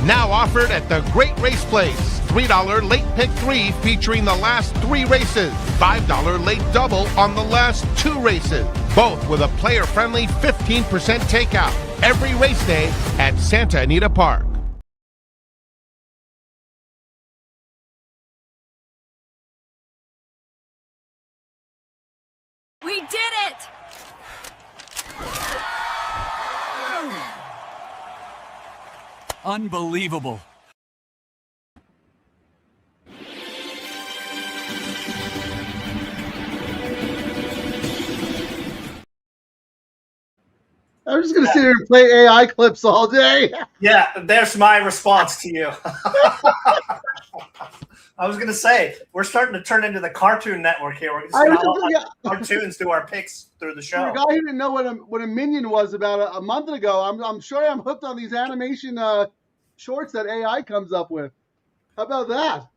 Now offered at the Great Race Place. $3 late pick 3 featuring the last 3 races. $5 late double on the last 2 races. Both with a player-friendly 15% takeout. Every race day at Santa Anita Park. We did it! Unbelievable. I'm just going to sit here and play AI clips all day. Yeah, there's my response to you. I was going to say, we're starting to turn into the Cartoon Network here. We're just going to cartoons do our picks through the show. For a guy who didn't know what a minion was about a month ago, I'm sure I'm hooked on these animation shorts that AI comes up with. How about that?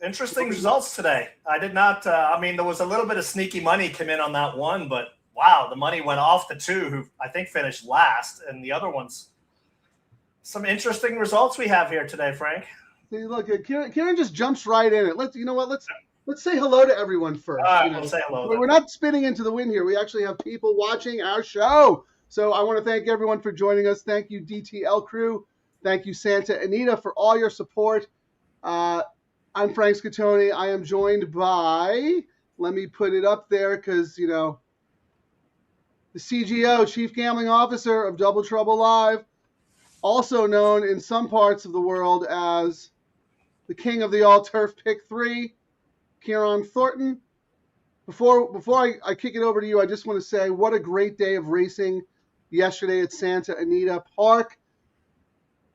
Interesting results today. I did not, I mean, there was a little bit of sneaky money come in on that one, but wow, the money went off the 2 who I think finished last, and the other ones. Some interesting results we have here today, Frank. See, look, Ciaran just jumps right in it. You know what? Let's say hello to everyone first. We'll say hello. We're not spinning into the wind here. We actually have people watching our show. So I want to thank everyone for joining us. Thank you, DTL Crew. Thank you, Santa Anita, for all your support. I'm Frank Scattoni. I am joined by, let me put it up there because, you know, the CGO, Chief Gambling Officer of Double Trouble Live, also known in some parts of the world as the king of the all-turf pick 3, Ciaran Thornton. Before I kick it over to you, I just want to say what a great day of racing yesterday at Santa Anita Park.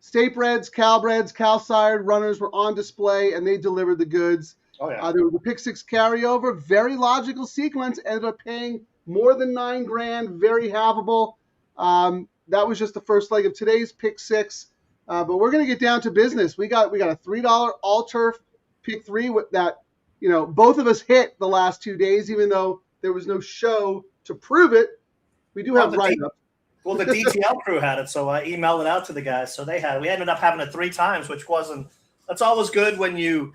Statebreds, Calbreds, Calsired runners were on display, and they delivered the goods. Oh, yeah. There was a pick 6 carryover, very logical sequence, ended up paying more than $9 grand, very havable. That was just the first leg of today's pick 6. But we're going to get down to business. We got a $3 all-turf pick 3 with that, you know, both of us hit the last 2 days, even though there was no show to prove it. We do have write-ups. Well, the DTL crew had it, so I emailed it out to the guys. So they had it. We ended up having it 3 times, which that's always good when you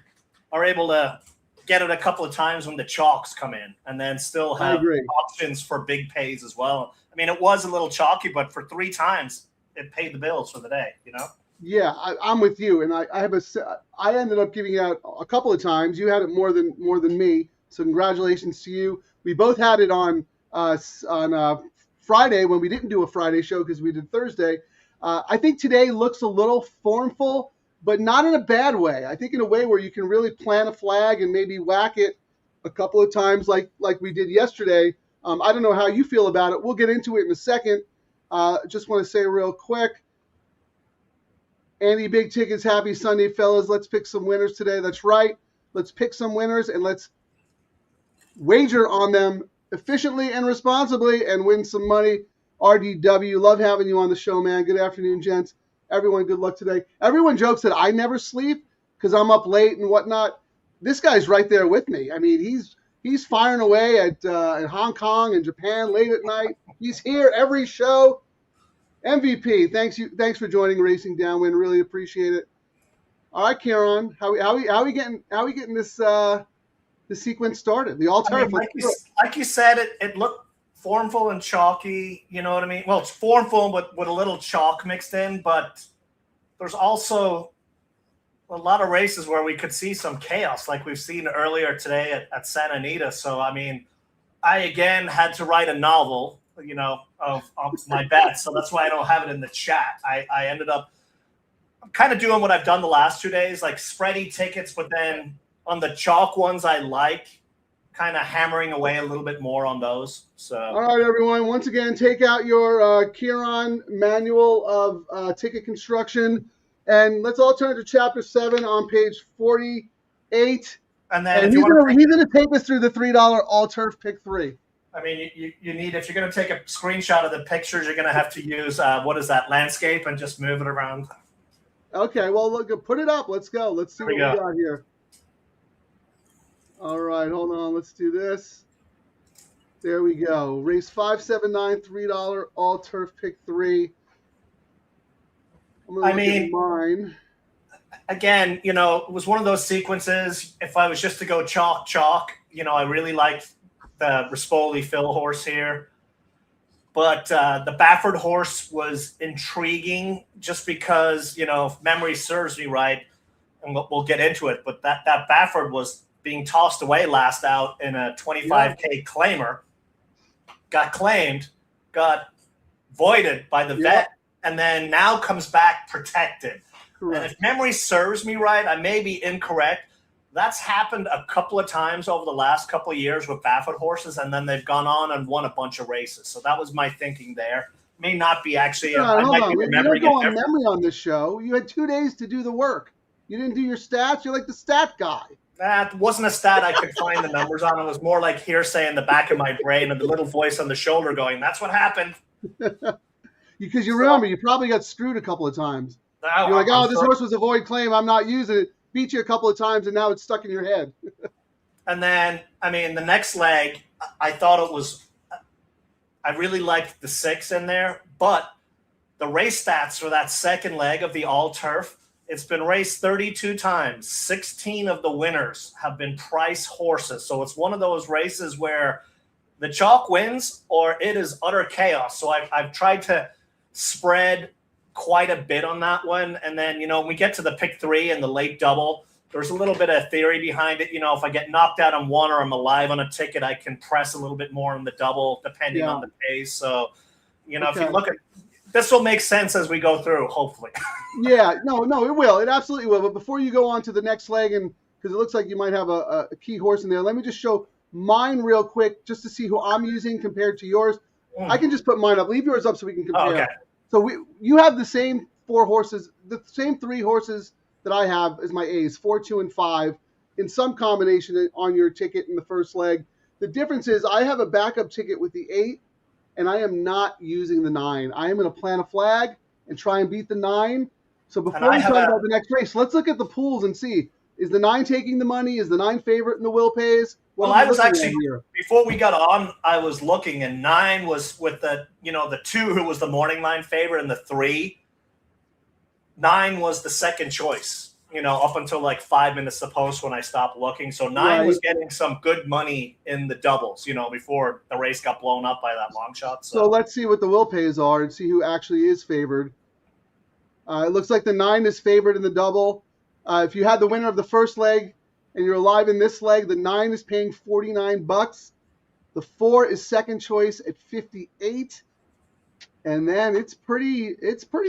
are able to get it a couple of times when the chalks come in and then still have options for big pays as well. I mean, it was a little chalky, but for 3 times, it paid the bills for the day, you know? Yeah, I'm with you, and I ended up giving out a couple of times. You had it more than me, so congratulations to you. We both had it on Friday when we didn't do a Friday show because we did Thursday. I think today looks a little formful, but not in a bad way. I think in a way where you can really plant a flag and maybe whack it a couple of times like we did yesterday. I don't know how you feel about it. We'll get into it in a second. Just want to say real quick, Andy Big Tickets, happy Sunday, fellas. Let's pick some winners today. That's right. Let's pick some winners and let's wager on them efficiently and responsibly and win some money. RDW, love having you on the show, man. Good afternoon, gents. Everyone, good luck today. Everyone jokes that I never sleep because I'm up late and whatnot. This guy's right there with me. I mean, he's firing away at Hong Kong and Japan late at night. He's here every show. MVP, thanks for joining Racing Downwind. Really appreciate it. All right, Ciaran, how we getting this sequence started? The all-turf. Like you said, it looked formful and chalky. You know what I mean? Well, it's formful, but with a little chalk mixed in. But there's also a lot of races where we could see some chaos, like we've seen earlier today at Santa Anita. So I mean, I again had to write a novel, you know, of my bets. So that's why I don't have it in the chat. I ended up kind of doing what I've done the last 2 days, like spready tickets, but then on the chalk ones I like, kind of hammering away a little bit more on those. So all right, everyone. Once again, take out your Ciaran manual of ticket construction, and let's all turn to Chapter 7 on page 48. And then he's going to take us through the $3 all-turf pick 3. I mean, you need, if you're going to take a screenshot of the pictures, you're going to have to use, what is that, landscape, and just move it around. Okay, well, look, put it up. Let's go. Let's see what we got here. All right, hold on. Let's do this. There we go. Race 579, $3 all-turf pick 3. I'm I'm gonna look at mine. Again, you know, it was one of those sequences. If I was just to go chalk, you know, I really liked the Rispoli Phil horse here. But the Baffert horse was intriguing just because, you know, if memory serves me right, and we'll get into it, but that Baffert was being tossed away last out in a 25K claimer, got claimed, got voided by the vet, and then now comes back protected. Correct. And if memory serves me right, I may be incorrect. That's happened a couple of times over the last couple of years with Baffert horses, and then they've gone on and won a bunch of races. So that was my thinking there. May not be actually. Hold on. You don't go on memory on this show. You had 2 days to do the work. You didn't do your stats. You're like the stat guy. That wasn't a stat I could find the numbers on. It was more like hearsay in the back of my brain and the little voice on the shoulder going, "That's what happened." Because you remember, you probably got screwed a couple of times. You're like, "Oh, this horse was a void claim. I'm not using it." Beat you a couple of times, and now it's stuck in your head. And then, I mean, the next leg, I thought it was – I really liked the 6 in there. But the race stats for that second leg of the all-turf, it's been raced 32 times. 16 of the winners have been price horses. So it's one of those races where the chalk wins or it is utter chaos. So I've tried to spread – quite a bit on that one. And then, you know, when we get to the pick 3 and the late double, there's a little bit of theory behind it. You know, if I get knocked out on one or I'm alive on a ticket, I can press a little bit more on the double depending on the pace. So, you know, if you look at this, will make sense as we go through, hopefully. No, it will. It absolutely will. But before you go on to the next leg, and because it looks like you might have a key horse in there, let me just show mine real quick just to see who I'm using compared to yours. I can just put mine up. Leave yours up so we can compare. Okay. So you have the same 4 horses, the same 3 horses that I have as my A's, 4, 2, and 5, in some combination on your ticket in the first leg. The difference is I have a backup ticket with the 8, and I am not using the 9. I am going to plant a flag and try and beat the 9. So before we talk about the next race, let's look at the pools and see, is the 9 taking the money? Is the 9 favorite in the will pays? Well, I was actually, before we got on, I was looking, and 9 was with the, you know, the 2 who was the morning line favorite, and the 3. 9 was the second choice, you know, up until like 5 minutes to post when I stopped looking. So 9 was getting some good money in the doubles, you know, before the race got blown up by that long shot. So let's see what the will pays are and see who actually is favored. It looks like the 9 is favored in the double. If you had the winner of the first leg, and you're alive in this leg, the 9 is paying $49. The 4 is second choice at $58. And then it's pretty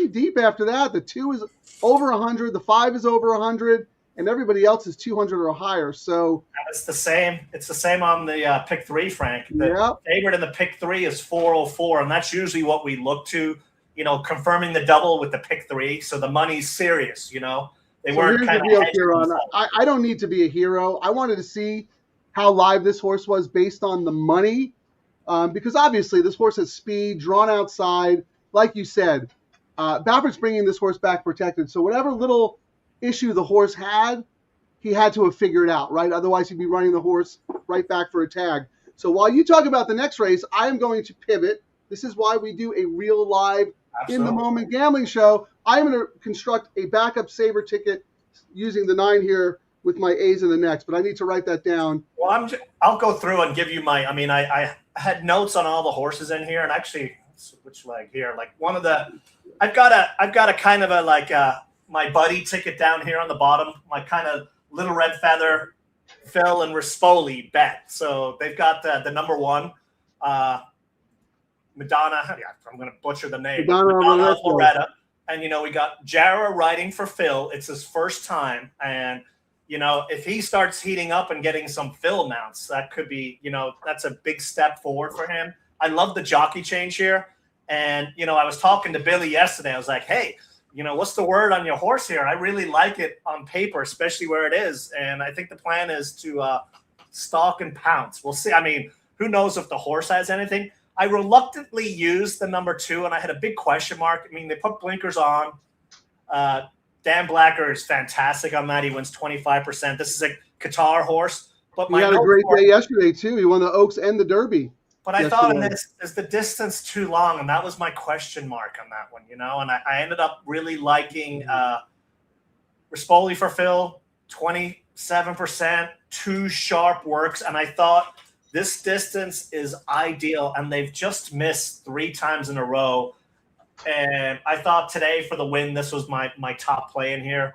deep after that. The 2 is over 100, the 5 is over 100, and everybody else is 200 or higher. So it's the same. It's the same on the pick 3, Frank. The favorite in the pick 3 is 404, and that's usually what we look to, you know, confirming the double with the pick 3. So the money's serious, you know. They weren't kind of Ciaran. I don't need to be a hero. I wanted to see how live this horse was based on the money, because obviously this horse has speed, drawn outside. Like you said, Baffert's bringing this horse back protected. So whatever little issue the horse had, he had to have figured out, right? Otherwise, he'd be running the horse right back for a tag. So while you talk about the next race, I am going to pivot. This is why we do a real live in-the-moment gambling show. I'm going to construct a backup saver ticket using the 9 here with my A's in the next, but I need to write that down. Well, I'll go through and give you my. I mean, I had notes on all the horses in here, and actually, which leg here? Like one of the, I've got a kind of a like my buddy ticket down here on the bottom. My kind of Little Red Feather, Phil and Rispoli bet. So they've got the number 1. Madonna, I'm going to butcher the name. Madonna Loretta. And, you know, we got Jara riding for Phil. It's his first time. And, you know, if he starts heating up and getting some Phil mounts, that could be, you know, that's a big step forward for him. I love the jockey change here. And, you know, I was talking to Billy yesterday. I was like, hey, you know, what's the word on your horse here? I really like it on paper, especially where it is. And I think the plan is to stalk and pounce. We'll see. I mean, who knows if the horse has anything. I reluctantly used the number 2, and I had a big question mark. I mean, they put blinkers on. Dan Blacker is fantastic on that. He wins 25%. This is a Qatar horse. But he had a great day yesterday, too. He won the Oaks and the Derby. But I Yes, thought it in was. this, is the distance too long? And that was my question mark on that one, you know? And I ended up really liking Rispoli for Phil, 27%, 2 sharp works. And I thought this distance is ideal. And they've just missed 3 times in a row. And I thought today for the win, this was my top play in here.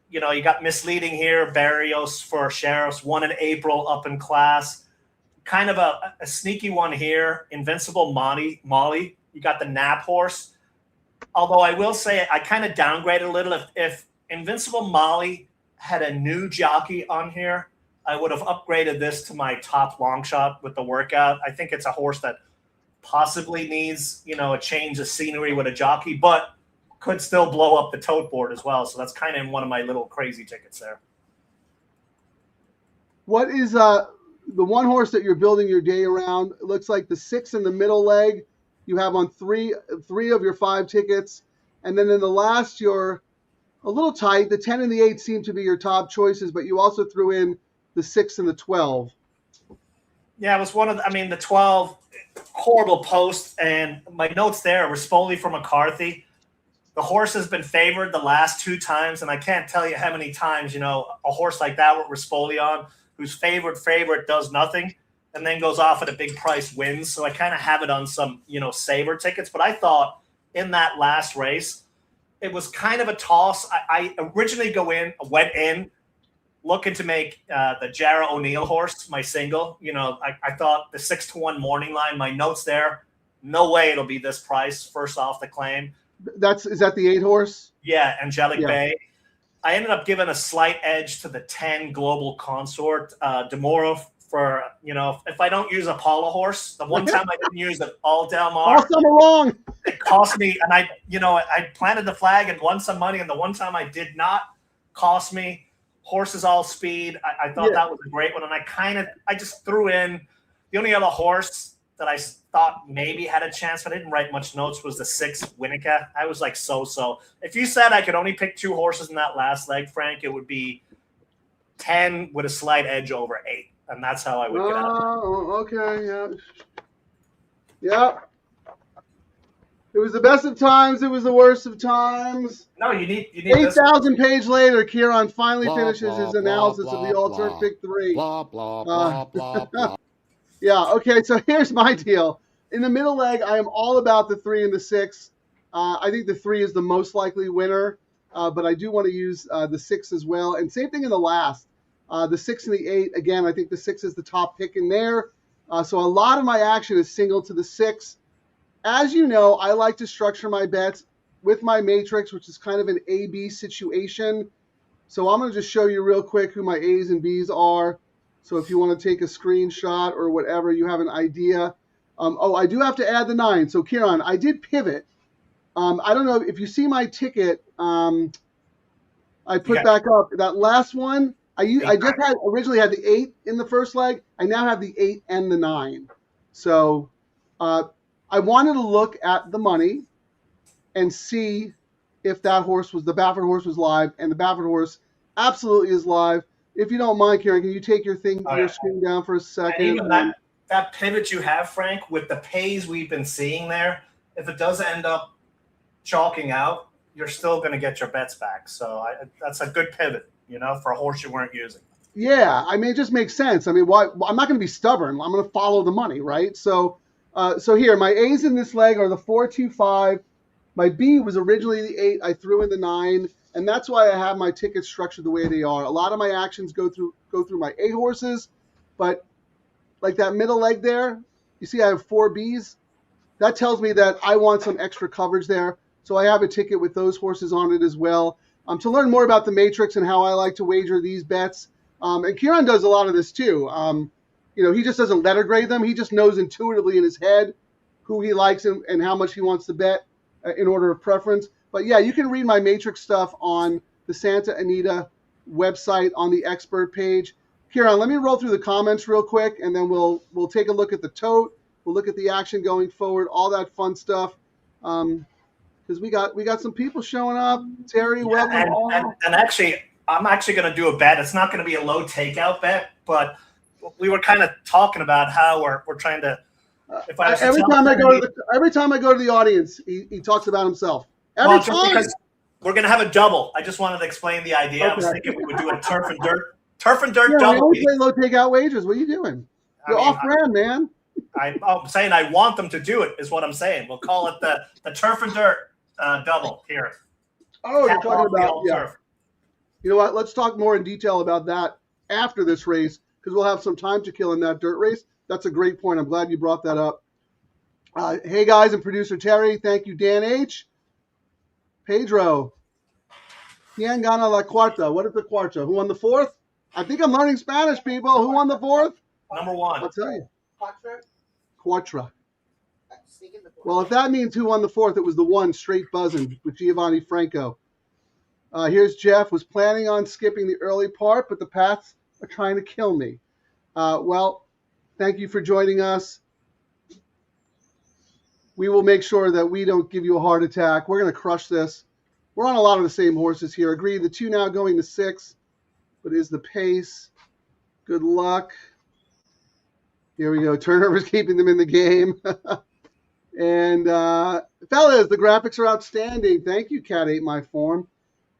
You know, you got misleading here, Barrios for Sheriffs, 1 in April, up in class. Kind of a sneaky one here, Invincible Molly. You got the Nap horse. Although I will say I kind of downgraded a little. If Invincible Molly had a new jockey on here, I would have upgraded this to my top long shot with the workout. I think it's a horse that possibly needs, you know, a change of scenery with a jockey, but could still blow up the tote board as well. So that's kind of in one of my little crazy tickets there. What is the one horse that you're building your day around? It looks like the 6 in the middle leg you have on three of your 5 tickets. And then in the last, you're a little tight. The 10 and the 8 seem to be your top choices, but you also threw in the 6 and the 12. Yeah, it was one of the, I mean, the 12, horrible post. And my notes there, Rispoli for McCarthy. The horse has been favored the last 2 times, and I can't tell you how many times, you know, a horse like that with Rispoli on, whose favorite does nothing and then goes off at a big price, wins. So I kind of have it on some, you know, saver tickets. But I thought in that last race, it was kind of a toss. I originally went in looking to make the Jarrah O'Neal horse my single. You know, I thought the 6-1 morning line, my notes there, no way it'll be this price first off the claim. Is that the 8 horse? Yeah, Angelic Bay. I ended up giving a slight edge to the 10 Global Consort. Demoro for, you know, if I don't use Apollo horse, the one time I didn't use it all Del Mar. All summer long. It cost me, and I planted the flag and won some money, and the one time I did not, cost me. Horses all speed. I thought that was a great one, and I just threw in the only other horse that I thought maybe had a chance, but I didn't write much notes, was the 6 Winnica. I was like so. If you said I could only pick 2 horses in that last leg, Frank, it would be 10 with a slight edge over 8. And that's how I would get out. Oh, okay, yeah. It was the best of times. It was the worst of times. No, you need 8,000 page later, Ciaran finally finishes his analysis of the alternate pick 3. Blah, blah, blah, blah, blah. Yeah, okay, so here's my deal. In the middle leg, I am all about the 3 and the 6. I think the 3 is the most likely winner, but I do want to use the 6 as well. And same thing in the last. The 6 and the 8, again, I think the 6 is the top pick in there. So a lot of my action is single to the 6. As you know, I like to structure my bets with my matrix, which is kind of an A-B situation. So I'm going to just show you real quick who my A's and B's are. So if you want to take a screenshot or whatever, you have an idea. I do have to add the 9. So Ciaran, I did pivot. I don't know if you see my ticket. I put back up that last one. I just originally had the 8 in the first leg. I now have the 8 and the 9. So I wanted to look at the money and see if that horse was the Baffert horse was live, and the Baffert horse absolutely is live. If you don't mind, Ciaran, can you take your screen down for a second? That pivot you have, Frank, with the pays we've been seeing there, if it does end up chalking out, you're still going to get your bets back. So that's a good pivot, you know, for a horse you weren't using. Yeah, I mean, it just makes sense. I mean, why? I'm not going to be stubborn. I'm going to follow the money, right? So here, my A's in this leg are the 4, 2, 5. My B was originally the 8. I threw in the 9. And that's why I have my tickets structured the way they are. A lot of my actions go through my A horses, but like that middle leg there, you see I have 4 Bs. That tells me that I want some extra coverage there. So I have a ticket with those horses on it as well. To learn more about the matrix and how I like to wager these bets. And Ciaran does a lot of this too. He just doesn't letter grade them. He just knows intuitively in his head who he likes and how much he wants to bet in order of preference. But yeah, you can read my matrix stuff on the Santa Anita website on the expert page. Ciaran, let me roll through the comments real quick, and then we'll take a look at the tote. We'll look at the action going forward, all that fun stuff. Because we got some people showing up. Terry, welcome. And actually, I'm actually going to do a bet. It's not going to be a low takeout bet, but we were kind of talking about how we're trying to If I was to every tell time I somebody- go to the audience, he talks about himself. Well, Every just time. because we're going to have a double. I just wanted to explain the idea. I was Okay. thinking we would do a turf and dirt Yeah, we double. always play low takeout wagers. What are you doing? You're I mean, off-brand, man. I'm saying I want them to do it is what I'm saying. We'll call it the turf and dirt double here. Oh, you're Cap talking off the about, old yeah. turf. You know what? Let's talk more in detail about that after this race because we'll have some time to kill in that dirt race. That's a great point. I'm glad you brought that up. Hey, guys, and producer Terry. Thank you, Dan H. Pedro. ¿Quién gana la cuarta? What is the cuarta? Who won the fourth? I think I'm learning Spanish, people. Who won the fourth? Number one. I'll tell you. Cuatra. Well, if that means who won the fourth, it was the one straight buzzing with Giovanni Franco. Here's Jeff. Was planning on skipping the early part, but the paths are trying to kill me. Well, thank you for joining us. We will make sure that we don't give you a heart attack. We're going to crush this. We're on a lot of the same horses here. Agree, the 2 now going to 6, but is the pace. Good luck. Here we go. Turnovers keeping them in the game. And fellas, the graphics are outstanding. Thank you, Cat 8 My Form.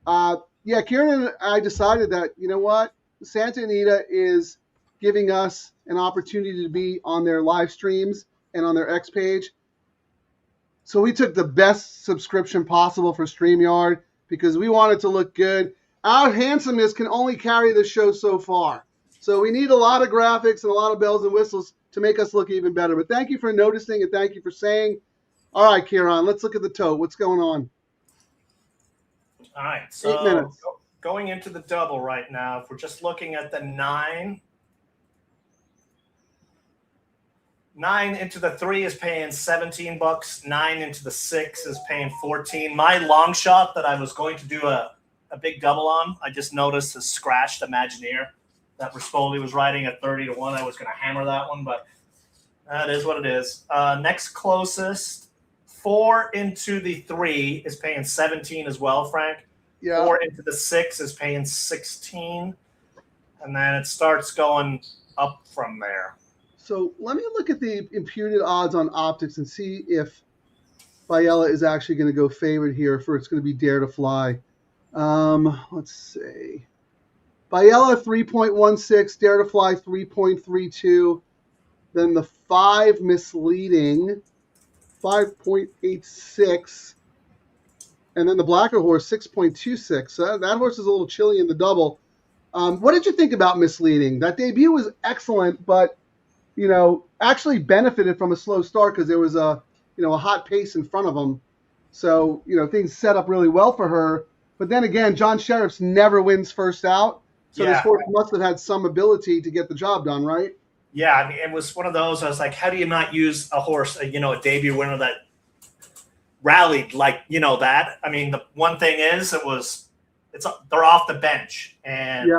Yeah, Ciaran and I decided that, you know what? Santa Anita is giving us an opportunity to be on their live streams and on their X page. So we took the best subscription possible for StreamYard because we want it to look good. Our handsomeness can only carry the show so far. So we need a lot of graphics and a lot of bells and whistles to make us look even better. But thank you for noticing and thank you for saying. All right, Ciaran, let's look at the tote. What's going on? All right. So 8 minutes. Going into the double right now, if we're just looking at the 9 into the 3 is paying $17. 9 into the 6 is paying 14. My long shot that I was going to do a big double on, I just noticed has scratched Imagineer that Rispoli was riding at 30-1. I was going to hammer that one, but that is what it is. Next closest, 4 into the 3 is paying 17 as well, Frank. Yeah. 4 into the 6 is paying 16. And then it starts going up from there. So let me look at the imputed odds on optics and see if Biella is actually going to go favored here for it's going to be Dare to Fly. Let's see. Biella 3.16, Dare to Fly 3.32. Then the 5 misleading 5.86. And then the blacker horse 6.26. That horse is a little chilly in the double. What did you think about misleading? That debut was excellent, but you know, actually benefited from a slow start because there was a hot pace in front of him. So, you know, things set up really well for her. But then again, John Sheriff's never wins first out. So this horse must have had some ability to get the job done, right? Yeah, I mean, it was one of those. I was like, how do you not use a horse, a debut winner that rallied like, that? I mean, the one thing is they're off the bench. And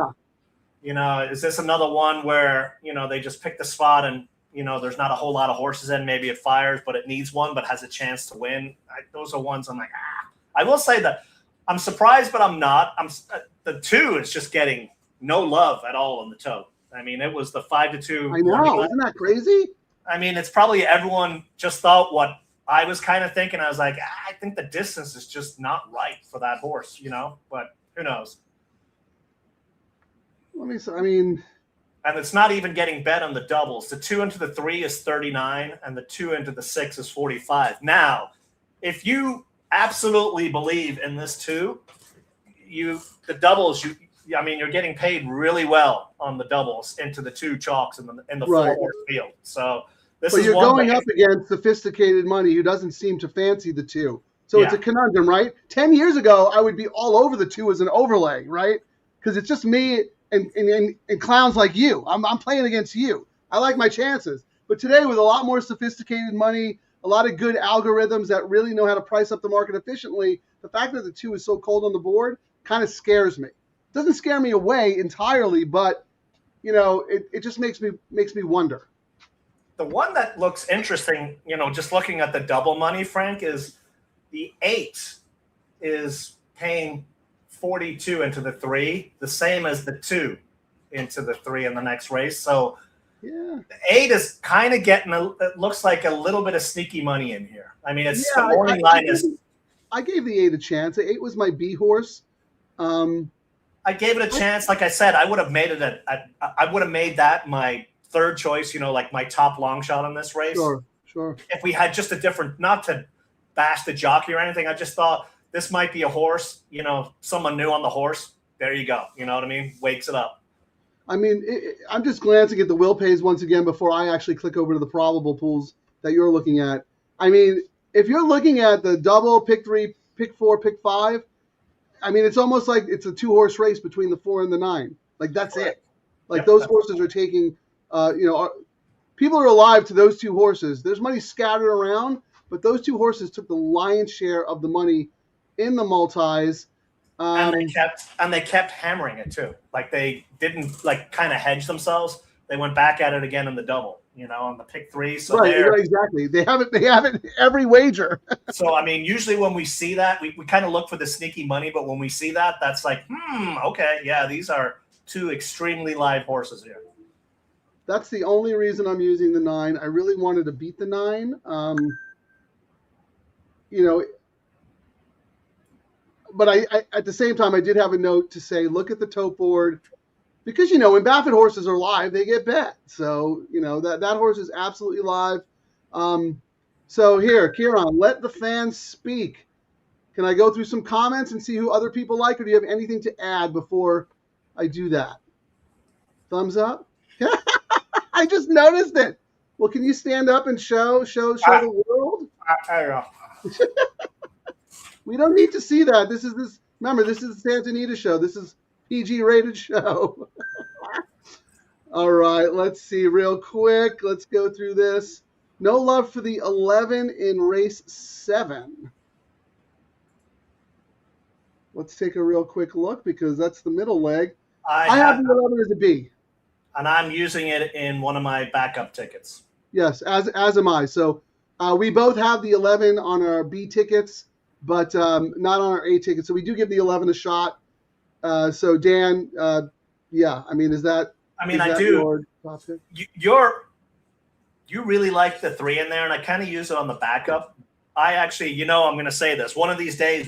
is this another one where, they just pick the spot and, there's not a whole lot of horses in, maybe it fires, but it needs one, but has a chance to win. Those are ones I'm like, I will say that I'm surprised, but I'm not. The 2 is just getting no love at all on the toe. I mean, it was the 5-2. I know. Isn't that crazy? I mean, it's probably everyone just thought what I was kind of thinking. I was like, I think the distance is just not right for that horse, but who knows? And it's not even getting bet on the doubles. The 2 into the 3 is 39, and the 2 into the 6 is 45. Now, if you absolutely believe in this 2, the doubles, you're getting paid really well on the doubles into the 2 chalks in the 4-horse field. So but you're going up against sophisticated money who doesn't seem to fancy the 2. So it's a conundrum, right? 10 years ago, I would be all over the 2 as an overlay, right? Because it's just me and clowns like you. I'm playing against you. I like my chances. But today, with a lot more sophisticated money, a lot of good algorithms that really know how to price up the market efficiently, the fact that the 2 is so cold on the board kind of scares me. It doesn't scare me away entirely, but it just makes me wonder. The one that looks interesting, just looking at the double money, Frank, is the 8 is paying 42 into the 3, the same as the 2 into the 3 in the next race. So Yeah. 8 is kind of getting it looks like a little bit of sneaky money in here. I mean, it's the morning line is. I gave the 8 a chance. The 8 was my B horse. I gave it a chance. Like I said, I would have made it I would have made that my third choice, like my top long shot on this race. Sure. If we had just a different, not to bash the jockey or anything, I just thought this might be a horse, someone new on the horse. There you go. You know what I mean? Wakes it up. I mean, I'm just glancing at the will pays once again before I actually click over to the probable pools that you're looking at. I mean, if you're looking at the double, pick 3, pick 4, pick 5, I mean, it's almost like it's a 2-horse race between the 4 and the 9. Like, that's it. Like, those horses are taking, people are alive to those 2 horses. There's money scattered around, but those 2 horses took the lion's share of the money in the multis. And they kept hammering it too. Like they didn't kind of hedge themselves. They went back at it again in the double, on the pick 3. So right, exactly. They have it every wager. So I mean, usually when we see that, we kind of look for the sneaky money. But when we see that, that's like, okay, yeah, these are 2 extremely live horses here. That's the only reason I'm using the 9. I really wanted to beat the 9. But I at the same time, I did have a note to say, look at the tote board. Because, when Baffert horses are live, they get bet. So, that horse is absolutely live. So here, Ciaran, let the fans speak. Can I go through some comments and see who other people like, or do you have anything to add before I do that? Thumbs up? I just noticed it. Well, can you stand up and show the world? We don't need to see that. Remember, this is the Santa Anita show. This is PG rated show. All right, let's see real quick. Let's go through this. No love for the 11 in race 7. Let's take a real quick look because that's the middle leg. I have the 11 as a B. And I'm using it in one of my backup tickets. Yes, as am I. So we both have the 11 on our B tickets, but not on our A tickets. So we do give the 11 a shot. So Dan, yeah, I mean, is that? I mean, I do. You really like the 3 in there, and I kind of use it on the backup. I actually, I'm going to say this. One of these days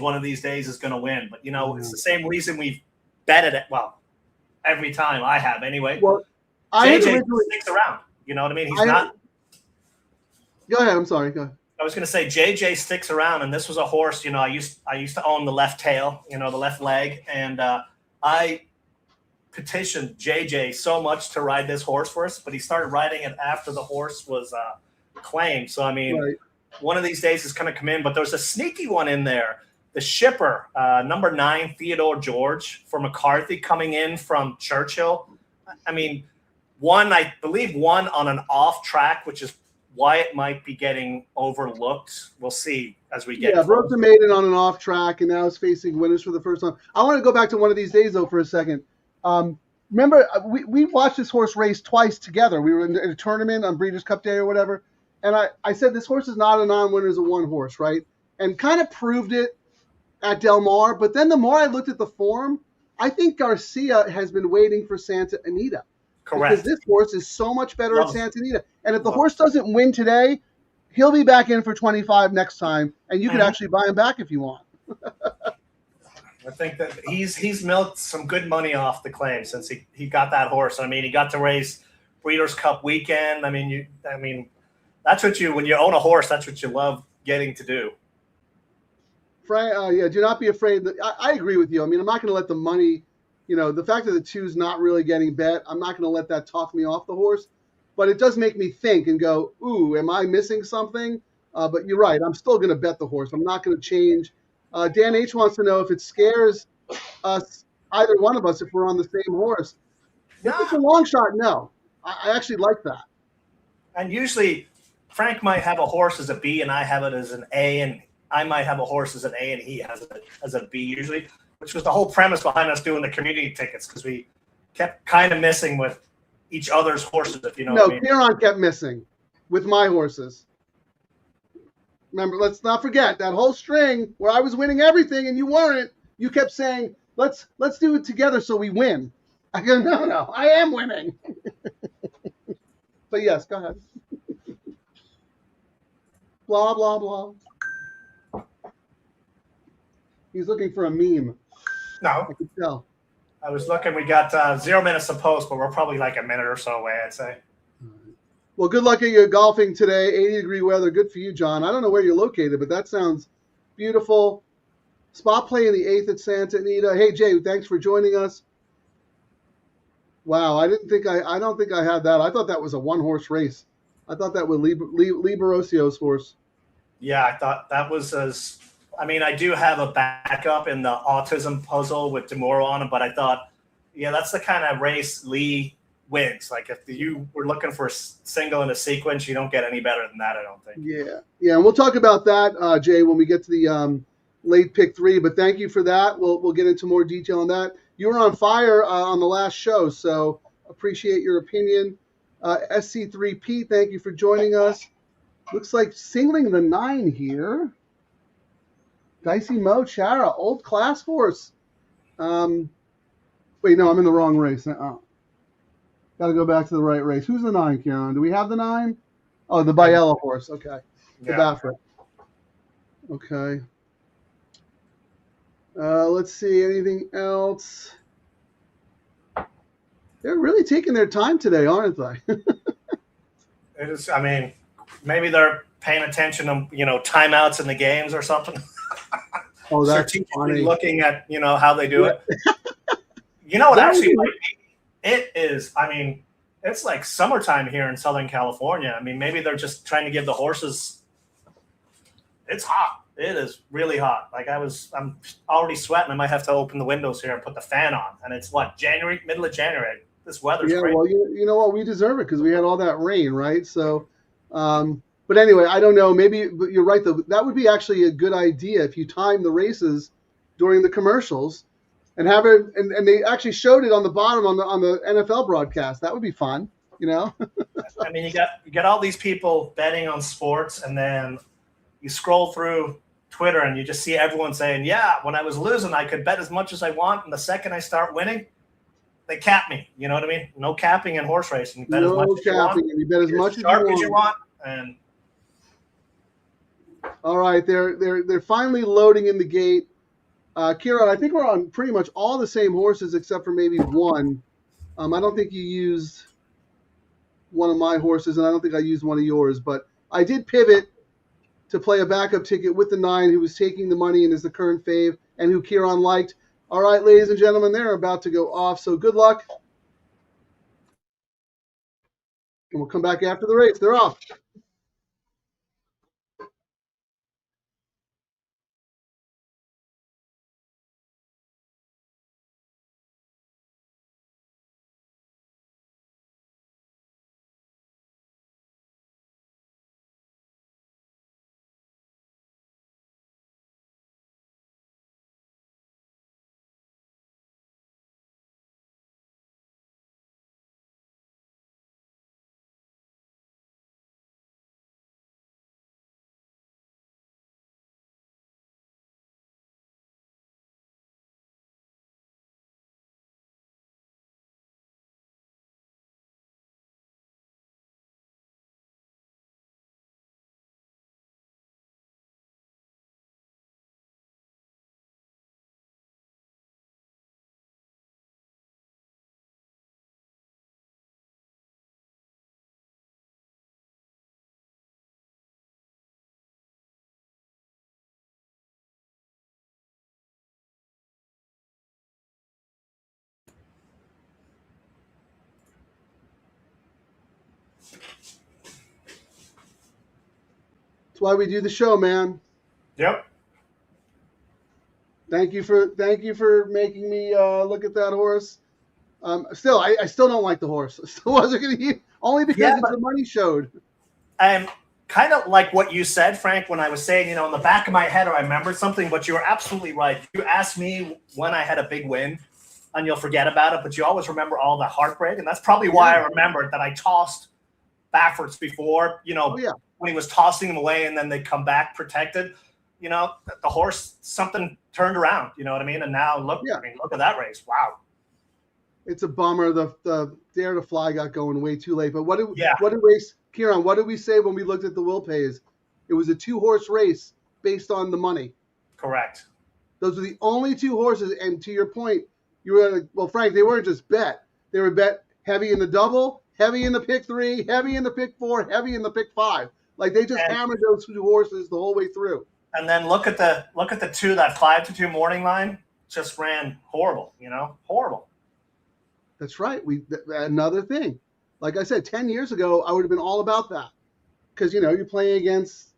is going to win. But, it's the same reason we've betted it. Well, every time I have anyway. Well, JJ sticks around. You know what I mean? He's not. Go ahead. I'm sorry. Go ahead. I was going to say JJ sticks around, and this was a horse. I used to own the left tail, the left leg, and I petitioned JJ so much to ride this horse for us, but he started riding it after the horse was claimed. So I mean, one of these days is going to come in, but there's a sneaky one in there. The shipper, number 9, Theodore George for McCarthy, coming in from Churchill. I mean, I believe one on an off track, which is why it might be getting overlooked. We'll see as we get. Yeah, Broken Maiden on an off track, and now is facing winners for the first time. I want to go back to one of these days though for a second. Remember, we watched this horse race twice together. We were in a tournament on Breeders' Cup Day or whatever, and I said this horse is not a non-winner, it's a one horse, right? And kind of proved it at Del Mar. But then the more I looked at the form, I think Garcia has been waiting for Santa Anita. Correct. Because this horse is so much better at Santa Anita. And if the horse doesn't win today, he'll be back in for 25 next time, and you could actually buy him back if you want. I think that he's milked some good money off the claim since he got that horse. I mean, he got to race Breeders' Cup weekend. I mean, that's what when you own a horse, that's what you love getting to do. Frank, yeah, do not be afraid. I agree with you. I mean, I'm not going to let the money, the fact that the 2's not really getting bet, I'm not going to let that talk me off the horse. But it does make me think and go, ooh, am I missing something? But you're right. I'm still going to bet the horse. I'm not going to change. Dan H. wants to know if it scares us, either one of us, if we're on the same horse. If it's a long shot, no. I actually like that. And usually Frank might have a horse as a B and I have it as an A, and I might have a horse as an A and he has it as a B usually, which was the whole premise behind us doing the community tickets, because we kept kind of missing with each other's horses, if you know what I mean. No, Ciaran kept missing with my horses. Remember, let's not forget that whole string where I was winning everything and you weren't. You kept saying, let's do it together so we win. I go, no, I am winning. But yes, go ahead. Blah, blah, blah. He's looking for a meme. No. I can tell. I was looking. We got 0 minutes to post, but we're probably like a minute or so away, I'd say. Well, good luck at your golfing today. 80-degree weather. Good for you, John. I don't know where you're located, but that sounds beautiful. Spot play in the 8th at Santa Anita. Hey, Jay, thanks for joining us. Wow, I don't think I had that. I thought that was a one-horse race. I thought that was Liberosio's horse. Yeah, I thought that was as. I mean, I do have a backup in the autism puzzle with Demoro on it, but I thought, yeah, that's the kind of race Lee wins. Like if you were looking for a single in a sequence, you don't get any better than that, I don't think. Yeah, and we'll talk about that, Jay, when we get to the late pick 3. But thank you for that. We'll get into more detail on that. You were on fire on the last show, so appreciate your opinion. SC3P, thank you for joining us. Looks like singling the 9 here. Dicey Mo Chara, old class horse. Wait, no, I'm in the wrong race. Got to go back to the right race. Who's the 9, Ciaran? Do we have the 9? Oh, the Biella horse. Okay. The Baffert. Okay. Let's see. Anything else? They're really taking their time today, aren't they? It is. I mean, maybe they're paying attention to timeouts in the games or something. Oh, that's strategically funny. looking at how they do it. You know what? Actually, it is. I mean, it's like summertime here in Southern California. I mean, maybe they're just trying to give the horses. It's hot. It is really hot. Like I'm already sweating. I might have to open the windows here and put the fan on. And it's what, January, middle of January. This weather's great. Well, you know what? We deserve it because we had all that rain, right? So, but anyway, I don't know. Maybe, but you're right though. That would be actually a good idea if you time the races during the commercials and have it. And they actually showed it on the bottom on the NFL broadcast. That would be fun, I mean, you got all these people betting on sports, and then you scroll through Twitter and you just see everyone saying, "Yeah, when I was losing, I could bet as much as I want, and the second I start winning, they cap me." You know what I mean? No capping in horse racing. You bet as much as you want. You bet as much as you want. And all right, they're finally loading in the gate. Ciaran, I think we're on pretty much all the same horses except for maybe one. I don't think you used one of my horses, and I don't think I used one of yours, but I did pivot to play a backup ticket with the 9 who was taking the money and is the current fave and who Ciaran liked. All right, ladies and gentlemen, they're about to go off, so good luck. And we'll come back after the race. They're off. That's why we do the show, man. yep. Thank you for making me look at that horse. Still, I still don't like the horse. I still wasn't going to use only because the money showed. I'm kind of like what you said, Frank, when I was saying, in the back of my head, I remembered something, but you were absolutely right. You asked me when I had a big win, and you'll forget about it, but you always remember all the heartbreak, and that's probably why I remembered that I tossed Baffert's before, when he was tossing them away, and then they come back protected. The horse, something turned around, you know what I mean? And now look at that race. Wow. It's a bummer. The Dare to Fly got going way too late. But what did Ciaran, what did we say when we looked at the will pays? It was a 2-horse race based on the money. Correct. Those were the only 2 horses. And to your point, you were well, Frank, they weren't just bet. They were bet heavy in the double, heavy in the pick 3, heavy in the pick 4, heavy in the pick 5. Like they just hammered those 2 horses the whole way through. And then look at the 2, that 5-2 morning line just ran horrible. Horrible. That's right. Another thing. Like I said, 10 years ago, I would have been all about that because you're playing against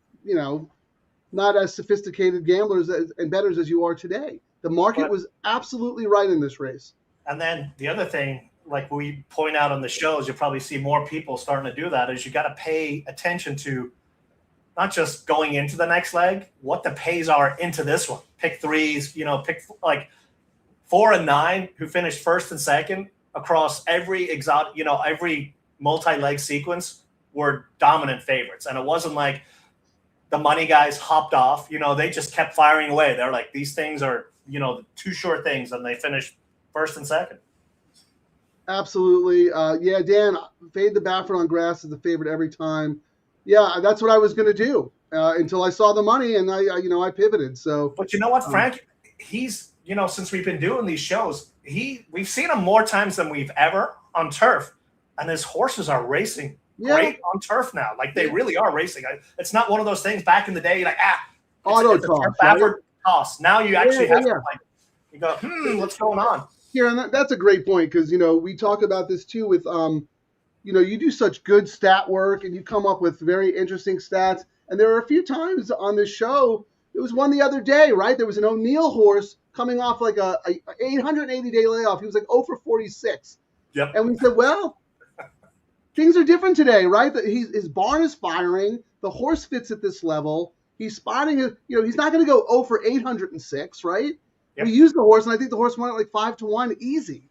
not as sophisticated gamblers and bettors as you are today. The market was absolutely right in this race. And then the other thing, like we point out on the shows, you'll probably see more people starting to do that, is you got to pay attention to not just going into the next leg, what the pays are into this one. Pick 3s, pick like 4 and 9 who finished first and second across every exotic, every multi-leg sequence were dominant favorites. And it wasn't like the money guys hopped off, they just kept firing away. They're like, these things are, 2 sure things, and they finished first and second. Absolutely. Yeah, Dan, fade the Baffert on grass is the favorite every time. Yeah, that's what I was going to do until I saw the money, and I pivoted. So, but you know what, Frank? He's, since we've been doing these shows, we've seen him more times than we've ever on turf, and his horses are racing great on turf now. Like they really are racing. It's not one of those things back in the day. You're like, auto toss, Baffert toss. Now you actually have to you go, what's going on? Ciaran, that's a great point because we talk about this too with you do such good stat work and you come up with very interesting stats. And there are a few times on this show, it was one the other day, right? There was an O'Neill horse coming off like a 880-day layoff. He was like 0 for 46. Yep. And we said, well, things are different today, right? His barn is firing. The horse fits at this level. He's spotting it. He's not going to go 0 for 806, right? Yep. We used the horse, and I think the horse won it like 5-1 easy.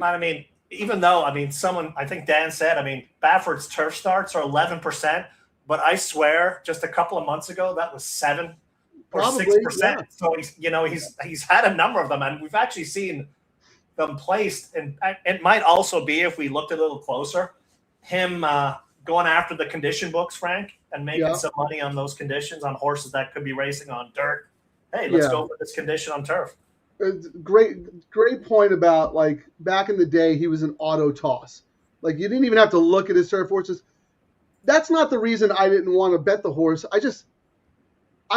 I mean, even though, someone, I think Dan said, Baffert's turf starts are 11%, but I swear just a couple of months ago, that was 7 or 6%. Yeah. So he's had a number of them, and we've actually seen them placed. And it might also be, if we looked a little closer, him going after the condition books, Frank, and making some money on those conditions on horses that could be racing on dirt. Hey, let's go for this condition on turf. Great point about, like, back in the day, he was an auto toss. Like, you didn't even have to look at his turf horses. That's not the reason I didn't want to bet the horse. I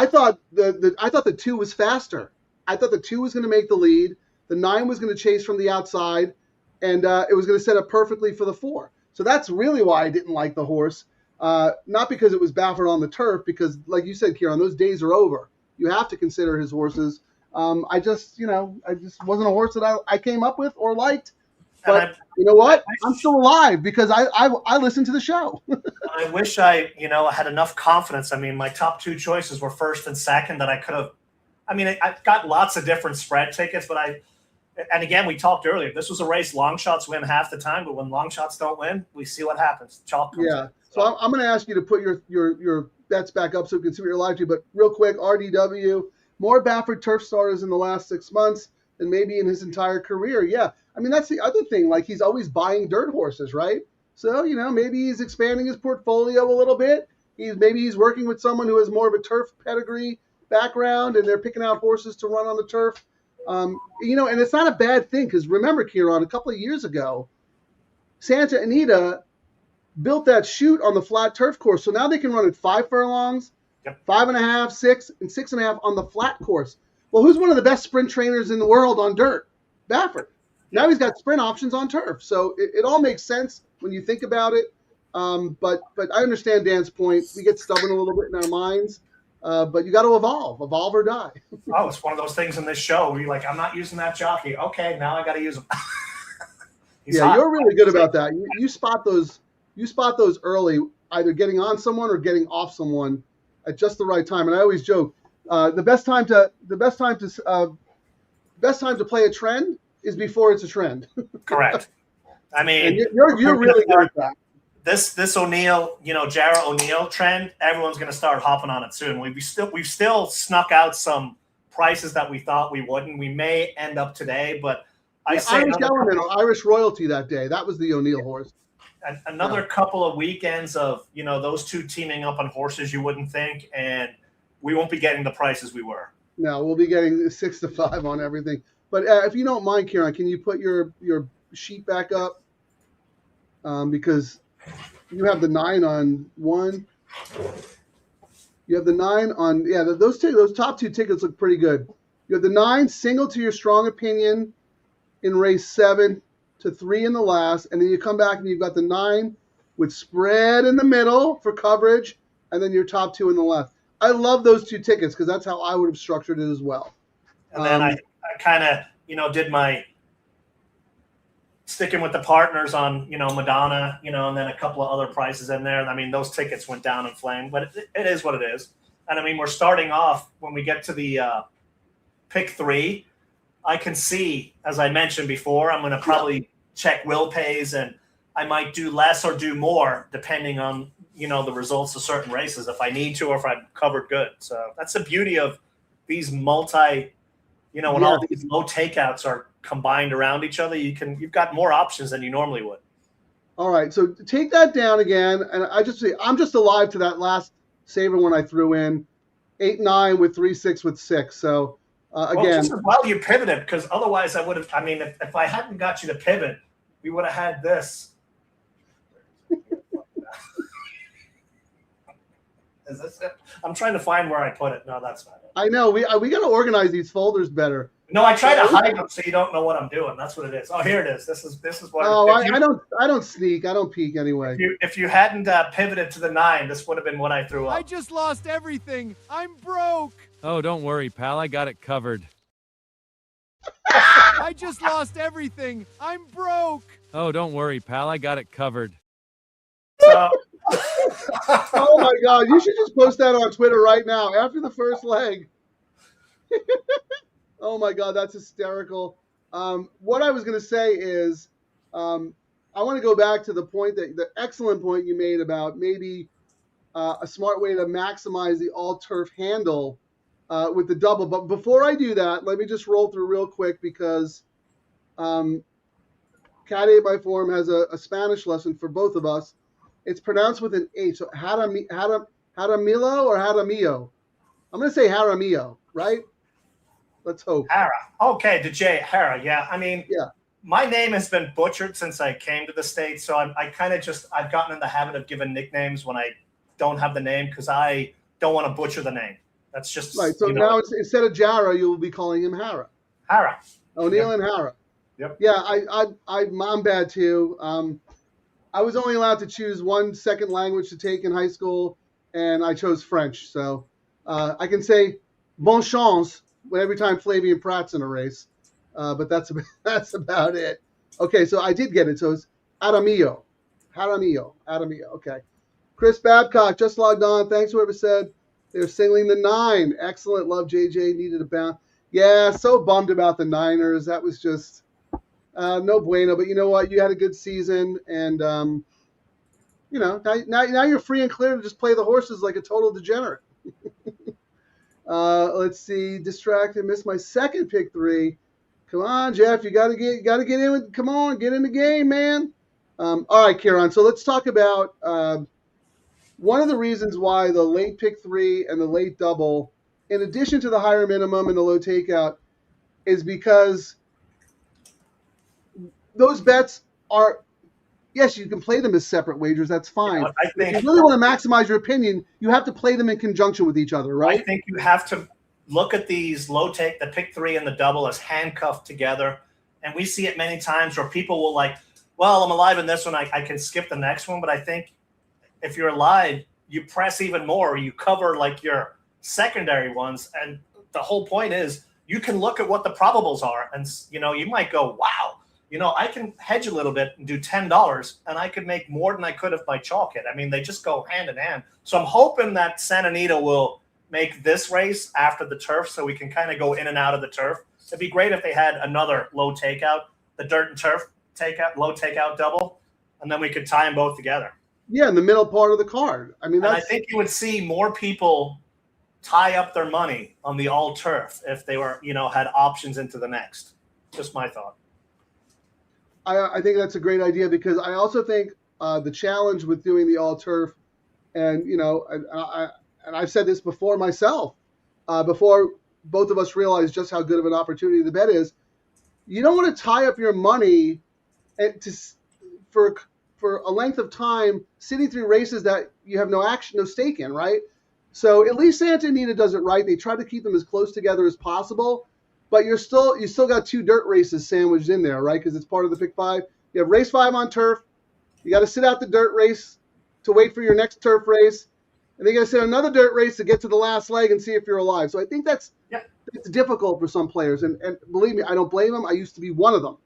thought the 2 was faster. I thought the 2 was going to make the lead. The 9 was going to chase from the outside, and it was going to set up perfectly for the 4. So that's really why I didn't like the horse. Not because it was Baffert on the turf, because, like you said, Ciaran, those days are over. You have to consider his horses. I just wasn't a horse that I came up with or liked. But you know what? I'm still alive because I listened to the show. I wish I had enough confidence. My top 2 choices were first and second that I could have. I've got lots of different spread tickets, but and again, we talked earlier. This was a race. Long shots win half the time, but when long shots don't win, we see what happens. Chalk comes in. So I'm going to ask you to put your bets back up so we can see what you're alive to. But real quick, RDW, more Baffert turf starters in the last 6 months than maybe in his entire career. Yeah. That's the other thing. Like, he's always buying dirt horses, right? So, maybe he's expanding his portfolio a little bit. Maybe he's working with someone who has more of a turf pedigree background, and they're picking out horses to run on the turf. And it's not a bad thing because remember, Ciaran, a couple of years ago, Santa Anita built that chute on the flat turf course. So now they can run it 5 furlongs, 5.5, 6, and 6.5 on the flat course. Well, who's one of the best sprint trainers in the world on dirt? Baffert. Now he's got sprint options on turf. So it all makes sense when you think about it. But I understand Dan's point. We get stubborn a little bit in our minds. But you got to evolve or die. It's one of those things in this show where you're like, I'm not using that jockey. Okay, now I got to use him. You're really good about that. You spot those early, either getting on someone or getting off someone at just the right time. And I always joke, the best time to play a trend is before it's a trend. Correct. And you're really good at that. This O'Neill, Jarrah O'Neill trend, everyone's going to start hopping on it soon. We've still snuck out some prices that we thought we wouldn't. We may end up today, but I say Irish another element couple, or Irish royalty that day. That was the O'Neill horse. another couple of weekends of, you know, those two teaming up on horses you wouldn't think, and we won't be getting the prices we were. No, we'll be getting 6 to 5 on everything. But if you don't mind, Ciaran, can you put your sheet back up? Because you have the 9 on 1. You have the 9 on, yeah, those top 2 tickets look pretty good. You have the 9 single to your strong opinion in race 7 to 3 in the last, and then you come back and you've got the 9 with spread in the middle for coverage, and then your top 2 in the left. I love those 2 tickets because that's how I would have structured it as well. And then I kind of, you know, did my sticking with the partners on, you know, Madonna, you know, and then a couple of other prices in there. I mean, those tickets went down in flame, but it is what it is. And I mean, we're starting off when we get to the pick 3. I can see, as I mentioned before, I'm going to probably check will pays, and I might do less or do more depending on, you know, the results of certain races if I need to or if I'm covered good. So that's the beauty of these multi, you know, when all these low takeouts are combined around each other, you've got more options than you normally would. All right, so take that down again, and I'm just alive to that last saver one I threw in, 8-9 with 3-6 with 6. So again, well, just as well you pivoted, because otherwise I would have. I mean, if I hadn't got you to pivot, we would have had this. Is this it? I'm trying to find where I put it. No, that's not it. I know we got to organize these folders better. No, I try to hide them so you don't know what I'm doing. That's what it is. Oh, here it is. This is what. Oh, I don't sneak. I don't peek anyway. If you hadn't pivoted to the 9, this would have been what I threw up. I just lost everything. I'm broke. Oh, don't worry, pal. I got it covered. I just lost everything. I'm broke. Oh, don't worry, pal. I got it covered. So, oh my God! You should just post that on Twitter right now after the first leg. Oh my God, that's hysterical. What I was going to say is, I want to go back to the excellent point you made about maybe a smart way to maximize the all-turf handle with the double. But before I do that, let me just roll through real quick because Cat 8 by Form has a Spanish lesson for both of us. It's pronounced with an H. So Jaramillo or Jaramillo? I'm going to say Jaramillo, right? Let's hope. Hara. Okay, the J. Hara. Yeah. I mean, yeah. My name has been butchered since I came to the States. So I've gotten in the habit of giving nicknames when I don't have the name because I don't want to butcher the name. That's just right. So now instead of Jara, you will be calling him Hara. Hara. O'Neill and Hara. Yep. Yeah, I'm bad too. I was only allowed to choose one second language to take in high school, and I chose French. So I can say bon chance every time Flavien Prat's in a race, but that's about it. Okay, so I did get it. So it's Jaramillo. Okay. Chris Babcock just logged on. Thanks, whoever said they're singling the 9. Excellent. Love JJ. Needed a bounce. Yeah, so bummed about the Niners. That was just no bueno. But you know what? You had a good season, and now you're free and clear to just play the horses like a total degenerate. Let's see. Distracted. Missed my second pick 3. Come on, Jeff. You gotta get in with. Come on, get in the game, man. All right, Ciaran. So let's talk about one of the reasons why the late pick 3 and the late double, in addition to the higher minimum and the low takeout, is because those bets are. Yes, you can play them as separate wagers. That's fine. Yeah, I think if you really want to maximize your opinion, you have to play them in conjunction with each other, right? I think you have to look at these the pick 3 and the double as handcuffed together. And we see it many times where people will well, I'm alive in this one. I can skip the next one. But I think if you're alive, you press even more. You cover your secondary ones. And the whole point is you can look at what the probables are. And, you might go, wow. I can hedge a little bit and do $10, and I could make more than I could if my chalk hit. I mean, they just go hand in hand. So I'm hoping that Santa Anita will make this race after the turf so we can kind of go in and out of the turf. It'd be great if they had another low takeout, the dirt and turf takeout, low takeout double, and then we could tie them both together. Yeah, in the middle part of the card. I mean, I think you would see more people tie up their money on the all turf if they were, had options into the next. Just my thought. I think that's a great idea because I also think the challenge with doing the all turf, and and I've said this before myself, before both of us realized just how good of an opportunity the bet is. You don't want to tie up your money for a length of time sitting through races that you have no stake in, right? So at least Santa Anita does it right. They try to keep them as close together as possible, but you still got 2 dirt races sandwiched in there, right? Because it's part of the Pick 5. You have race 5 on turf. You got to sit out the dirt race to wait for your next turf race, and then you got to sit another dirt race to get to the last leg and see if you're alive. So I think it's difficult for some players, and believe me, I don't blame them. I used to be one of them.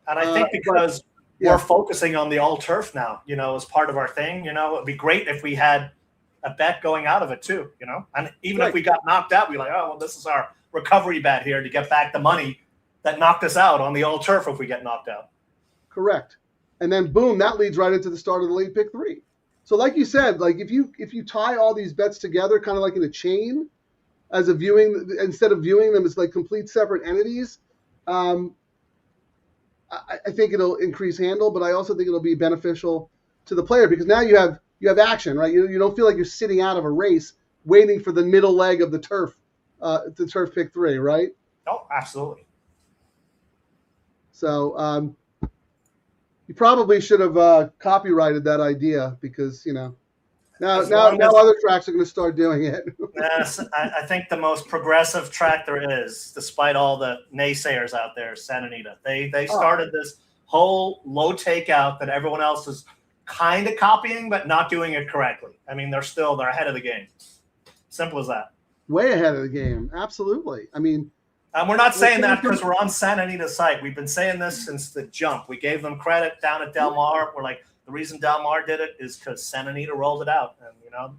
And I think because we're focusing on the all turf now, as part of our thing, it'd be great if we had a bet going out of it too, and even if we got knocked out, we're like, oh, well, this is our recovery bet here to get back the money that knocked us out on the all turf if we get knocked out. Correct. And then boom, that leads right into the start of the late pick 3. So like you said, like if you tie all these bets together, kind of like in a chain, as a viewing, instead of viewing them as like complete separate entities, I think it'll increase handle, but I also think it'll be beneficial to the player because now you have action, right? You don't feel like you're sitting out of a race waiting for the middle leg of the turf pick 3, right? Oh, absolutely. So you probably should have copyrighted that idea because now other tracks are going to start doing it. Yes, I think the most progressive track there is, despite all the naysayers out there, is Santa Anita. They started this whole low takeout that everyone else is kind of copying, but not doing it correctly. I mean, they're ahead of the game. Simple as that. Way ahead of the game. Absolutely. I mean, and we're not saying that because we're on Santa Anita's site. We've been saying this since the jump. We gave them credit down at Del Mar. We're like, the reason Del Mar did it is because Santa Anita rolled it out, and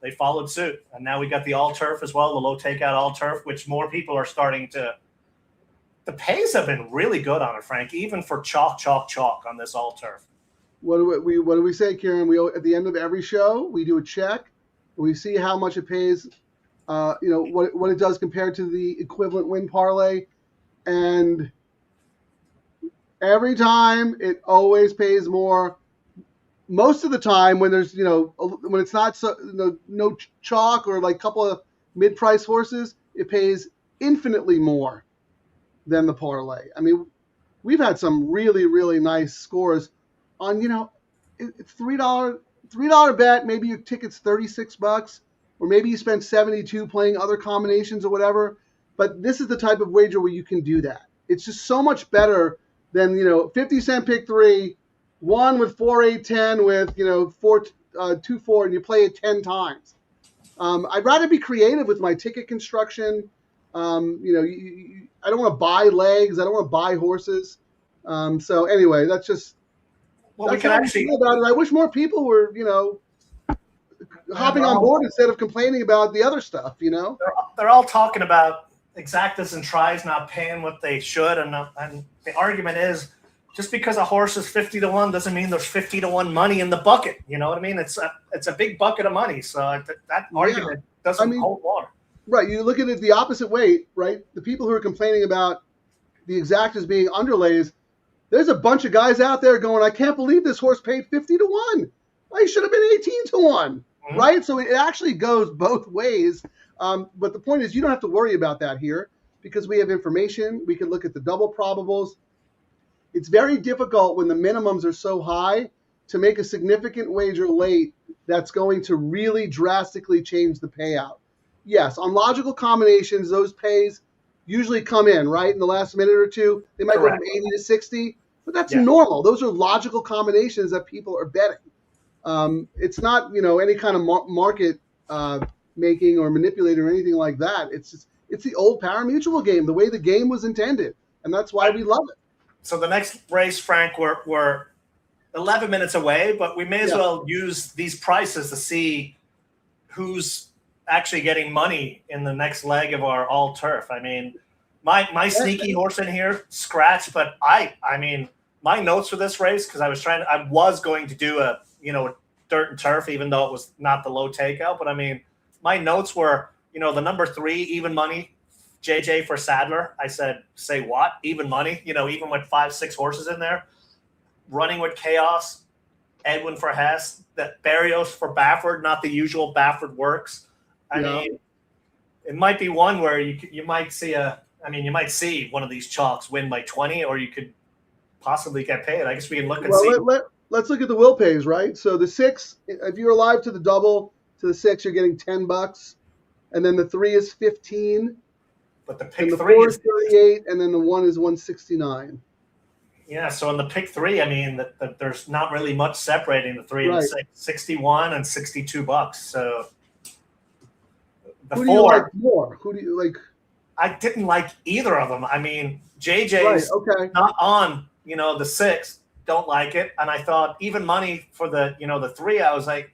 they followed suit. And now we got the all turf as well, the low takeout all turf, which more people are starting to. The pays have been really good on it, Frank, even for chalk on this all turf. What do we say, Ciaran? We at the end of every show we do a check. We see how much it pays. What it does compared to the equivalent win parlay, and every time it always pays more. Most of the time when there's when it's not no chalk or like a couple of mid-price horses, it pays infinitely more than the parlay. I mean, we've had some really, really nice scores on it's $3 bet. Maybe your ticket's $36, or maybe you spend $72 playing other combinations or whatever. But this is the type of wager where you can do that. It's just so much better than 50-cent pick 3. 1 with 4, 8, 10 with 4, 2, 4, and you play it 10 times. I'd rather be creative with my ticket construction. I don't want to buy legs. I don't want to buy horses. So anyway, that's just. Well, we can actually. About it. I wish more people were hopping on board instead of complaining about the other stuff. They're all talking about exactas and tries not paying what they should, and the argument is. Just because a horse is 50-1 doesn't mean there's 50-1 money in the bucket. You know what I mean? It's a big bucket of money. So that argument doesn't hold water. Right. You look at it the opposite way, right? The people who are complaining about the exactas being underlays, there's a bunch of guys out there going, I can't believe this horse paid 50-1. He should have been 18-1, mm-hmm. Right? So it actually goes both ways. But the point is you don't have to worry about that here because we have information. We can look at the double probables. It's very difficult when the minimums are so high to make a significant wager late that's going to really drastically change the payout. Yes, on logical combinations, those pays usually come in, right? In the last minute or two, they might Correct. Go from 80 to 60, but that's normal. Those are logical combinations that people are betting. It's not, any kind of market making or manipulating or anything like that. It's the old pari-mutuel game, the way the game was intended, and that's why we love it. So the next race, Frank, we're 11 minutes away, but we may as well use these prices to see who's actually getting money in the next leg of our all turf. I mean, my sneaky horse in here, Scratch, but I mean, my notes for this race, because I was going to do a dirt and turf, even though it was not the low takeout. But I mean, my notes were, the number 3, even money. JJ for Sadler. I said, say what? Even money, even with 5, 6 horses in there. Running with Chaos, Edwin for Hess, that Barrios for Bafford, not the usual Bafford works. I mean, it might be one where you might see you might see one of these chalks win by 20, or you could possibly get paid. I guess we can look and see. Let's look at the will pays, right? So the 6, if you're alive to the double, to the 6, you're getting $10, and then the 3 is 15. But the pick and the 3 4 is 38, and then the 1 is 169. Yeah, so in the pick 3, I mean, there's not really much separating the 3 and the 6. 61 and $62. So the Who 4, do you like more? Who do you like? I didn't like either of them. I mean, JJ's not on, the 6. Don't like it. And I thought even money for the, the 3, I was like,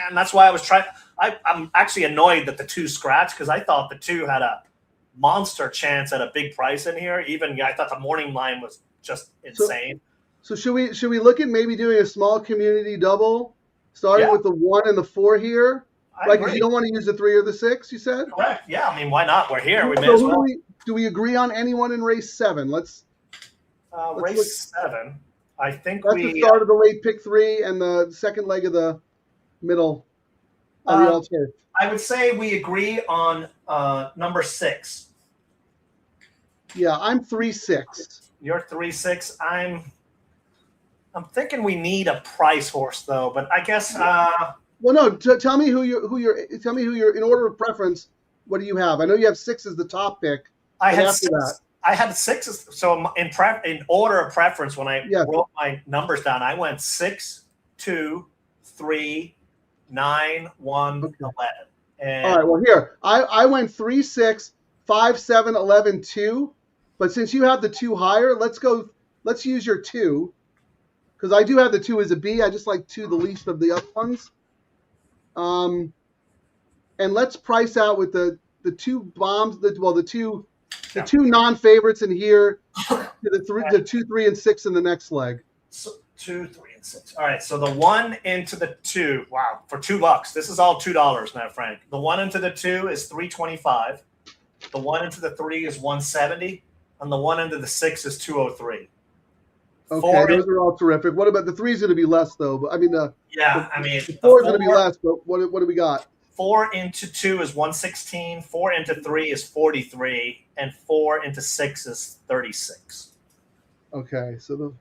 and that's why I was trying. I'm actually annoyed that the 2 scratched, because I thought the 2 had a monster chance at a big price in here. Even I thought the morning line was just insane. So should we look at maybe doing a small community double, starting with the 1 and the 4 here? If you don't want to use the 3 or the 6, you said? Correct. Yeah, I mean, why not? We're here. We may as well. Do we agree on anyone in race 7? Let's race 7. I think that's the start of the late pick 3 and the second leg of the middle of the all-turf. I would say we agree on number 6. Yeah, I'm 3-6. You're 3-6. I'm thinking we need a price horse though, but I guess. Well, no. Tell me who you're. In order of preference. What do you have? I know you have 6 as the top pick. I had 6. I had 6. So in order of preference, when I wrote my numbers down, I went 6, 2, 3, 9, 1, 11. And all right. Well, here I went 3, 6, 5, 7, 11, 2. But since you have the 2 higher, let's use your 2, because I do have the 2 as a B. I just like 2 the least of the other ones. And let's price out with the 2 bombs. The 2 non-favorites in here. The 2, 3, and 6 in the next leg. So 2, 3, and 6. All right. So the 1 into the 2. Wow, for $2. This is all $2 now, Frank. The 1 into the 2 is $325. The 1 into the 3 is $170. And the 1 into the 6 is $203. Okay, those are all terrific. What about the 3 is going to be less though? But I mean, the 4 is going to be less. But what do we got? 4 into 2 is 116. 4 into 3 is 43, and 4 into 6 is 36. Okay, so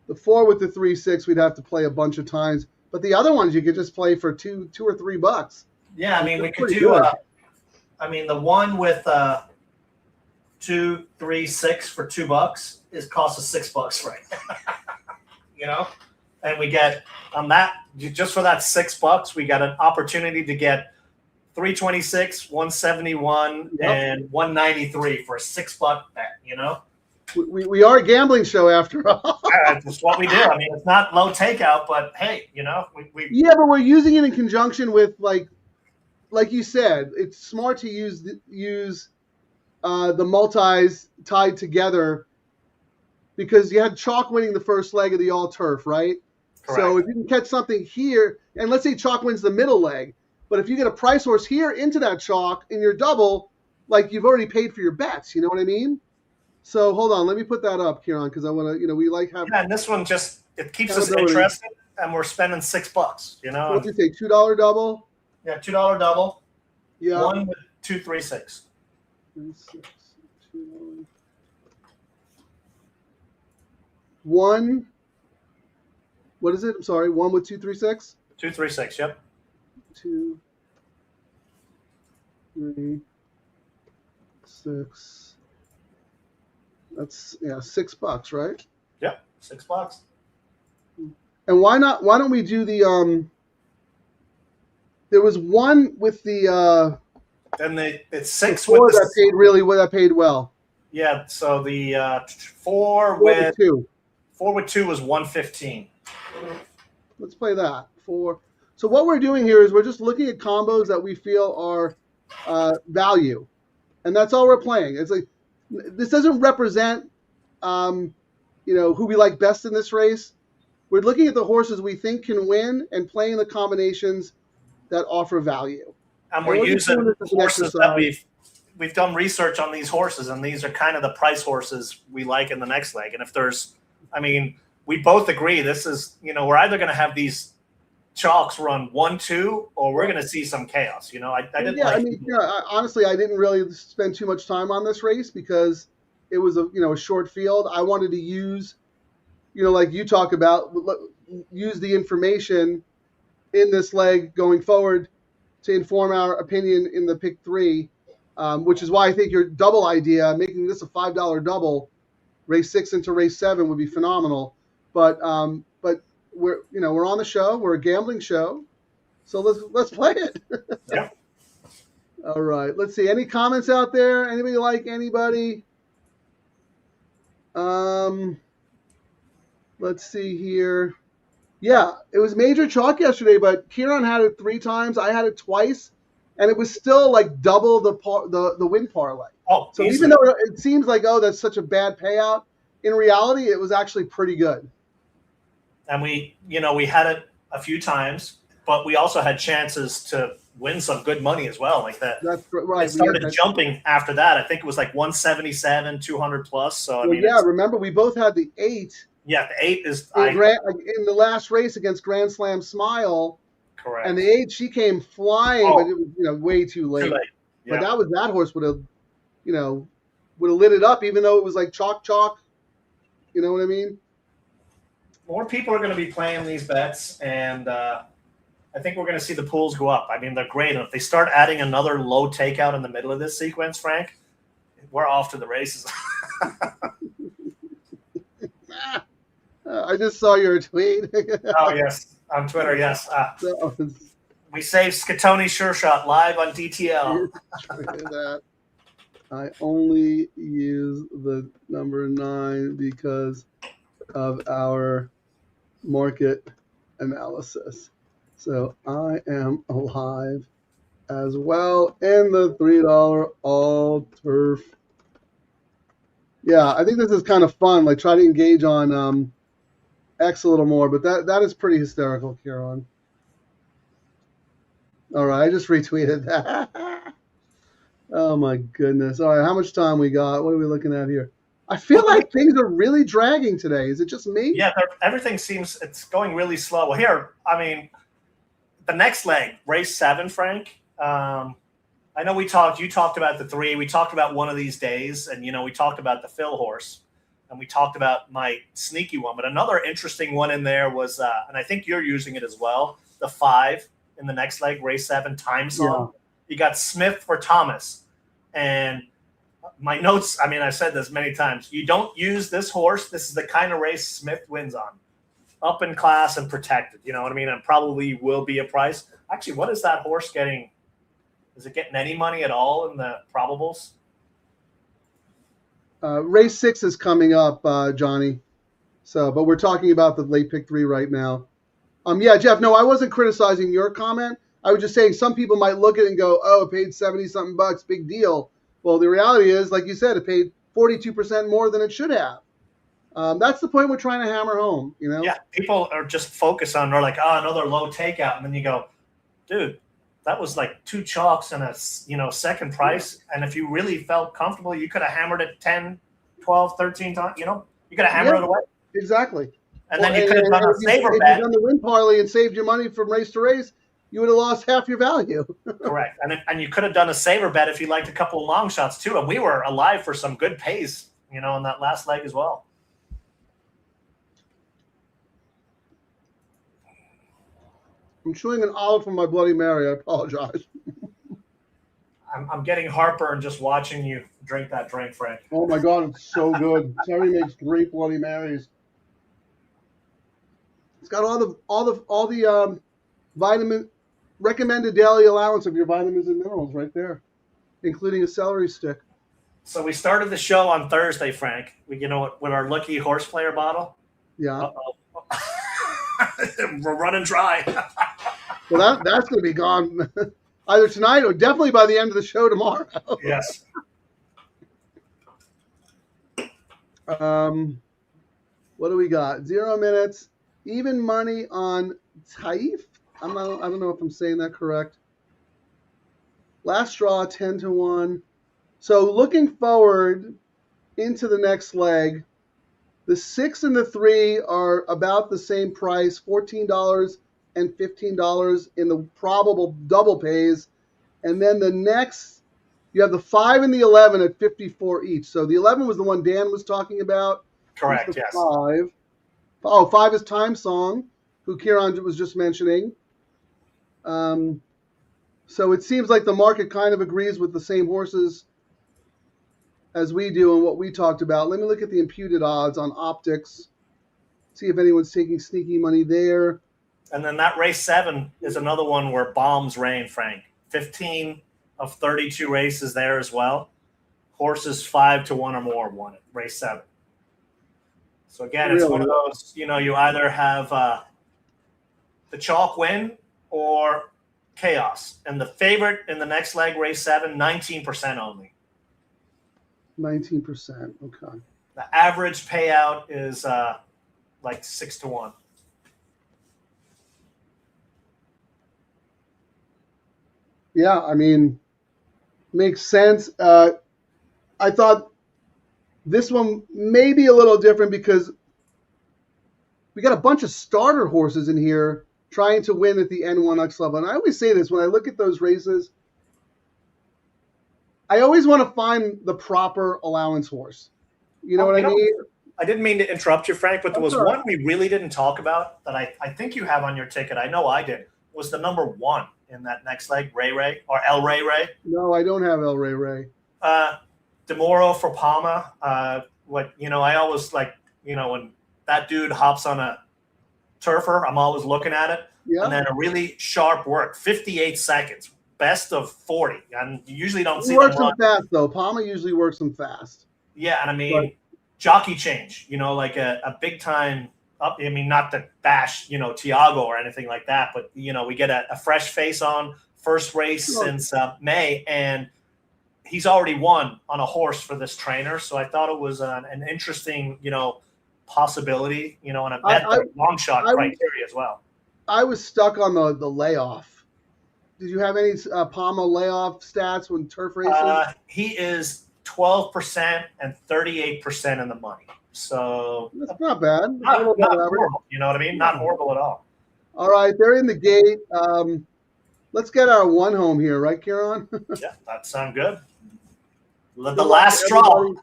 the 4 with the 3, 6, we'd have to play a bunch of times. But the other ones you could just play for $2 or $3. Yeah, I mean we could do. The one with 2, 3, 6 for $2 costs us $6, right? And we get on that just for that $6, we got an opportunity to get 326, 171, and 193 for a $6 bet. We are a gambling show after all. That's what we do. I mean, it's not low takeout, but hey, we yeah, but we're using it in conjunction with like you said, it's smart to use the multis tied together, because you had chalk winning the first leg of the all turf, right? Correct. So if you can catch something here, and let's say chalk wins the middle leg, but if you get a price horse here into that chalk in your double, like you've already paid for your bets, you know what I mean? So hold on, let me put that up, Ciaran, because I want to, we like having. Yeah, and this one it keeps us interested, and we're spending $6. What did you say? $2 double? Yeah, $2 double. Yeah. 1 with 2, 3, 6. 3, 6, 2, 1. What is it? I'm sorry. 1 with 2, 3, 6. 2, 3, 6. Yep. 2, 3, 6. That's $6, right? Yep, $6. And why don't we do the there was one with the then it's 6 with the that paid well. Yeah, so the 4 with 2. 4 with 2 was 115. Let's play that. 4. So what we're doing here is we're just looking at combos that we feel are value, and that's all we're playing. It's like this doesn't represent who we like best in this race. We're looking at the horses we think can win and playing the combinations that offer value. And we're using horses that we've done research on these horses, and these are kind of the price horses we like in the next leg. And if there's I mean, we both agree this is, we're either going to have these chalks run 1-2, or we're going to see some chaos. I didn't like. Honestly, I didn't really spend too much time on this race because it was a short field. I wanted to use, like you talk about, use the information in this leg going forward to inform our opinion in the pick 3, which is why I think your double idea, making this a $5 double, race 6 into race 7, would be phenomenal. But we're on the show. We're a gambling show, so let's play it. Yeah. All right. Let's see. Any comments out there? Anybody like anybody? Let's see here. Yeah, it was major chalk yesterday, but Ciaran had it 3 times. I had it twice, and it was still like double the win parlay. Oh, so easily. Even though it seems like, oh, that's such a bad payout, in reality, it was actually pretty good. And we had it a few times, but we also had chances to win some good money as well. Like that. That's right. It started jumping after that. I think it was like 177, 200 plus. So remember we both had the 8. Yeah, the 8 is in the last race against Grand Slam Smile. Correct. And the 8, she came flying, but it was way too late. Yeah. But that horse would have lit it up, even though it was like chalk. You know what I mean? More people are going to be playing these bets, and I think we're going to see the pools go up. I mean, they're great. And if they start adding another low takeout in the middle of this sequence, Frank, we're off to the races. I just saw your tweet. Oh, yes. On Twitter, yes. We saved Scatoni Sure Shot live on DTL. I only use the number 9 because of our market analysis. So I am alive as well in the $3 all turf. Yeah, I think this is kind of fun. Like, try to engage on X a little more, but that is pretty hysterical, Ciaran. All right, I just retweeted that. Oh my goodness. All right, how much time we got? What are we looking at here? I feel like things are really dragging today. Is it just me? Yeah, everything seems it's going really slow. Well, here, I mean, the next leg, race 7, Frank. I know you talked about the 3. We talked about one of these days, and, we talked about the Phil horse, and we talked about my sneaky one. But another interesting one in there was, and I think you're using it as well, the 5 in the next leg, race 7, time song. Yeah. You got Smith for Thomas. And my notes, I mean, I've said this many times. You don't use this horse. This is the kind of race Smith wins on. Up in class and protected. You know what I mean? And probably will be a price. Actually, what is that horse getting? Is it getting any money at all in the probables? Race 6 is coming up, Johnny. But we're talking about the late pick 3 right now. Yeah, Jeff, no, I wasn't criticizing your comment. I was just saying some people might look at it and go, oh, it paid 70-something bucks, big deal. Well, the reality is, like you said, it paid 42% more than it should have. That's the point we're trying to hammer home, Yeah, people are just focused on, they're like, oh, another low takeout. And then you go, dude, that was like 2 chalks and a second price. And if you really felt comfortable, you could have hammered it 10, 12, 13 times, you could have hammered it away. Exactly. And then you could have done a saver bet. If you'd done the win parlay and saved your money from race to race, you would have lost half your value. Correct. And you could have done a saver bet if you liked a couple of long shots too. And we were alive for some good pace, in that last leg as well. I'm chewing an olive from my Bloody Mary. I apologize. I'm getting heartburn just watching you drink that drink, Frank. Oh my God, it's so good. Terry makes great Bloody Marys. It's got all the vitamin recommended daily allowance of your vitamins and minerals right there, including a celery stick. So we started the show on Thursday, Frank. With our lucky horse player bottle. Yeah. We're running dry. Well, that's going to be gone either tonight or definitely by the end of the show tomorrow. Yes. What do we got? 0 minutes. Even money on Taif. I don't know if I'm saying that correct. Last draw, 10-1. So looking forward into the next leg, The 6 and the 3 are about the same price, $14 and $15 in the probable double pays. And then the next, you have the 5 and the 11 at $54 each. So the 11 was the one Dan was talking about. Correct, Here's the yes. 5. Oh, 5 is Time Song, who Ciaran was just mentioning. So it seems like the market kind of agrees with the same horses as we do and what we talked about. Let me look at the imputed odds on optics, see if anyone's taking sneaky money there. And then that race 7 is another one where bombs rain, Frank. 15 of 32 races there as well. Horses 5 to 1 or more won it, race 7. So again, it's one of those, you either have the chalk win or chaos. And the favorite in the next leg, race 7, 19% only. 19%, okay. The average payout is like 6 to 1. Yeah, I mean, makes sense. I thought this one may be a little different because we got a bunch of starter horses in here trying to win at the N1X level. And I always say this when I look at those races, I always want to find the proper allowance horse. You know what I mean? I didn't mean to interrupt you, Frank, but there was one we really didn't talk about that I think you have on your ticket. I know I did. Was the number 1 in that next leg, Ray Ray or El Ray Ray? No, I don't have El Ray Ray. Demoro for Palma. I always like, when that dude hops on a turfer, I'm always looking at it. Yeah. And then a really sharp work, 58 seconds, best of 40. And you usually don't see them works them them fast, though. Palma usually works them fast. Yeah, and I mean, jockey change, like a big time up. I mean, not to bash, Tiago or anything like that, but, we get a fresh face on, first race since May, and he's already won on a horse for this trainer. So I thought it was an interesting, possibility, and a long shot criteria as well. I was stuck on the layoff. Did you have any Palma layoff stats when turf races? He is 12% and 38% in the money. So that's not bad. Not horrible. You know what I mean? Not horrible at all. All right, they're in the gate. Let's get our 1 home here, right, Ciaran? Yeah, that sounds good. The last straw.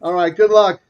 All right, good luck.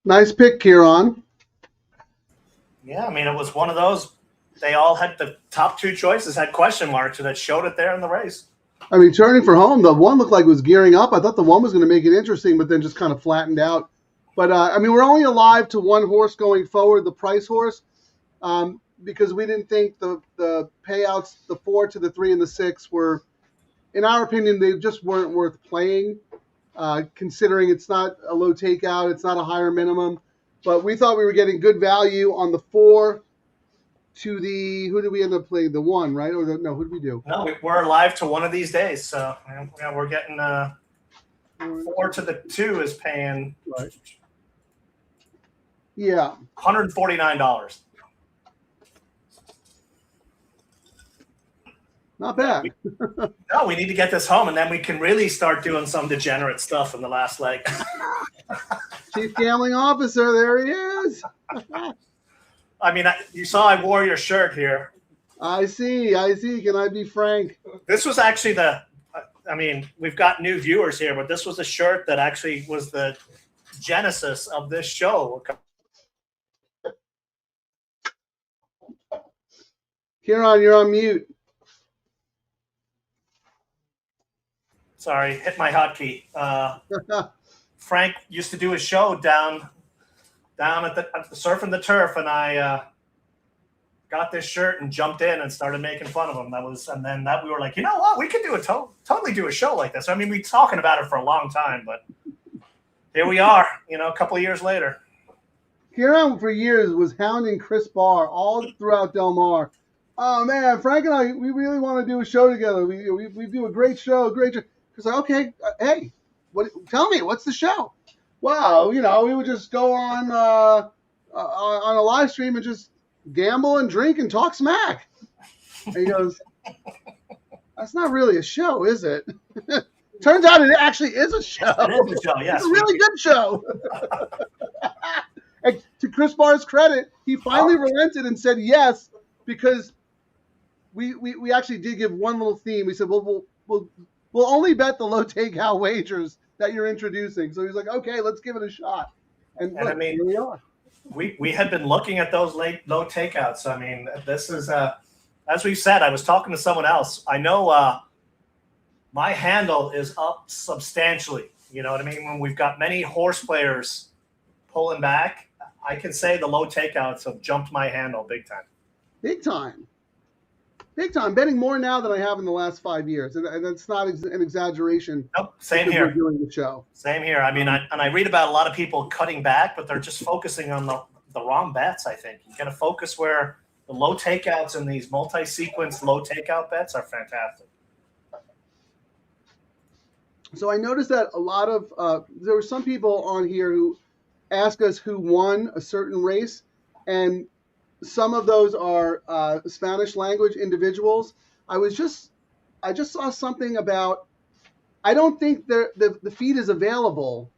Nice pick, Ciaran. Yeah, I mean, it was one of those. They all had the top 2 choices had question marks, and that showed it there in the race. I mean, turning for home, the one looked like it was gearing up. I thought the one was going to make it interesting, but then just kind of flattened out. But, I mean, we're only alive to 1 horse going forward, the price horse, because we didn't think the payouts, the 4 to the 3 and the 6 were, in our opinion, they just weren't worth playing. Considering it's not a low takeout, it's not a higher minimum. But we thought we were getting good value on the 4 to the, who did we end up playing? The 1, right? Or no, who did we do? No, we're live to one of these days. So yeah, we're getting 4 to the 2 is paying. Right. Yeah. $149. Not bad. No, we need to get this home, and then we can really start doing some degenerate stuff in the last leg. Chief Gambling Officer, there he is. I mean, you saw I wore your shirt here. I see. Can I be frank? This was actually I mean, we've got new viewers here, but this was a shirt that actually was the genesis of this show. Ciaran, you're on mute. Sorry, hit my hotkey. Frank used to do a show down at the Surfing the Turf, and I got this shirt and jumped in and started making fun of him. And then we were like, you know what? We could do totally do a show like this. I mean, we've been talking about it for a long time, but here we are, a couple of years later. Ciaran for years was hounding Chris Barr all throughout Del Mar. Oh man, Frank and I, we really want to do a show together. We do a great show. He's like, okay, hey, tell me, what's the show? Wow, we would just go on a live stream and just gamble and drink and talk smack. And he goes, that's not really a show, is it? Turns out it actually is a show. It is a show, yes. It's a really good show. And to Chris Barr's credit, he finally relented and said yes, because we actually did give one little theme. We said, well, we'll only bet the low takeout wagers that you're introducing. So he's like, okay, let's give it a shot. And look, I mean, here we are. We had been looking at those low takeouts. I mean, this is as we've said. I was talking to someone else. I know my handle is up substantially. You know what I mean? When we've got many horse players pulling back, I can say the low takeouts have jumped my handle big time. Big time. Betting more now than I have in the last 5 years, and that's not an exaggeration. Nope, same here. We're doing the show. Same here. I mean, I read about a lot of people cutting back, but they're just focusing on the wrong bets. I think you got to focus where the low takeouts and these multi-sequence low takeout bets are fantastic. So I noticed that a lot of there were some people on here who asked us who won a certain race, and some of those are Spanish language individuals. I just saw something about, I don't think the feed is available.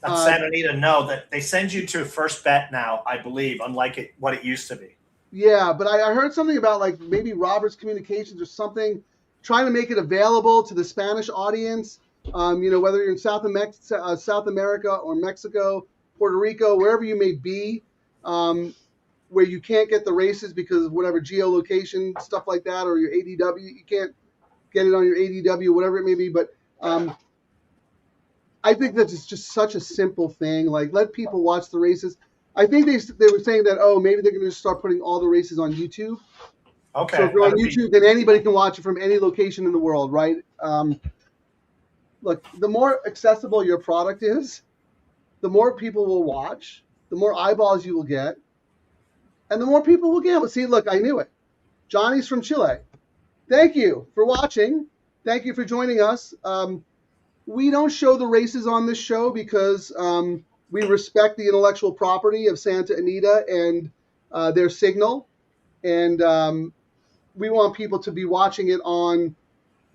At Santa Anita, no, that they send you to first bet now, I believe, unlike what it used to be. Yeah, but I heard something about like maybe Roberts Communications or something trying to make it available to the Spanish audience. Whether you're in South America or Mexico, Puerto Rico, wherever you may be, where you can't get the races because of whatever geolocation, stuff like that, or your ADW, you can't get it on your ADW, whatever it may be. But I think that it's just such a simple thing. Like, let people watch the races. I think they were saying that, maybe they're going to start putting all the races on YouTube. Okay. So if you're on YouTube, then anybody can watch it from any location in the world, right? Look, the more accessible your product is, the more people will watch, the more eyeballs you will get, and the more people will gamble. See, look, I knew it. Johnny's from Chile. Thank you for watching. Thank you for joining us. We don't show the races on this show because we respect the intellectual property of Santa Anita and their signal. And we want people to be watching it on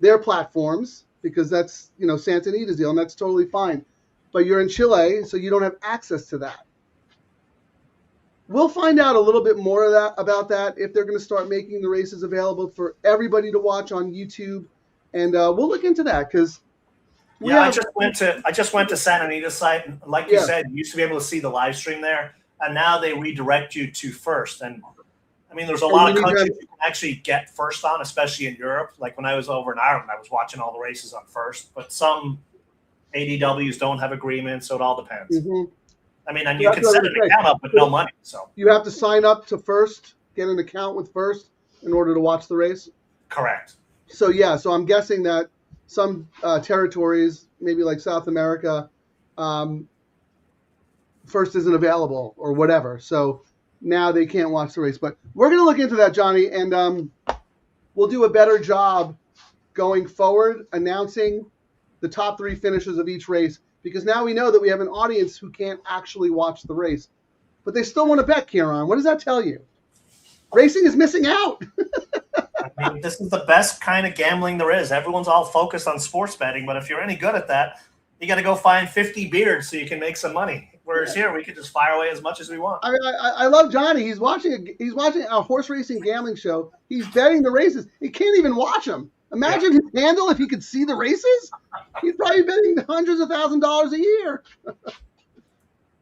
their platforms because that's, Santa Anita's deal, and that's totally fine. But you're in Chile, so you don't have access to that. We'll find out a little bit more about that if they're going to start making the races available for everybody to watch on YouTube, and we'll look into that because I just went to Santa Anita's site, and like you said, you used to be able to see the live stream there, and now they redirect you to first. And I mean, there's a lot of countries you can actually get first on, especially in Europe. Like when I was over in Ireland, I was watching all the races on first, but some ADWs don't have agreements, so it all depends. Mm-hmm. I mean, and you can set an account up with no money. So you have to sign up to First, get an account with First in order to watch the race? Correct. So I'm guessing that some territories, maybe like South America, First isn't available or whatever. So now they can't watch the race. But we're going to look into that, Johnny, and we'll do a better job going forward announcing the top 3 finishes of each race, because now we know that we have an audience who can't actually watch the race. but they still want to bet, Ciaran. What does that tell you? Racing is missing out. I mean, this is the best kind of gambling there is. Everyone's all focused on sports betting, but if you're any good at that, you got to go find 50 beards so you can make some money. Whereas here, we could just fire away as much as we want. I mean, I love Johnny. He's watching a horse racing gambling show. He's betting the races. He can't even watch them. Imagine his handle if he could see the races. He's probably betting hundreds of $1,000s a year.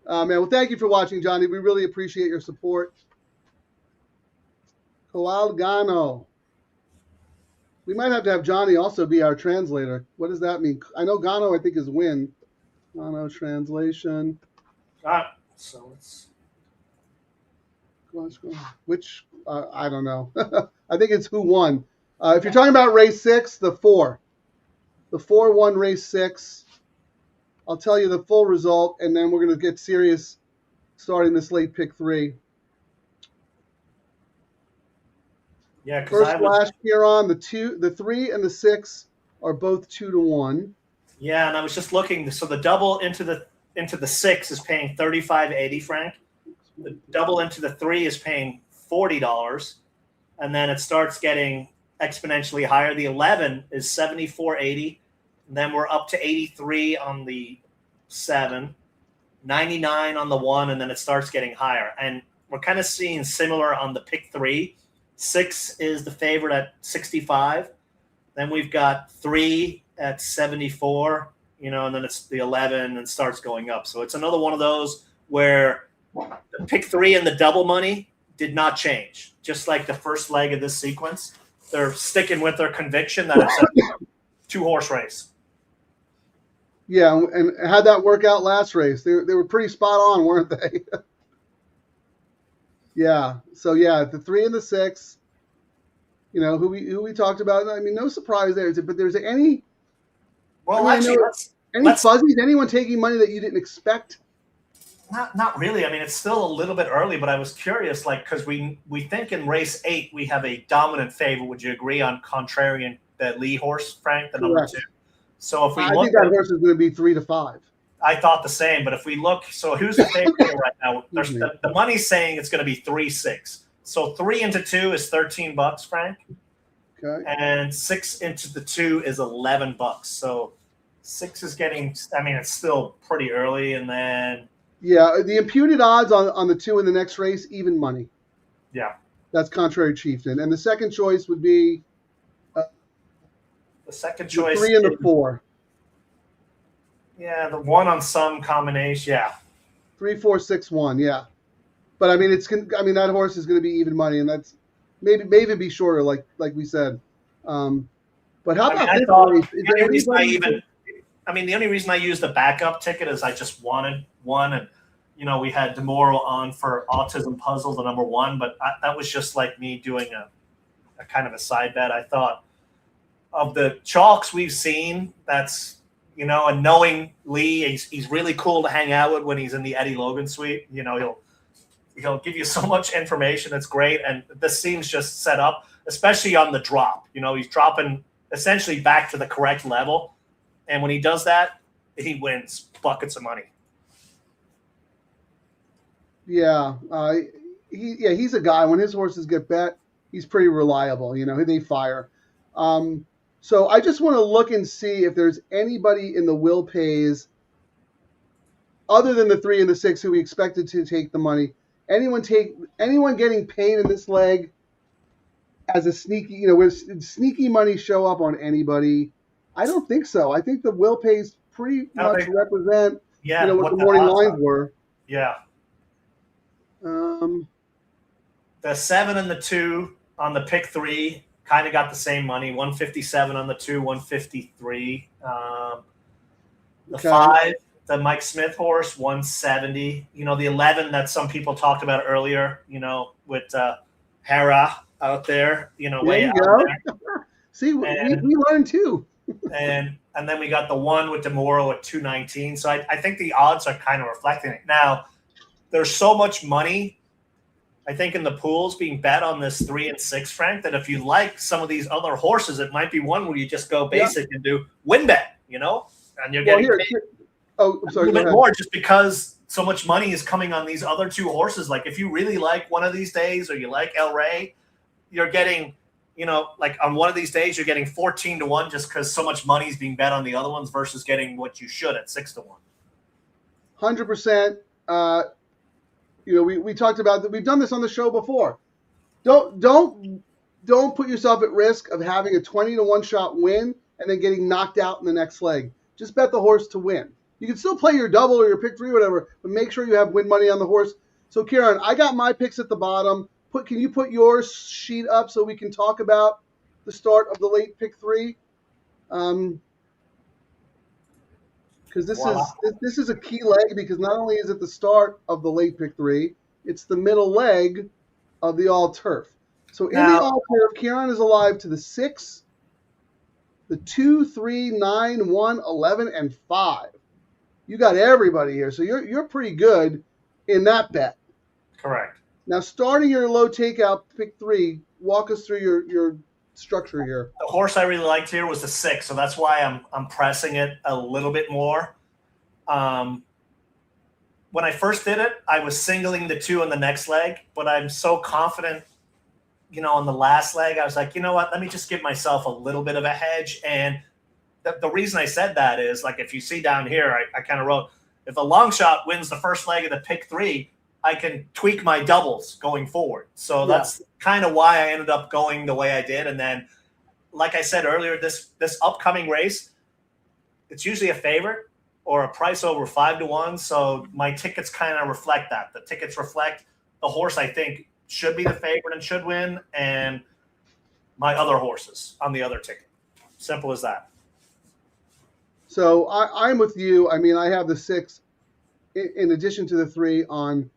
Man, well, thank you for watching, Johnny. We really appreciate your support. Koal Gano. We might have to have Johnny also be our translator. What does that mean? I know Gano, I think, is win. Gano translation. So it's which I don't know. I think it's who won. If you're talking about race 6, the 4 won race 6. I'll tell you the full result, and then we're going to get serious starting this late pick 3. Yeah, first flash here on the 3 and the 6 are both 2-1. Yeah, and I was just looking. So the double into the 6 is paying $35.80, Frank. The double into the 3 is paying $40, and then it starts getting exponentially higher. The 11 is $74.80, and then we're up to 83 on the 7, 99 on the 1, and then it starts getting higher. And we're kind of seeing similar on the pick 3. 6 is the favorite at 65. Then we've got 3 at 74, and then it's the 11 and starts going up. So it's another one of those where the pick 3 and the double money did not change. Just like the first leg of this sequence, they're sticking with their conviction that it's a 2-horse race. Yeah, and how'd that work out last race? They were pretty spot on, weren't they? Yeah. So yeah, the 3 and the 6. Who we talked about. I mean, no surprise there. But there's any. Well, any fuzzies? Anyone taking money that you didn't expect? Not really. I mean, it's still a little bit early, but I was curious, because we think in race 8 we have a dominant favorite. Would you agree on contrarian, the Lee horse, Frank, the number 2? So if we look, I think that horse is going to be 3-5. I thought the same, but if we look, so who's the favorite right now? There's the money's saying it's going to be 3-6. So 3 into 2 is $13, Frank. Okay. And 6 into the 2 is $11. So 6 is getting. I mean, it's still pretty early, and then. Yeah, the imputed odds on the 2 in the next race, even money. Yeah. That's contrary chieftain, and the second choice would be. The second choice. The 3 and the 4. Yeah, the 1 on some combination. Yeah. 3, 4, 6, 1. Yeah. But I mean, that horse is going to be even money, and that's maybe be shorter, like we said. But how about this race? The only reason I used the backup ticket is I just wanted one, and we had DeMoro on for Autism Puzzle, the number 1, but that was just like me doing a kind of a side bet. I thought of the chalks we've seen, that's and knowing Lee, he's really cool to hang out with when he's in the Eddie Logan suite. He'll give you so much information. It's great. And this seems just set up, especially on the drop. He's dropping essentially back to the correct level. And when he does that, he wins buckets of money. Yeah. He's a guy. When his horses get bet, he's pretty reliable. They fire. So I just want to look and see if there's anybody in the will pays other than the 3 and the 6 who we expected to take the money. Anyone getting paid in this leg as a sneaky, where sneaky money show up on anybody? I don't think so. I think the will pays pretty much represent what the morning lines were. Yeah. The 7 and the 2 on the pick 3 kind of got the same money. 157 on the 2, 153. The 5. The Mike Smith horse, 170. The 11 that some people talked about earlier, with Hera out there, way out there. See, we learned too. and then we got the 1 with DeMoro at 219. So I think the odds are kind of reflecting it. Now, there's so much money, I think, in the pools being bet on this 3 and 6, Frank, that if you like some of these other horses, it might be one where you just go basic and do win bet, and you're getting paid. Oh, I'm sorry. A little bit more just because so much money is coming on these other two horses. Like if you really like one of these days or you like El Rey, you're getting, like on one of these days, you're getting 14-1 just because so much money is being bet on the other ones versus getting what you should at 6-1. 100%. We talked about that. We've done this on the show before. Don't put yourself at risk of having a 20-1 shot win and then getting knocked out in the next leg. Just bet the horse to win. You can still play your double or your pick 3, whatever, but make sure you have win money on the horse. So, Ciaran, I got my picks at the bottom. Can you put your sheet up so we can talk about the start of the late pick 3? Because this is a key leg, because not only is it the start of the late pick 3, it's the middle leg of the all turf. So in the all turf, Ciaran is alive to the 6, the 2, 3, 9, 1, 11, and 5. You got everybody here, so you're pretty good in that bet. Correct. Now, starting your low takeout pick 3, walk us through your structure here. The horse I really liked here was the 6, so that's why I'm pressing it a little bit more. When I first did it, I was singling the 2 in the next leg, but I'm so confident, on the last leg, I was like, you know what, let me just give myself a little bit of a hedge. And the reason I said that is, like, if you see down here, I kind of wrote, if a long shot wins the first leg of the pick 3, I can tweak my doubles going forward. So that's kind of why I ended up going the way I did. And then, like I said earlier, this upcoming race, it's usually a favorite or a price over 5-1. So my tickets kind of reflect that. The tickets reflect the horse I think should be the favorite and should win, and my other horses on the other ticket. Simple as that. So I'm with you. I mean, I have the 6 in addition to the 3 on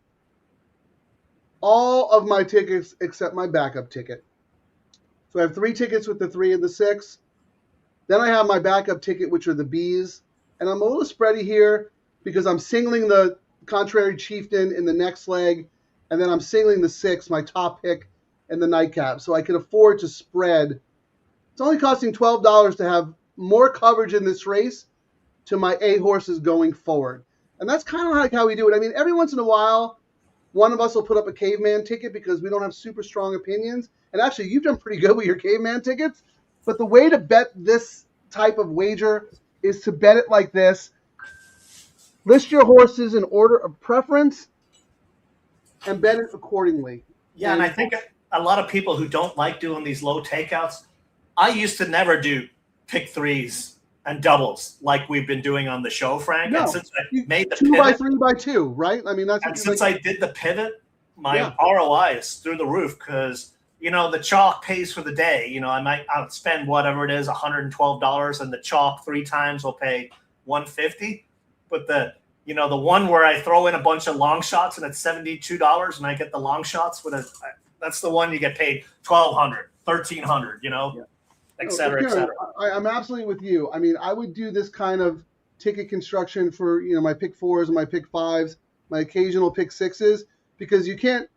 all of my tickets except my backup ticket. So I have 3 tickets with the 3 and the 6. Then I have my backup ticket, which are the Bs. And I'm a little spready here because I'm singling the Contrary Chieftain in the next leg, and then I'm singling the 6, my top pick, in the nightcap. So I can afford to spread. It's only costing $12 to have more coverage in this race to my A horses going forward. And that's kind of like how we do it. I mean, every once in a while, one of us will put up a caveman ticket because we don't have super strong opinions. And actually, you've done pretty good with your caveman tickets. But the way to bet this type of wager is to bet it like this. List your horses in order of preference and bet it accordingly. Yeah, and I think a lot of people who don't like doing these low takeouts, I used to never do pick 3s and doubles like we've been doing on the show, Frank. No, and since I made the 2 pivot, by 3 by 2, right? I mean, that's. And since I did the pivot, my ROI is through the roof because the chalk pays for the day. I'll spend whatever it is, $112, and the chalk 3 times will pay $150. But the one where I throw in a bunch of long shots and it's $72, and I get the long shots that's the one you get paid $1,200, $1,300. Et cetera, et cetera. I'm absolutely with you. I mean, I would do this kind of ticket construction for my pick 4s and my pick 5s, my occasional pick 6s, because you can't.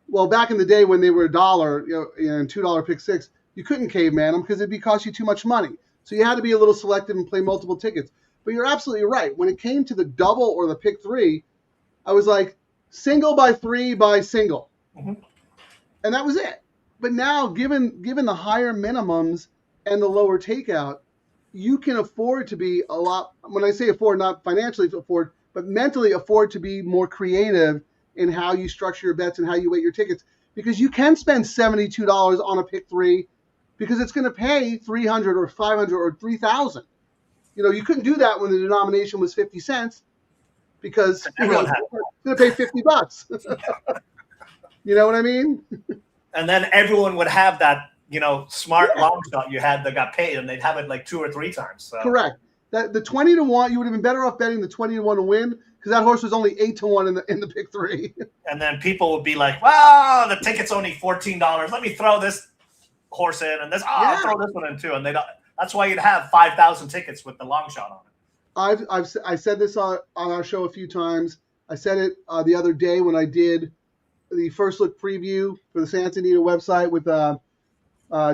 Well, back in the day when they were $1, and $2 pick 6, you couldn't caveman them because it'd cost you too much money. So you had to be a little selective and play multiple tickets. But you're absolutely right. When it came to the double or the pick 3, I was like single by 3 by single, and that was it. But now, given the higher minimums and the lower takeout, you can afford to be a lot. When I say afford, not financially afford, but mentally afford to be more creative in how you structure your bets and how you weight your tickets, because you can spend $72 on a pick 3 because it's going to pay $300 or $500 or $3,000. You couldn't do that when the denomination was 50 cents because it's going to pay $50. You know what I mean? And then everyone would have that, smart long shot you had that got paid, and they'd have it like 2 or 3 times. So. Correct. That the 20-1, you would have been better off betting the 20-1 to win because that horse was only 8-1 in the pick 3. And then people would be like, "Well, the ticket's only $14. Let me throw this horse in, and I'll throw this one in too." And that's why you'd have 5,000 tickets with the long shot on it. I said this on our show a few times. I said it the other day when I did the first look preview for the Santa Anita website with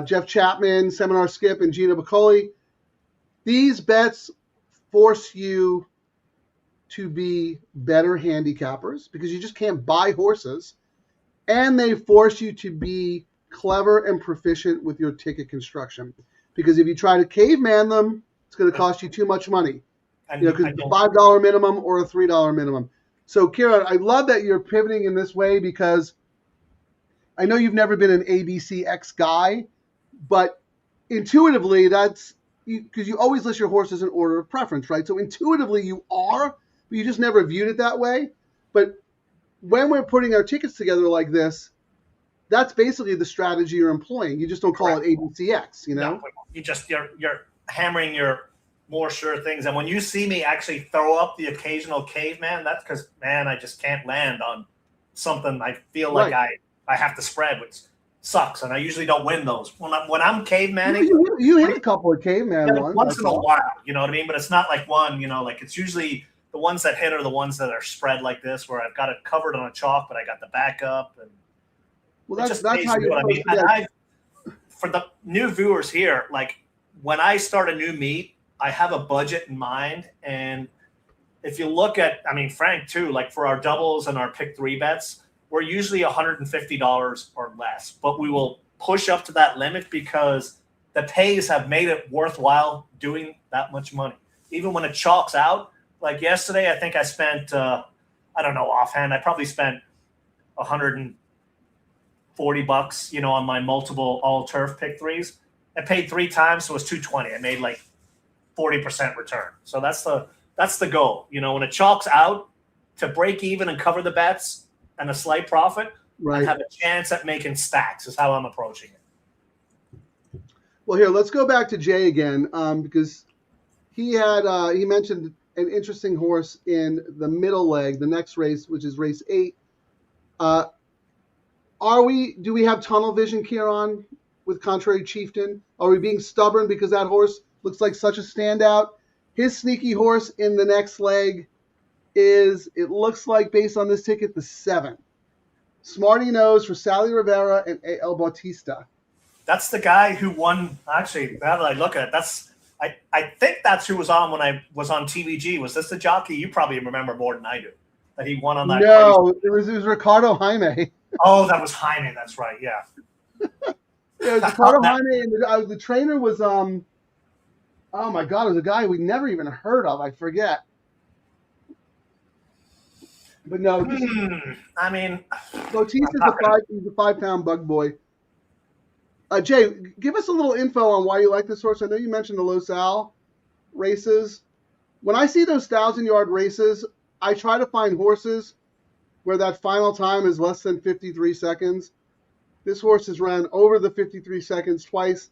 Jeff Chapman, Seminar Skip, and Gina Bacoli. These bets force you to be better handicappers because you just can't buy horses, and they force you to be clever and proficient with your ticket construction. Because if you try to caveman them, it's going to cost you too much money. Because it's a $5 minimum or a $3 minimum. So, Ciaran, I love that you're pivoting in this way because I know you've never been an ABCX guy, but intuitively that's because you always list your horses in order of preference, right? So intuitively you are, but you just never viewed it that way. But when we're putting our tickets together like this, that's basically the strategy you're employing. You just don't call it ABCX, you know? No, you're hammering your more sure things. And when you see me actually throw up the occasional caveman, that's because, man, I just can't land on something I feel like I have to spread, which sucks. And I usually don't win those. When I'm cavemaning. You hit a couple of caveman ones. Once in a while, you know what I mean? But it's not like one, like it's usually the ones that hit are the ones that are spread like this, where I've got it covered on a chalk, but I got the backup. And well, that's how you what I mean. And for the new viewers here, like when I start a new meet, I have a budget in mind. And if you look at, Frank too, like for our doubles and our pick 3 bets, we're usually $150 or less, but we will push up to that limit because the pays have made it worthwhile doing that much money. Even when it chalks out, like yesterday, I think I spent, I don't know, offhand, I probably spent $140, on my multiple all turf pick 3s. I paid 3 times, so it was $220. I made like 40% return. So that's the goal. When it chalks out, to break even and cover the bets and a slight profit, and have a chance at making stacks is how I'm approaching it. Well, here, let's go back to Jay again, because he mentioned an interesting horse in the middle leg, the next race, which is race 8. Do we have tunnel vision, Ciaran, with Contrary Chieftain? Are we being stubborn because that horse looks like such a standout? His sneaky horse in the next leg it looks like, based on this ticket, the 7. Smarty Nose for Sally Rivera and A.L. Bautista. That's the guy who won. Actually, now that I look at it, I think that's who was on when I was on TVG. Was this the jockey? You probably remember more than I do. That he won on that. No, it was Ricardo Jaime. Oh, that was Jaime. That's right. Yeah. Yeah, it was Ricardo Jaime, and the trainer was oh my God, it was a guy we never even heard of. I forget. But no, Bautista's he's a 5-pound bug boy. Jay, give us a little info on why you like this horse. I know you mentioned the Los Al races. When I see those 1,000-yard races, I try to find horses where that final time is less than 53 seconds. This horse has run over the 53 seconds twice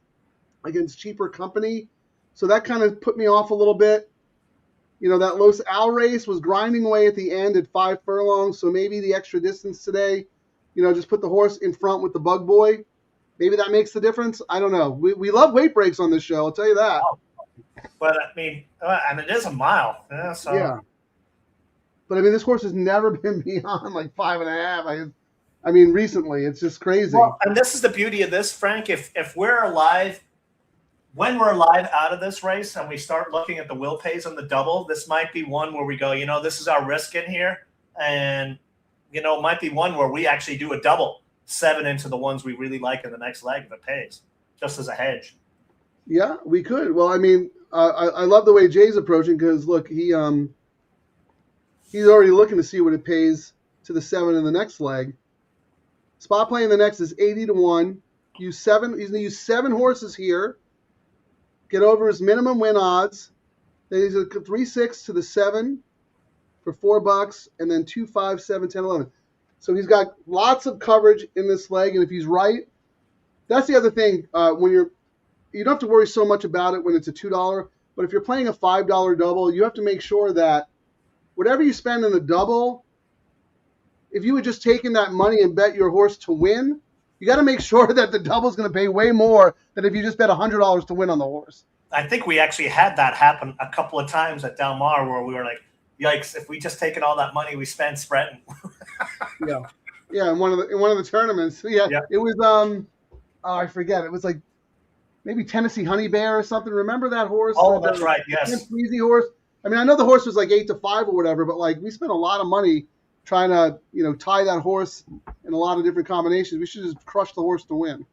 against cheaper company. So that kind of put me off a little bit. That Los Al race was grinding away at the end at 5 furlongs. So maybe the extra distance today, just put the horse in front with the bug boy. Maybe that makes the difference. I don't know. We love weight breaks on this show. I'll tell you that. But and it is a mile. Yeah. So. Yeah. But this horse has never been beyond like 5.5. Recently, it's just crazy. Well, and this is the beauty of this, Frank. If we're alive, when we're alive out of this race and we start looking at the will pays on the double, this might be one where we go, this is our risk in here. And, it might be one where we actually do a double 7 into the ones we really like in the next leg if it pays, just as a hedge. Yeah, we could. Well, I love the way Jay's approaching because, look, he's already looking to see what it pays to the 7 in the next leg. Spot play in the next is 80-1. He's going to use 7 horses here. Get over his minimum win odds. Then he's a 3-6 to the 7 for $4, and then 2, 5, 7, 10, 11. So he's got lots of coverage in this leg, and if he's right, that's the other thing. You don't have to worry so much about it when it's a $2, but if you're playing a $5 double, you have to make sure that whatever you spend in the double, if you had just taken that money and bet your horse to win, you got to make sure that the double is going to pay way more than if you just bet $100 to win on the horse. I think we actually had that happen a couple of times at Del Mar where we were like, yikes, if we just taken all that money we spent spreading. Yeah, in one of the tournaments. Yeah. It was I forget. It was like maybe Tennessee Honey Bear or something. Remember that horse? Oh, that's right. Yes. Easy horse. I mean, I know the horse was like 8-5 or whatever, but like we spent a lot of money trying to, tie that horse in a lot of different combinations. We should just crush the horse to win.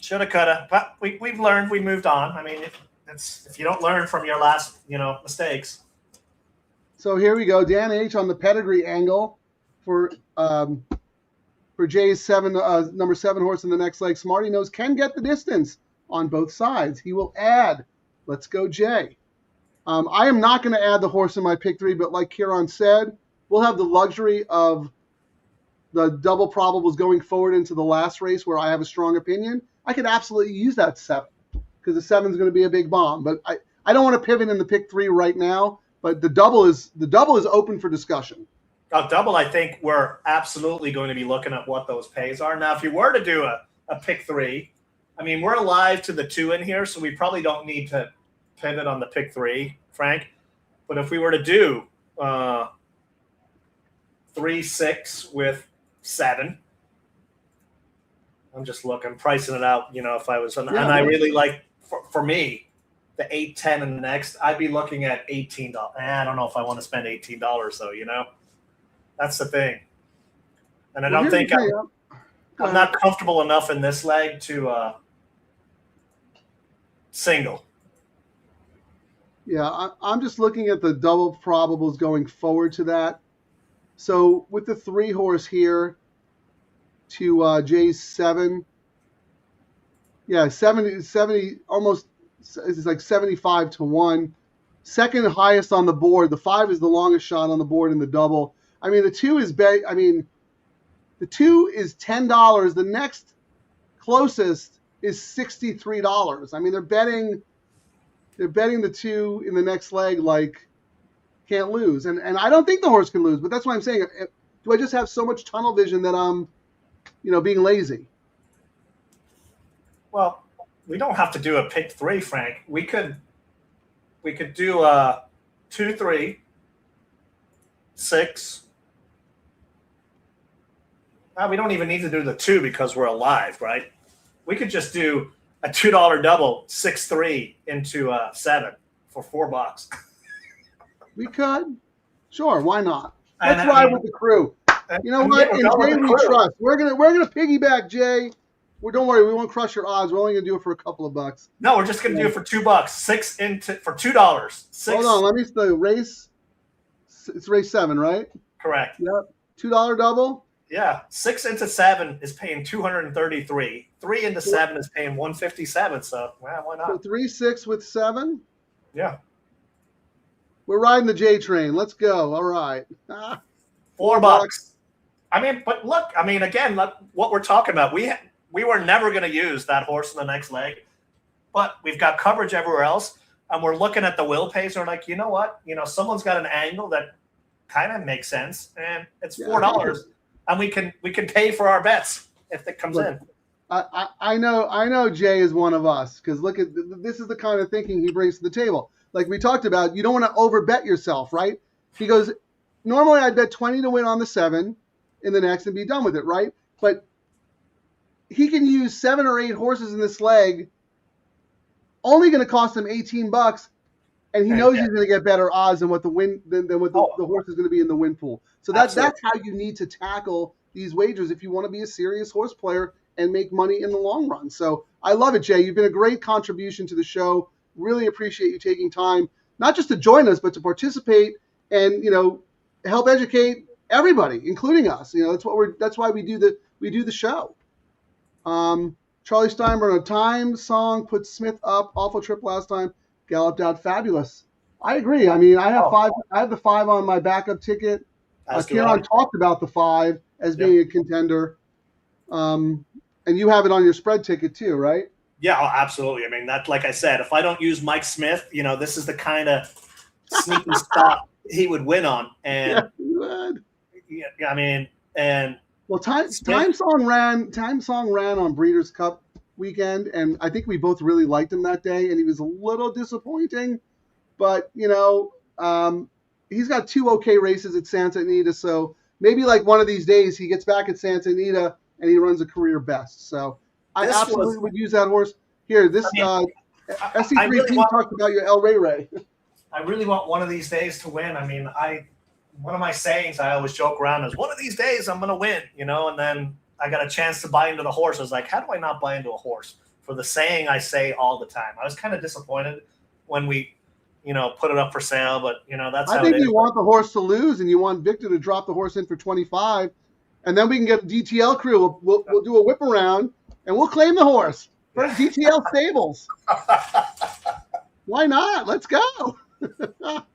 Shoulda, coulda, but we've learned. We moved on. I mean, if you don't learn from your last, mistakes. So here we go. Dan H on the pedigree angle for Jay's number 7 horse in the next leg. Smarty Nose can get the distance on both sides. He will add. Let's go, Jay. I am not going to add the horse in my pick 3, but like Ciaran said, we'll have the luxury of the double probables going forward into the last race where I have a strong opinion. I could absolutely use that 7 because the 7 is going to be a big bomb. But I don't want to pivot in the pick 3 right now. But the double is open for discussion. Double, I think we're absolutely going to be looking at what those pays are. Now, if you were to do a pick 3, I mean, we're alive to the 2 in here, so we probably don't need to pivot on the pick 3, Frank. But if we were to do 3-6 with 7, I'm just looking, pricing it out, if I was, and I really like, for me, the 8-10 in the next, I'd be looking at $18. I don't know if I want to spend $18 though, That's the thing. And I don't think I'm not comfortable enough in this leg to single. Yeah, I'm just looking at the double probables going forward to that. So with the 3 horse here to Jay's 7, 70 almost. It's like 75-1. Second highest on the board. The 5 is the longest shot on the board in the double. I mean, the 2 is the 2 is $10. The next closest is $63. I mean, they're betting the 2 in the next leg like can't lose. And I don't think the horse can lose, but that's why I'm saying, do I just have so much tunnel vision that I'm, being lazy? Well, we don't have to do a pick 3, Frank. We could do a 2-3, 6. We don't even need to do the 2 because we're alive, right? We could just do a $2 double, 6-3 into 7 for $4. We could. Sure, why not? Let's ride with the crew. You know what? In Jay we trust. We're gonna piggyback Jay. Well, don't worry, we won't crush your odds. We're only gonna do it for a couple of bucks. No, we're just gonna do it for $2. 6 for $2. 6. Hold on, let me see the race. It's race 7, right? Correct. Yep. $2 double. Yeah, 6 into 7 is paying 233. 3 into 7 is paying 157. So, well, why not? So 3-6 with 7. Yeah. We're riding the J train. Let's go. All right. $4. I mean, but look. I mean, again, what we're talking about. We were never going to use that horse in the next leg, but we've got coverage everywhere else, and we're looking at the will pays. And we're like, you know what? Someone's got an angle that kind of makes sense, and it's $4, and we can pay for our bets if it comes in. I know Jay is one of us because look at this is the kind of thinking he brings to the table. Like we talked about, you don't want to overbet yourself, right? He goes, normally I'd bet 20 to win on the 7 in the next and be done with it, right? But he can use 7 or 8 horses in this leg, only going to cost him $18, and he knows he's going to get better odds than what the the horse is going to be in the win pool. So that's how you need to tackle these wagers if you want to be a serious horse player and make money in the long run. So I love it, Jay. You've been a great contribution to the show. Really appreciate you taking time, not just to join us, but to participate and help educate everybody, including us. That's why we do the show. Charlie Steinberg on a time song put Smith up. Awful trip last time. Galloped out fabulous. I agree. I mean, I have 5. I have the 5 on my backup ticket. Ciaran talked about the 5 as being a contender. And you have it on your spread ticket too, right? Yeah, absolutely. I mean, that, like I said, if I don't use Mike Smith, this is the kind of sneaky spot he would win on. And he would. Yeah, I mean, and well, Time Song ran on Breeders' Cup weekend, and I think we both really liked him that day. And he was a little disappointing, but he's got 2 okay races at Santa Anita, so maybe like one of these days he gets back at Santa Anita and he runs a career best. So I absolutely would use that horse. Here, this SC3 talked about your El Rey Ray. I really want one of these days to win. I mean, one of my sayings I always joke around is, one of these days I'm going to win, you know, and then I got a chance to buy into the horse. I was like, how do I not buy into a horse? For the saying I say all the time. I was kind of disappointed when we, you know, put it up for sale, but, you know, that's how it is. I think you want the horse to lose, and you want Victor to drop the horse in for 25, and then we can get DTL Crew. We'll do a whip around, and we'll claim the horse for DTL Stables. Why not? Let's go. Talk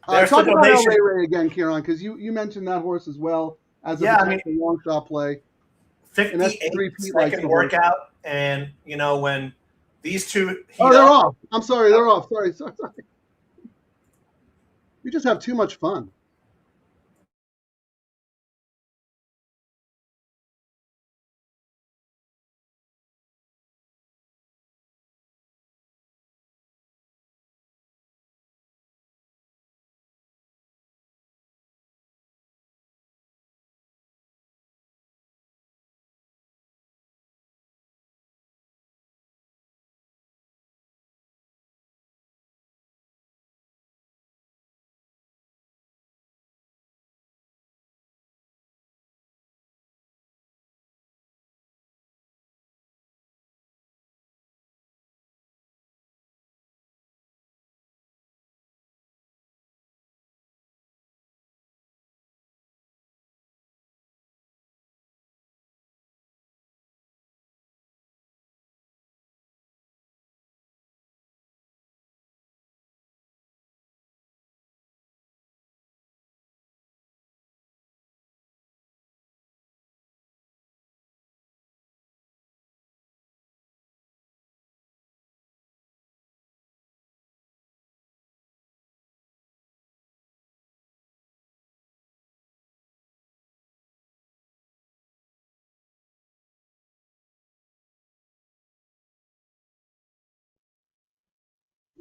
about LA Ray again, Ciaran, because you mentioned that horse as well as a long shot play. 58 second workout, and you know when these two. They're off. I'm sorry, they're off. Sorry. We just have too much fun.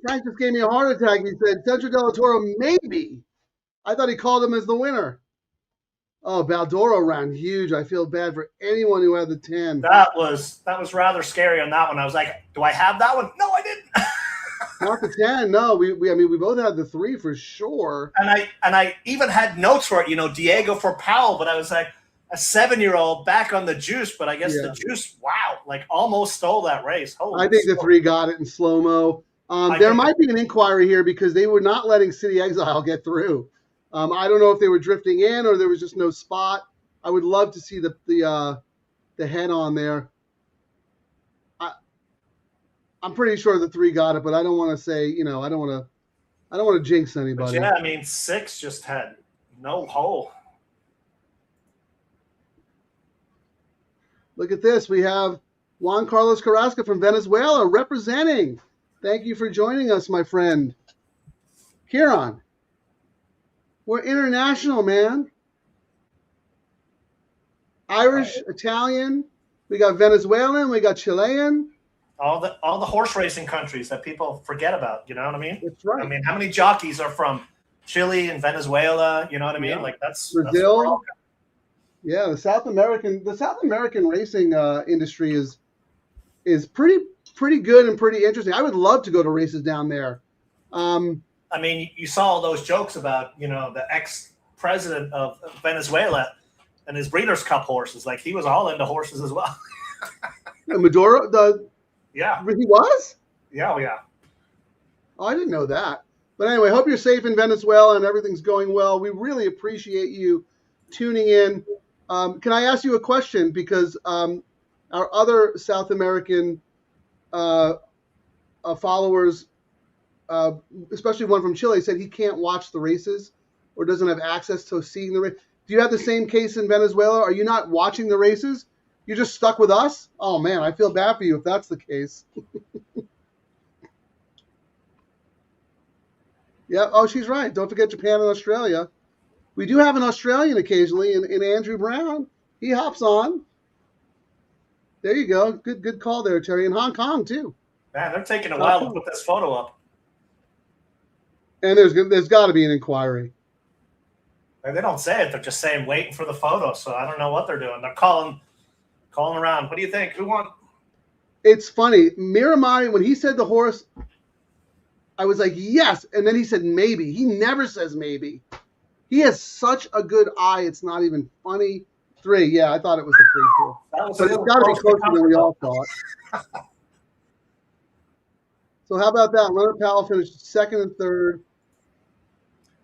Frank just gave me a heart attack. He said, Centro del Toro, maybe. I thought he called him as the winner. Oh, Baldoro ran huge. I feel bad for anyone who had the 10. That was rather scary on that one. I was like, do I have that one? No, I didn't. Not the 10. No, we both had the 3 for sure. And I even had notes for it, you know, Diego for Powell, but I was like, a 7-year-old back on the juice, but I guess the juice, wow, like almost stole that race. Holy I think the 3 got it in slow-mo. There might be an inquiry here because they were not letting City Exile get through. I don't know if they were drifting in or there was just no spot. I would love to see the head on there. I'm pretty sure the 3 got it, but I don't want to say, you know, I don't want to jinx anybody. But yeah, I mean, 6 just had no hole. Look at this. We have Juan Carlos Carrasco from Venezuela representing. Thank you for joining us, my friend. Ciaran, we're international, man. Irish, Italian, we got Venezuelan, we got Chilean. All the horse racing countries that people forget about, you know what I mean? That's right. I mean, how many jockeys are from Chile and Venezuela, you know what I mean? Yeah. Like that's Brazil. Yeah, the South American racing industry is pretty good and pretty interesting. I would love to go to races down there. I mean, you saw all those jokes about, you know, the ex-president of Venezuela and his Breeders' Cup horses. Like, he was all into horses as well. Maduro, yeah. He was? Yeah, yeah. Oh, I didn't know that. But anyway, hope you're safe in Venezuela and everything's going well. We really appreciate you tuning in. Can I ask you a question? Because our other South American followers, especially one from Chile, said he can't watch the races or doesn't have access to seeing the race. Do you have the same case in Venezuela? Are you not watching the races? You're just stuck with us? Oh, man, I feel bad for you if that's the case. Yeah, oh, she's right. Don't forget Japan and Australia. We do have an Australian occasionally in Andrew Brown. He hops on. There you go. Good call there, Terry. In Hong Kong, too. Man, they're taking a while to put this photo up. And there's got to be an inquiry. They don't say it. They're just saying waiting for the photo. So I don't know what they're doing. They're calling around. What do you think? Who won? It's funny. Miramari, when he said the horse, I was like, yes. And then he said maybe. He never says maybe. He has such a good eye. It's not even funny. 3. Yeah, I thought it was a 3 too. But it's got to be closer than we all thought. So how about that? Leonard Powell finished 2nd and 3rd.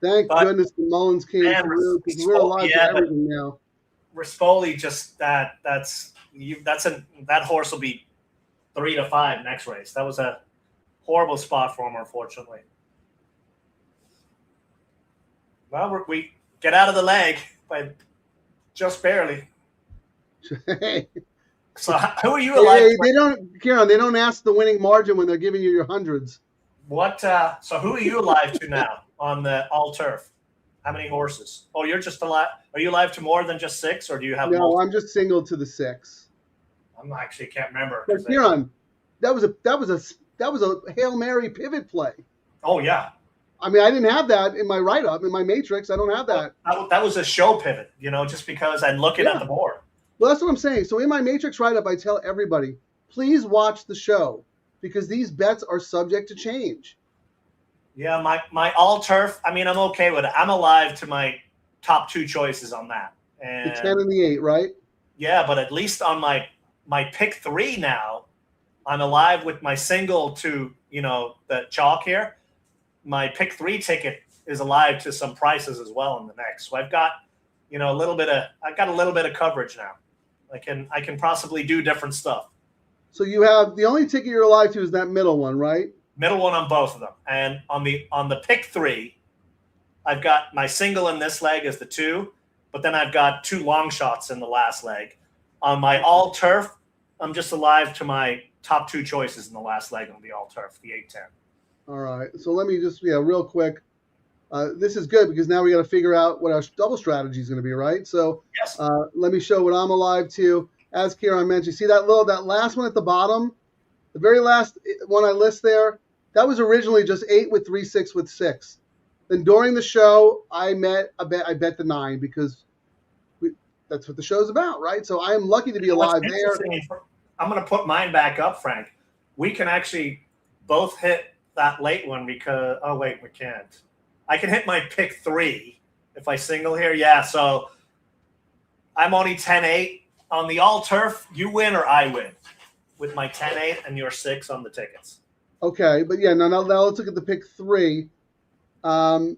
Thank goodness the Mullins came through because we're alive to everything now. Rispoli just that horse will be 3 to 5 next race. That was a horrible spot for him, unfortunately. Well, we get out of the leg by just barely. So who are you alive? They don't, Ciaran. They don't ask the winning margin when they're giving you your hundreds. What? So who are you alive to now on the all turf? How many horses? Oh, you're just alive. Are you alive to more than just 6, or do you have? No, multiple? I'm just single to the 6. I'm actually can't remember. But Ciaran, that was a Hail Mary pivot play. Oh yeah. I mean, I didn't have that in my write-up, in my matrix. I don't have that. That was a show pivot, just because I'm looking at the board. Well, that's what I'm saying. So in my matrix write-up, I tell everybody, please watch the show because these bets are subject to change. Yeah, my all turf. I mean, I'm okay with it. I'm alive to my top 2 choices on that. And the 10 and the 8, right? Yeah, but at least on my pick 3 now, I'm alive with my single to the chalk here. My pick 3 ticket is alive to some prices as well in the next. So I've got a little bit of coverage now. I can possibly do different stuff. So you have the only ticket you're alive to is that middle one, right? Middle one on both of them. And on the pick 3, I've got my single in this leg as the 2, but then I've got 2 long shots in the last leg. On my all turf, I'm just alive to my top 2 choices in the last leg on the all turf, the 8-10. All right. So let me just, real quick. This is good because now we got to figure out what our double strategy is going to be, right? So yes. Let me show what I'm alive to. As Ciaran mentioned, see that last one at the bottom? The very last one I list there, that was originally just 8 with 3, 6 with 6. Then during the show, I bet the 9 because that's what the show's about, right? So I am lucky to be alive there. I'm going to put mine back up, Frank. We can actually both hit that late one because we can't. I can hit my pick 3 if I single here. Yeah, so I'm only 10-8 on the all turf. You win or I win with my 10-8 and your 6 on the tickets. Okay, but yeah, now let's look at the pick 3. So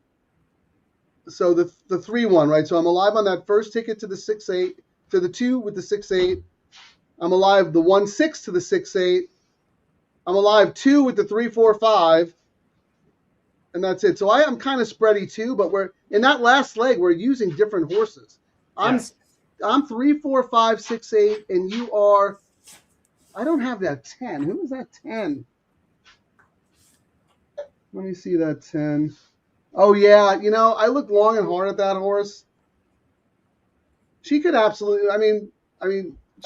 the 3-1, right? So I'm alive on that first ticket to the 6-8 to the 2 with the 6-8. I'm alive the 1-6 to the 6-8. I'm alive 2 with the 3-4-5. And that's it. So I am kind of spready too, but we're in that last leg, we're using different horses. I'm 3, 4, 5, 6, 8, and you are, I don't have that 10. Who is that 10? Let me see that 10. Oh yeah, I looked long and hard at that horse. She could absolutely, I mean.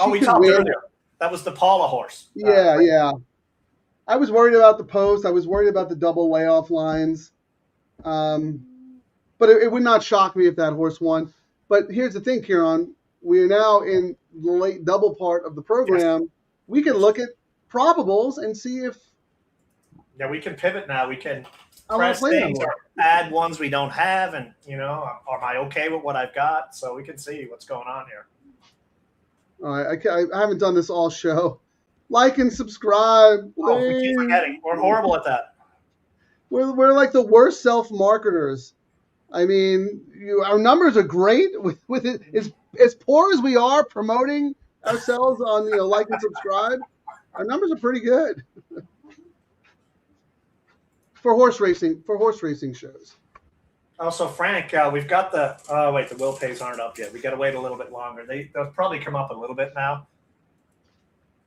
We talked earlier. That was the Paula horse. Yeah. I was worried about the post. I was worried about the double layoff lines. But it would not shock me if that horse won. But here's the thing, Ciaran. We are now in the late double part of the program. Yes. We can look at probables and see if. Yeah, we can pivot now. We can press things or add ones we don't have. And, am I okay with what I've got? So we can see what's going on here. All right. I haven't done this all show. Like and subscribe. Please. Oh, we keep forgetting. We're horrible at that. We're like the worst self-marketers. I mean, our numbers are great with it. As poor as we are promoting ourselves on like and subscribe, our numbers are pretty good for horse racing shows. Also, Frank, we've got the the will pays aren't up yet. We got to wait a little bit longer. They'll probably come up a little bit now.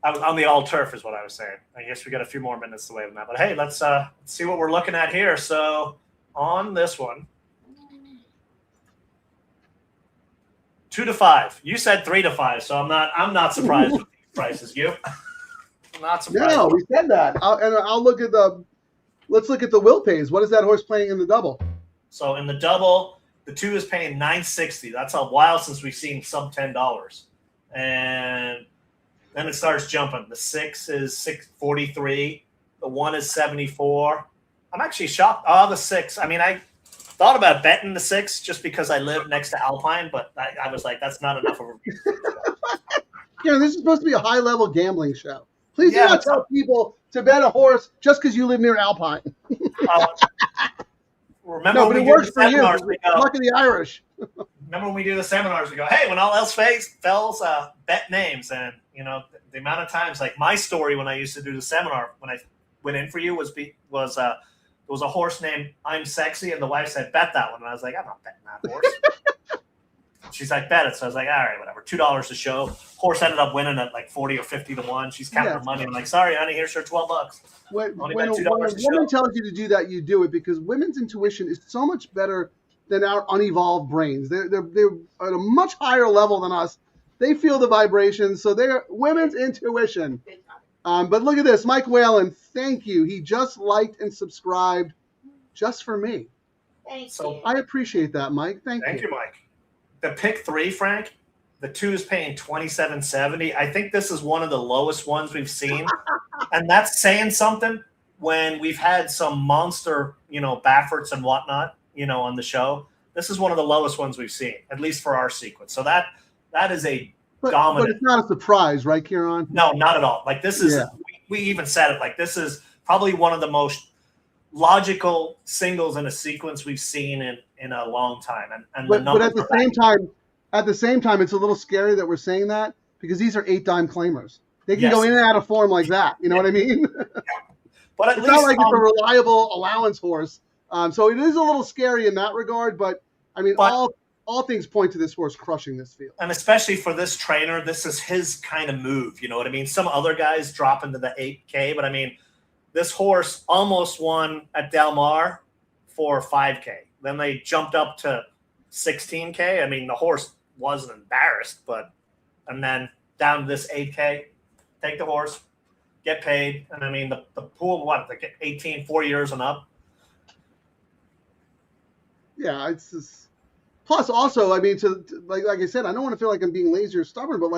I was on the all turf is what I was saying. I guess we got a few more minutes to wait on that. But hey, let's see what we're looking at here. So on this one, 2 to 5. You said 3 to 5, so I'm not surprised with these prices. You? I'm not surprised. No, we said that. Let's look at the will pays. What is that horse playing in the double? So in the double, the 2 is paying $9.60. That's a while since we've seen sub $10. And then it starts jumping. The 6 is $6.43. The 1 is $74. I'm actually shocked. Oh, the 6. I mean, I thought about betting the 6 just because I live next to Alpine, but I was like, that's not enough of a reason. This is supposed to be a high-level gambling show. Please do not tell people to bet a horse just because you live near Alpine. Remember no, when but we it works do the for you. seminars, we go, Luck of the Irish. remember when we do the seminars, we go, hey, when all else fails, bet names. And, the amount of times, like my story when I used to do the seminar, when I went in for you was there was a horse named I'm Sexy, and the wife said, bet that one. And I was like, I'm not betting that horse. She's like, bet it. So I was like, all right, whatever. $2 a show. Horse ended up winning at like 40 or 50 to 1. She's counting her money. I'm like, sorry, honey, here's your $12. When a woman tells you to do that, you do it, because women's intuition is so much better than our unevolved brains. They're at a much higher level than us. They feel the vibrations, so they're women's intuition. But look at this, Mike Whalen. Thank you. He just liked and subscribed just for me. Thank you. I appreciate that, Mike. Thank you, Mike. The pick 3, Frank. The 2 is paying $27.70. I think this is one of the lowest ones we've seen, and that's saying something when we've had some monster, Bafferts and whatnot, on the show. This is one of the lowest ones we've seen, at least for our sequence. So that is a dominant. But it's not a surprise, right, Ciaran? No, not at all. Like this is, we even said it. Like this is probably one of the most logical singles in a sequence we've seen in a long time. But at the same time, it's a little scary that we're saying that, because these are 8-dime claimers. They can go in and out of form like that. You know what I mean? But at it's least not like it's a reliable allowance horse. So it is a little scary in that regard. But I mean, all things point to this horse crushing this field. And especially for this trainer, this is his kind of move. You know what I mean? Some other guys drop into the 8K, but I mean, this horse almost won at Del Mar for 5K. Then they jumped up to 16K. I mean, the horse wasn't embarrassed, and then down to this 8K, take the horse, get paid. And I mean, the pool, like 18, 4 years and up. Yeah, it's just. Plus, also, I mean, like I said, I don't want to feel like I'm being lazy or stubborn, but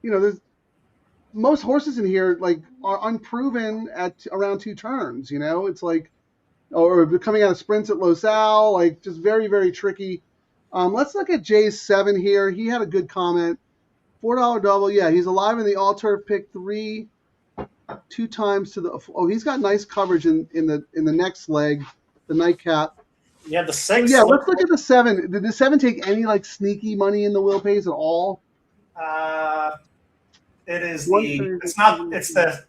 there's most horses in here are unproven at around 2 turns. It's like, or coming out of sprints at Los Al, just very, very tricky. Let's look at Jay's 7 here. He had a good comment. $4 double. Yeah, he's alive in the all turf pick 3, 2 times to the. Oh, he's got nice coverage in the next leg, the nightcap. Yeah, the 6. Yeah, let's look at the 7. Did the 7 take any sneaky money in the wheel pays at all? It is it's the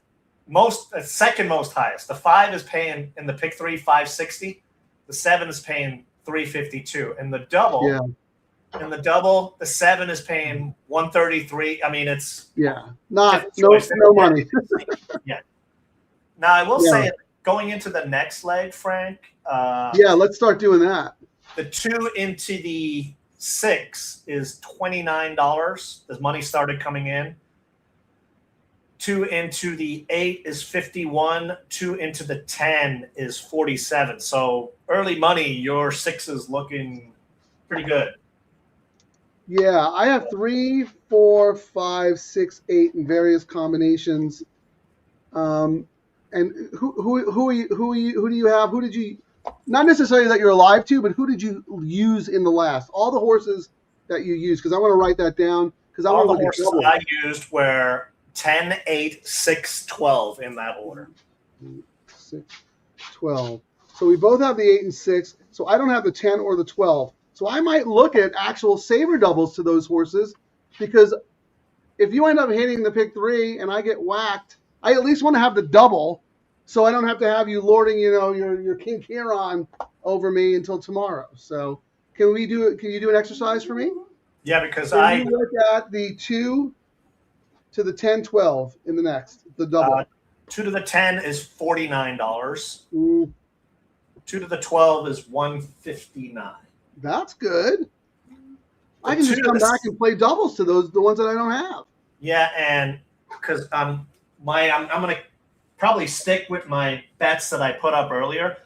second most highest. The 5 is paying in the pick 3 $560. The 7 is paying $352. And the double, the 7 is paying $133. I mean, it's no money. Yeah. Now I will say, going into the next leg, Frank. Let's start doing that. The 2 into the 6 is $29. The money started coming in. 2 into the 8 is $51. 2 into the 10 is $47. So early money, your 6 is looking pretty good. Yeah, I have 3, 4, 5, 6, 8 in various combinations. And who do you have? Who did you? Not necessarily that you're alive to, but who did you use in the last? All the horses that you used, because I want to write that down. Because all the horses I used were 10, 8, 6, 12 in that order. 6, 12. So we both have the 8 and 6. So I don't have the 10 or the 12. So I might look at actual saber doubles to those horses, because if you end up hitting the pick 3 and I get whacked, I at least want to have the double, so I don't have to have you lording, your King Ciaran over me until tomorrow. So can you do an exercise for me? Yeah, because you look at the 2 to the 10, 12 in the next, the double. 2 to the 10 is $49. 2 to the 12 is $159. That's good. I can just come back and play doubles to the ones that I don't have. Yeah, and because I'm going to probably stick with my bets that I put up earlier.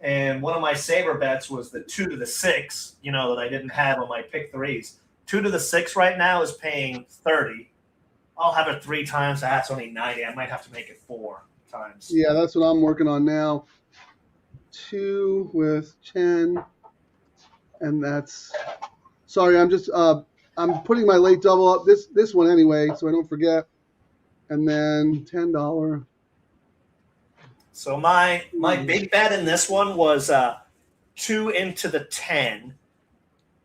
And one of my saber bets was the 2 to the 6, that I didn't have on my pick 3s. 2 to the 6 right now is paying $30. I'll have it 3 times. That's only $90. I might have to make it 4 times. Yeah, that's what I'm working on now. 2 with 10, and that's. Sorry, I'm just I'm putting my late double up this one anyway, so I don't forget. And then $10. So my big bet in this one was 2 into the 10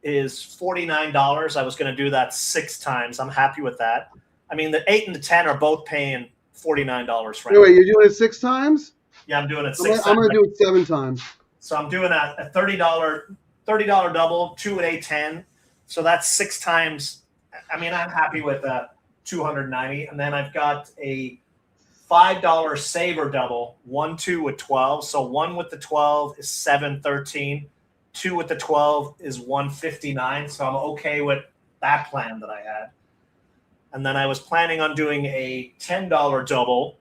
is $49. I was going to do that 6 times. I'm happy with that. I mean, the 8 and the 10 are both paying $49. Frank. Wait, you're doing it 6 times? Yeah, I'm doing it 6 times. I'm going to do it 7 times. So I'm doing a $30 double, 2 and 8, 10. So that's 6 times. I mean, I'm happy with 290. And then I've got a $5 saver double, 1, 2 with 12. So 1 with the 12 is 713. 2 with the 12 is 159. So I'm okay with that plan that I had. And then I was planning on doing a $10 double,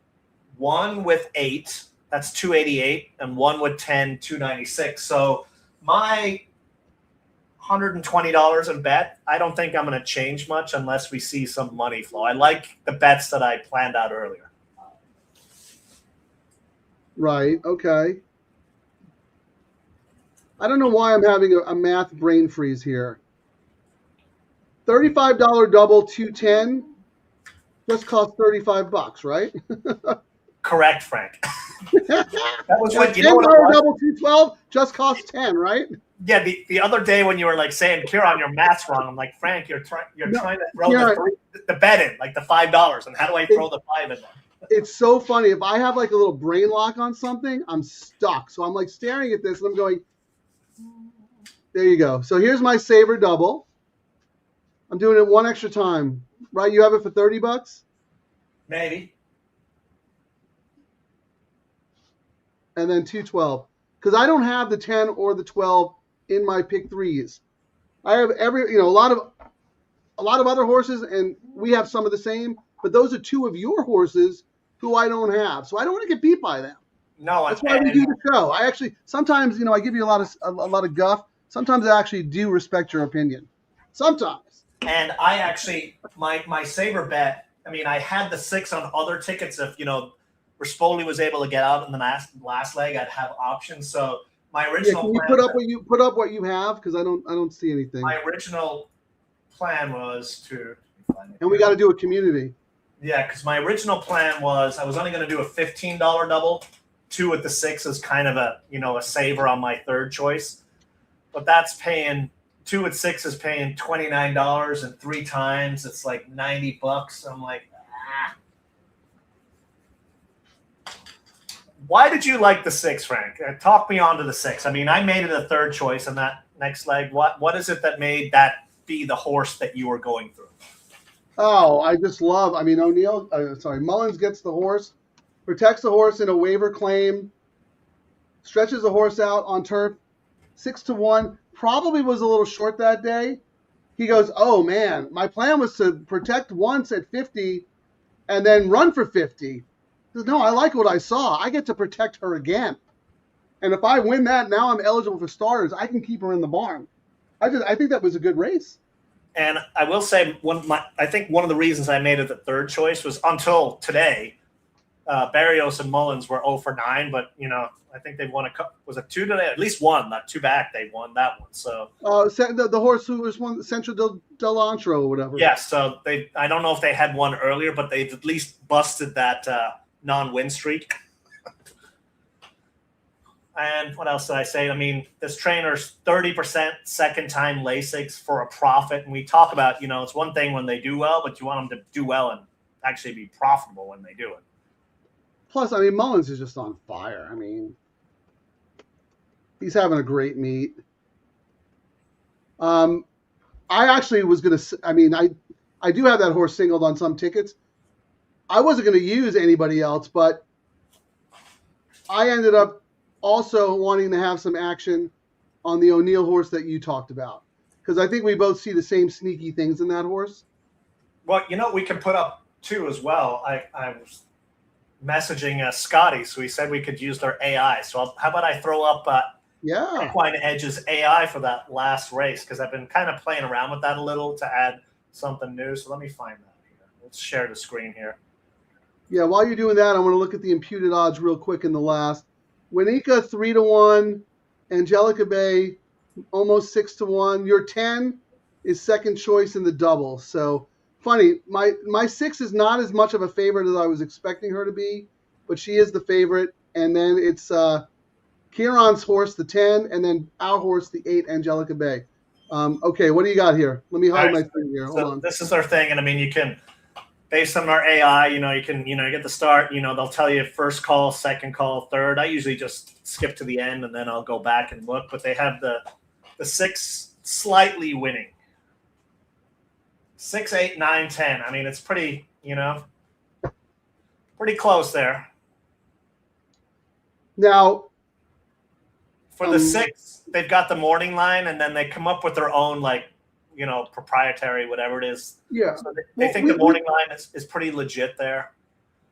1 with 8, that's 288, and 1 with 10, 296. So my $120 in bet, I don't think I'm going to change much unless we see some money flow. I like the bets that I planned out earlier. Right, okay. I don't know why I'm having a math brain freeze here. $35 double 210 just cost $35, right? Correct, Frank. That was what you $10 know what it was? double 212 just cost 10, right? Yeah, the other day when you were like saying, Ciaran, your math's wrong. I'm like, Frank, you're trying to throw the bet in, like the $5. And how do I throw the 5 in there? It's so funny. If I have like a little brain lock on something, I'm stuck. So I'm like staring at this and I'm going, there you go. So here's my saver double. I'm doing it 1 extra time. Right? You have it for $30? Maybe. And then 212. Because I don't have the 10 or the 12 in my pick threes. I have a lot of other horses, and we have some of the same, but those are 2 of your horses who I don't have. So I don't want to get beat by them. No, that's why we do the show. I actually sometimes, I give you a lot of guff. Sometimes I actually do respect your opinion. Sometimes. And I actually my saver bet. I mean, I had the 6 on other tickets. If Rispoli was able to get out in the last leg, I'd have options. So my original can you plan put up what you have, because I don't see anything. My original plan was to. And we got to do a community. Yeah, because my original plan was I was only going to do a $15 double. 2 with the 6 is kind of a saver on my third choice, but that's paying 2 with 6 is paying $29, and 3 times it's like $90. I'm like, Why did you like the 6, Frank? Talk me onto the 6. I mean, I made it a third choice in that next leg. What is it that made that be the horse that you were going through? Oh, I just love. I mean, Mullins gets the horse, protects the horse in a waiver claim, stretches the horse out on turf, 6-1. Probably was a little short that day. He goes, oh man, my plan was to protect once at 50 and then run for 50. He says, no, I like what I saw. I get to protect her again. And if I win that, now I'm eligible for starters. I can keep her in the barn. I think that was a good race. And I will say, I think one of the reasons I made it the third choice was until today, Barrios and Mullins were 0 for 9, but I think they won was it 2 today? At least one, not 2 back. They won that one. So the horse who was won Central del Antro or whatever. Yeah. So I don't know if they had one earlier, but they've at least busted that non-win streak. And what else did I say? I mean, this trainer's 30% second-time Lasix for a profit. And we talk about, it's one thing when they do well, but you want them to do well and actually be profitable when they do it. Plus, I mean, Mullins is just on fire. I mean, he's having a great meet. I actually was going to – I mean, I do have that horse singled on some tickets. I wasn't going to use anybody else, but I ended up also wanting to have some action on the O'Neill horse that you talked about, because I think we both see the same sneaky things in that horse. Well, we can put up two as well. I was messaging Scotty, so he said we could use their AI. So how about I throw up Equine Edge's AI for that last race, because I've been kind of playing around with that a little to add something new. So let me find that here. Let's share the screen here. Yeah, while you're doing that, I want to look at the imputed odds real quick in the last. Winika 3-1, Angelica Bay almost 6-1. Your 10 is second choice in the double. So funny, my 6 is not as much of a favorite as I was expecting her to be, but she is the favorite. And then it's Ciaran's horse, the 10, and then our horse, the 8, Angelica Bay. Okay, what do you got here? Let me hide my thing here. Hold on. This is our thing, and I mean, you can, based on our AI, you can, you get the start. They'll tell you first call, second call, third. I usually just skip to the end, and then I'll go back and look. But they have the 6 slightly winning. 6, 8, 9, 10. I mean, it's pretty, pretty close there. Now, for the 6, they've got the morning line, and then they come up with their own, proprietary, whatever it is. Yeah. So they think the morning line is pretty legit there.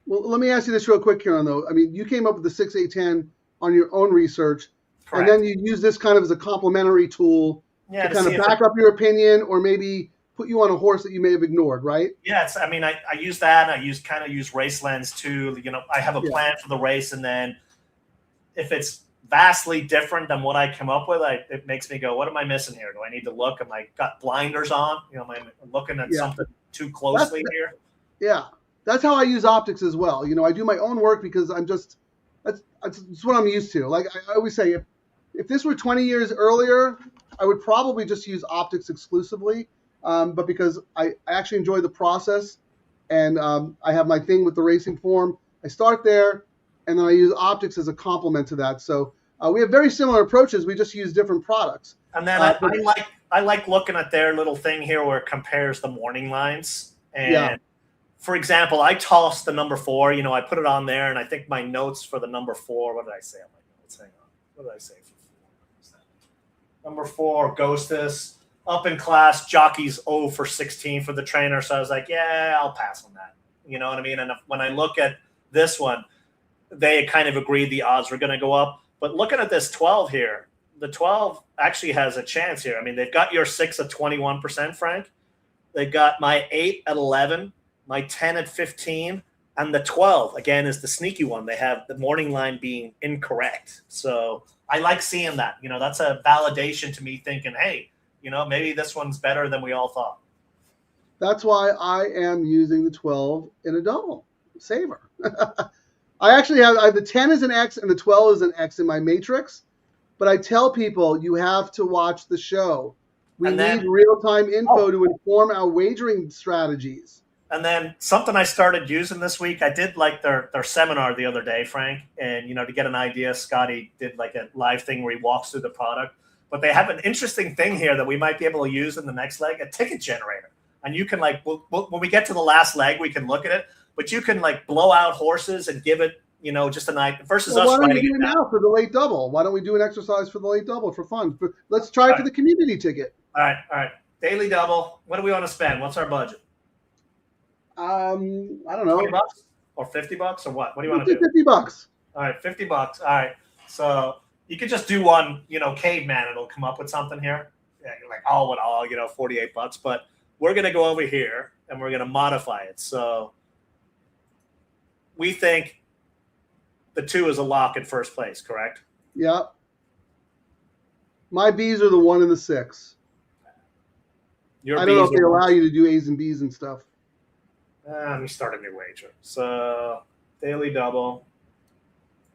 Well, let me ask you this real quick, Ciaran, though. I mean, you came up with the 6, 8, 10 on your own research, Correct. And then you use this kind of as a complementary tool to kind of back up your opinion or maybe put you on a horse that you may have ignored, right? Yes. I mean, I use that. I use Race Lens too. I have a plan for the race, and then if it's vastly different than what I come up with, it makes me go, what am I missing here? Do I need to look? Am I got blinders on? Am I looking at something too closely here? Yeah. That's how I use optics as well. I do my own work because that's what I'm used to. Like I always say, if this were 20 years earlier, I would probably just use optics exclusively. But because I actually enjoy the process, and I have my thing with the racing form, I start there, and then I use optics as a complement to that. So we have very similar approaches. We just use different products. And then I like looking at their little thing here where it compares the morning lines. And for example, I tossed the number 4. I put it on there, and I think my notes for the number 4. What did I say on my notes? Hang on. What did I say for 4? Number 4, Ghostess. Up in class, jockeys 0 for 16 for the trainer. So I was like, yeah, I'll pass on that. You know what I mean? And when I look at this one, they kind of agreed the odds were going to go up. But looking at this 12 here, the 12 actually has a chance here. I mean, they've got your 6 at 21%, Frank. They've got my 8 at 11, my 10 at 15, and the 12, again, is the sneaky one. They have the morning line being incorrect. So I like seeing that. That's a validation to me thinking, hey, maybe this one's better than we all thought. That's why I am using the 12 in a double saver. I actually have the 10 is an X and the 12 is an X in my matrix. But I tell people you have to watch the show. We need real-time info to inform our wagering strategies. And then something I started using this week, I did like their seminar the other day, Frank. And, to get an idea, Scotty did like a live thing where he walks through the product. But they have an interesting thing here that we might be able to use in the next leg, a ticket generator. And you can when we get to the last leg, we can look at it. But you can blow out horses and give it, just a night versus us. Why don't we do it now for the late double? Why don't we do an exercise for the late double for fun? Let's try it for the community ticket. All right. Daily double. What do we want to spend? What's our budget? I don't know. $20 or $50 or what? What do you want to do? $50. All right, $50. All right. So you could just do one, caveman. It'll come up with something here. Yeah, you're like, $48. But we're going to go over here and we're going to modify it. So we think the 2 is a lock in first place, correct? Yeah. My B's are the 1 and the 6. I don't know if they allow you to do A's and B's and stuff. Let me start a new wager. So daily double,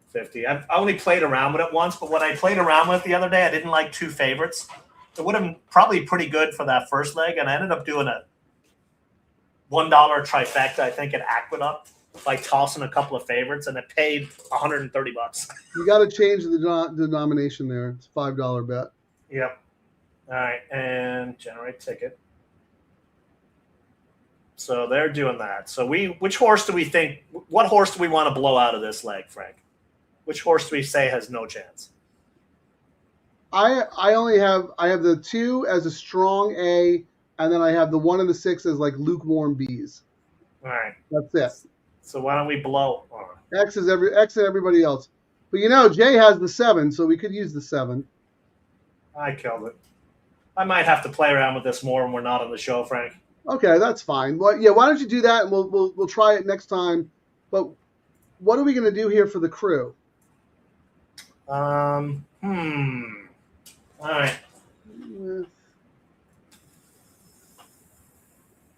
50. I've only played around with it once, but when I played around with it the other day, I didn't like 2 favorites. It would have been probably pretty good for that first leg, and I ended up doing a $1 trifecta, I think, at Aqueduct by tossing a couple of favorites, and it paid $130. You got to change the denomination there. It's a $5 bet. Yep. All right, and generate ticket. So they're doing that. So which horse do we think? What horse do we want to blow out of this leg, Frank? Which horse do we say has no chance? I have the 2 as a strong A, and then I have the 1 and the 6 as like lukewarm B's. All right, that's it. So why don't we blow? X and everybody else. But Jay has the 7, so we could use the 7. I killed it. I might have to play around with this more when we're not on the show, Frank. Okay, that's fine. Well, yeah, why don't you do that, and we'll try it next time. But what are we going to do here for the crew? All right.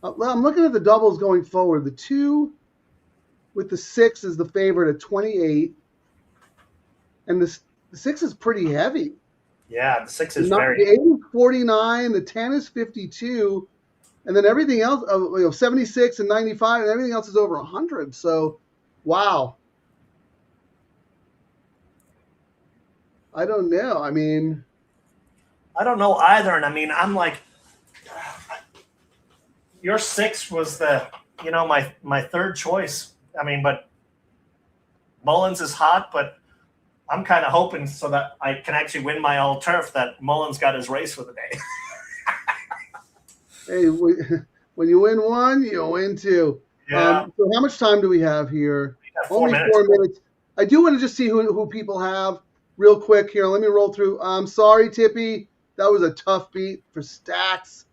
I'm looking at the doubles going forward. The 2 with the 6 is the favorite at 28. And the 6 is pretty heavy. Yeah, the 6 is The very. 8 is 49. The 10 is 52. And then everything else, 76 and 95, and everything else is over 100. So, wow. I don't know. I mean, I don't know either. And I mean, I'm like, your 6 was my third choice. I mean, but Mullins is hot, but I'm kind of hoping so that I can actually win my all turf that Mullins got his race for the day. hey, when you win one, you win two. Yeah. So how much time do we have here? We got 4 Only minutes. 4 minutes. I do want to just see who people have real quick here. Let me roll through. I'm sorry, Tippy. That was a tough beat for Stacks.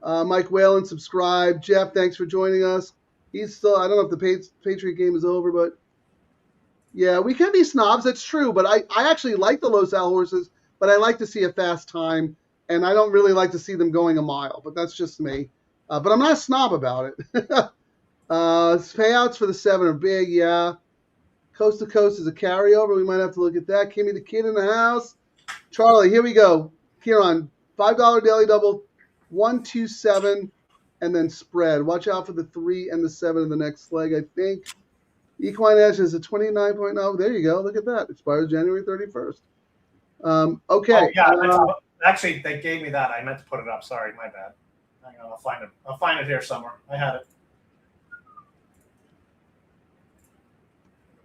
Mike Whalen, subscribe. Jeff, thanks for joining us. He's still, I don't know if the Patriot game is over, but yeah, we can be snobs. That's true. But I actually like the low sal horses, but I like to see a fast time, and I don't really like to see them going a mile. But that's just me. But I'm not a snob about it. Payouts for the 7 are big, yeah. Coast to Coast is a carryover. We might have to look at that. Kimmy the Kid in the house. Charlie, here we go. Ciaran, $5 daily double, 1, 2, 7, and then spread. Watch out for the 3 and the 7 in the next leg, I think. Equine Edge is a 29.0. There you go. Look at that. Expires January 31st. Okay. Oh, yeah. Actually, they gave me that. I meant to put it up. Sorry, my bad. Hang on, I'll find it. I'll find it here somewhere. I had it.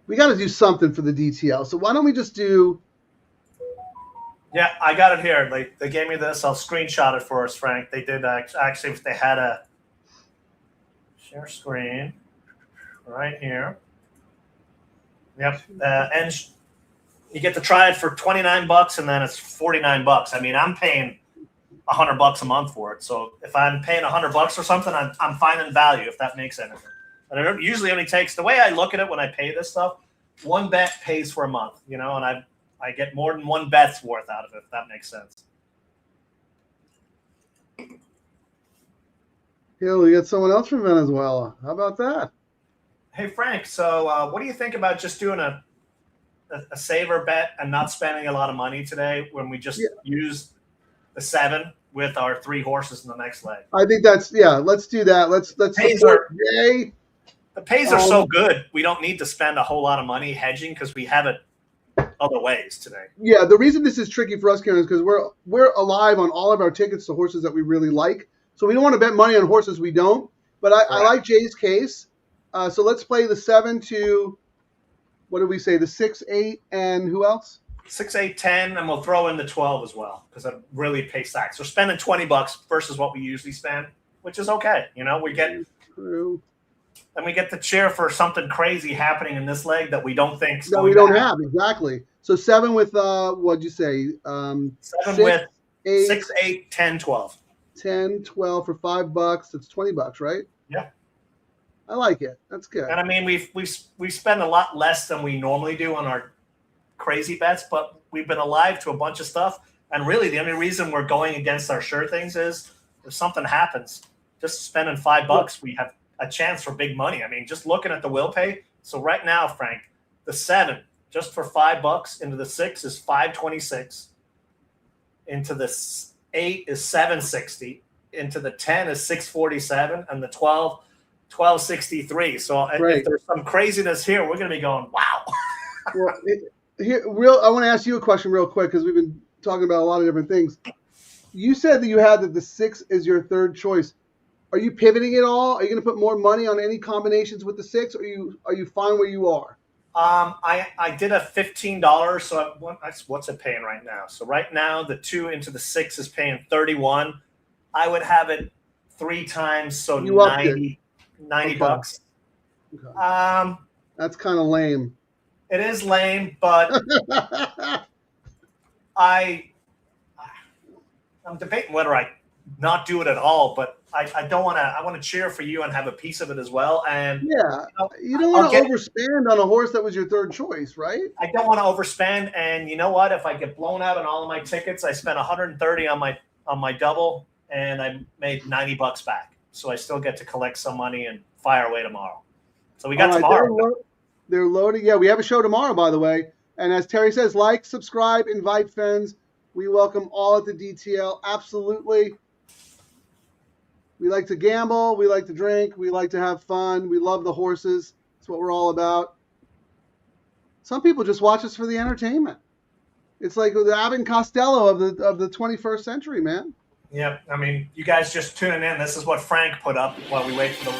We got to do something for the DTL. So why don't we just do... Yeah, I got it here. They gave me this. I'll screenshot it for us, Frank. They did actually. They had a share screen right here. Yep, and you get to try it for $29, and then it's $49. I mean, I'm paying $100 a month for it. So if I'm paying $100 or something, I'm finding value, if that makes anything. And it usually only takes, the way I look at it when I pay this stuff, one bet pays for a month, and I get more than one bet's worth out of it, if that makes sense. Here, we got someone else from Venezuela. How about that? Hey, Frank, so what do you think about just doing a saver bet and not spending a lot of money today when we just use the 7 with our 3 horses in the next leg? I think let's do that. Let's support Jay. The pays are so good, we don't need to spend a whole lot of money hedging because we have it other ways today. Yeah, the reason this is tricky for us, Ciaran, is because we're alive on all of our tickets to horses that we really like. So we don't want to bet money on horses we don't. But I like Jay's case. So let's play the 7 to, what did we say, the 6, 8, and who else? 6, 8, 10, and we'll throw in the 12 as well because it really pays stacks. So spending $20 versus what we usually spend, which is okay. We get True. And we get to cheer for something crazy happening in this leg that we don't think. No, we don't have, exactly. So 7 with, what'd you say? 7 6, with 8, 6, 8, 10, 12. 10, 12 for $5. That's $20, right? Yeah. I like it. That's good. And I mean, we spend a lot less than we normally do on our crazy bets, but we've been alive to a bunch of stuff. And really, the only reason we're going against our sure things is if something happens, just spending $5, we have a chance for big money. I mean, just looking at the will pay. So right now, Frank, the 7 just for $5 into the 6 is $526. Into the 8 is $760. Into the 10 is $647, and the 12, $1263. So if there's some craziness here, we're going to be going, wow. Well, I want to ask you a question real quick because we've been talking about a lot of different things. You said that you had that the 6 is your third choice. Are you pivoting at all? Are you going to put more money on any combinations with the 6? Or are you fine where you are? I did a $15. So what's it paying right now? So right now the 2 into the 6 is paying $31. I would have it 3 times, so you $90 okay. bucks. Okay. That's kind of lame. It is lame, but I'm debating whether I not do it at all. But I don't want to. I want to cheer for you and have a piece of it as well. And Yeah, you don't want to overspend on a horse that was your third choice, right? I don't want to overspend. And you know what? If I get blown out on all of my tickets, I spent 130 on my double, and I made $90 back. So I still get to collect some money and fire away tomorrow. So we got tomorrow. They're loading. Yeah, we have a show tomorrow, by the way. And as Terry says, like, subscribe, invite friends. We welcome all at the DTL. Absolutely. We like to gamble. We like to drink. We like to have fun. We love the horses. That's what we're all about. Some people just watch us for the entertainment. It's like the Abbott and Costello of the 21st century, man. Yeah, I mean, you guys just tuning in. This is what Frank put up while we wait for the...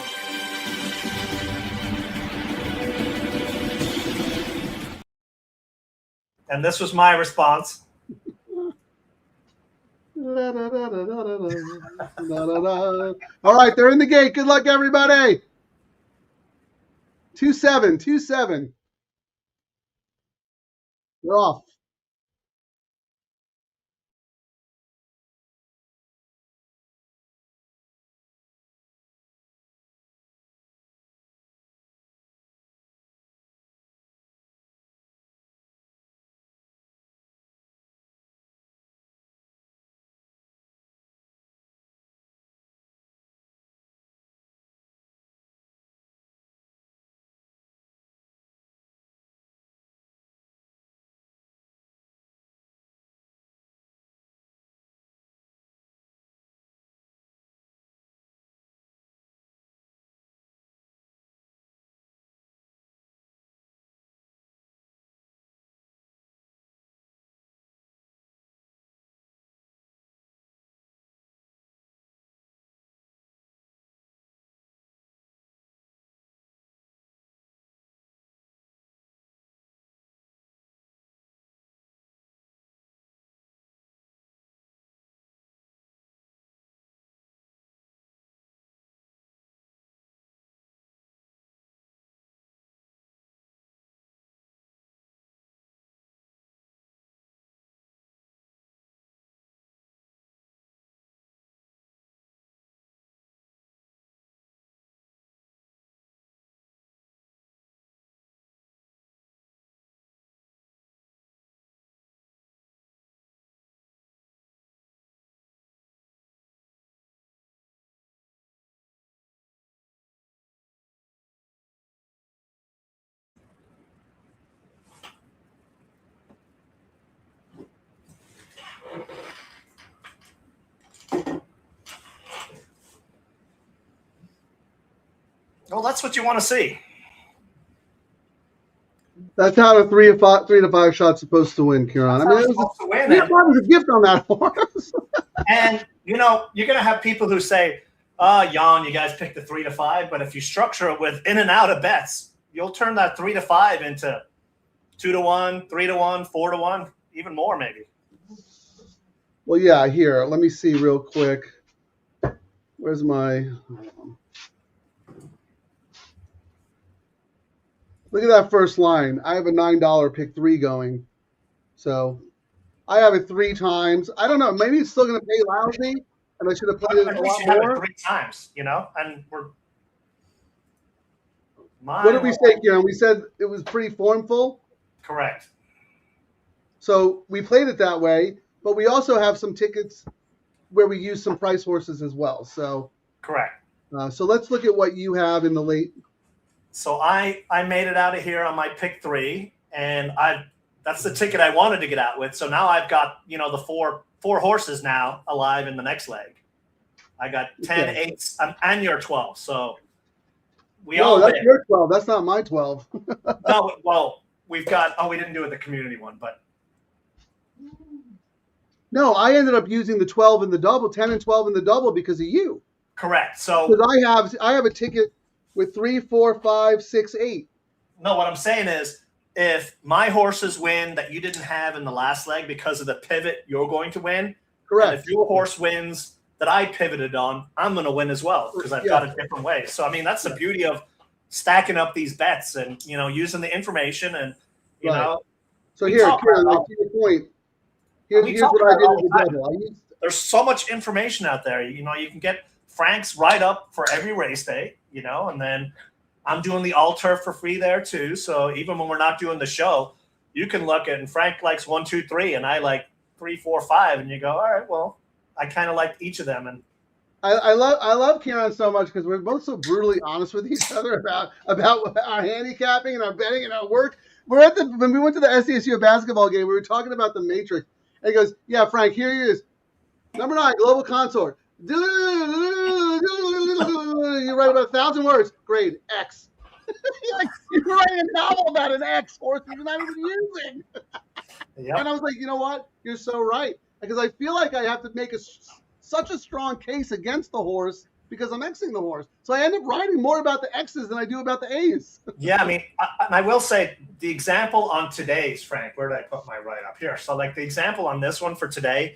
And this was my response. All right, they're in the gate. Good luck, everybody. 2-7, 2-7. They're off. Well, that's what you want to see. That's how a 3 to 5 shot's supposed to win, Ciaran. I mean, it was a gift on that horse. And, you know, you're going to have people who say, Jan, you guys picked the 3 to 5, but if you structure it with in and out of bets, you'll turn that 3 to 5 into 2 to 1, 3 to 1, 4 to 1, even more maybe. Well, yeah, here, let me see real quick. Where's my... Look at that first line. I have a $9 pick 3 going. So I have it 3 times. I don't know. Maybe it's still going to pay lousy, and I should have played it a lot more. 3 times, you know? And we're... What did we say, Ciaran? We said it was pretty formful? Correct. So we played it that way, but we also have some tickets where we use some price horses as well. So correct. So let's look at what you have in the late... So I made it out of here on my pick 3, and that's the ticket I wanted to get out with. So now I've got, you know, the four horses now alive in the next leg. I got 10, 8, and your 12. So that's your 12. That's not my 12. No, well, we've got. Oh, we didn't do it the community one, but no, I ended up using the 12 in the double, 10 and 12 in the double because of you. Correct. So because I have a ticket with 3, 4, 5, 6, 8. No, what I'm saying is, if my horses win that you didn't have in the last leg because of the pivot, you're going to win. Correct. And if your horse wins that I pivoted on, I'm going to win as well because I've got a different way. So, I mean, that's the beauty of stacking up these bets and, you know, using the information and, you know. So here, Ciaran, to your point, here's what I did with the double. There's so much information out there. You know, you can get Frank's right up for every race day, you know, and then I'm doing the all turf for free there too. So even when we're not doing the show, you can look at, and Frank likes 1, 2, 3, and I like 3, 4, 5, and you go, all right, well, I kind of like each of them. And I love Ciaran so much because we're both so brutally honest with each other about our handicapping and our betting and our work. When we went to the SDSU basketball game, we were talking about the matrix, and he goes, "Yeah, Frank, here he is, number 9, global consort. You write about 1,000 words, grade X." You're writing a novel about an X horse you're not even using. Yep. And I was like, you know what? You're so right, because I feel like I have to make such a strong case against the horse because I'm Xing the horse. So I end up writing more about the X's than I do about the A's. Yeah, I mean, I will say the example on today's, Frank, where did I put my write-up here? So like the example on this one for today,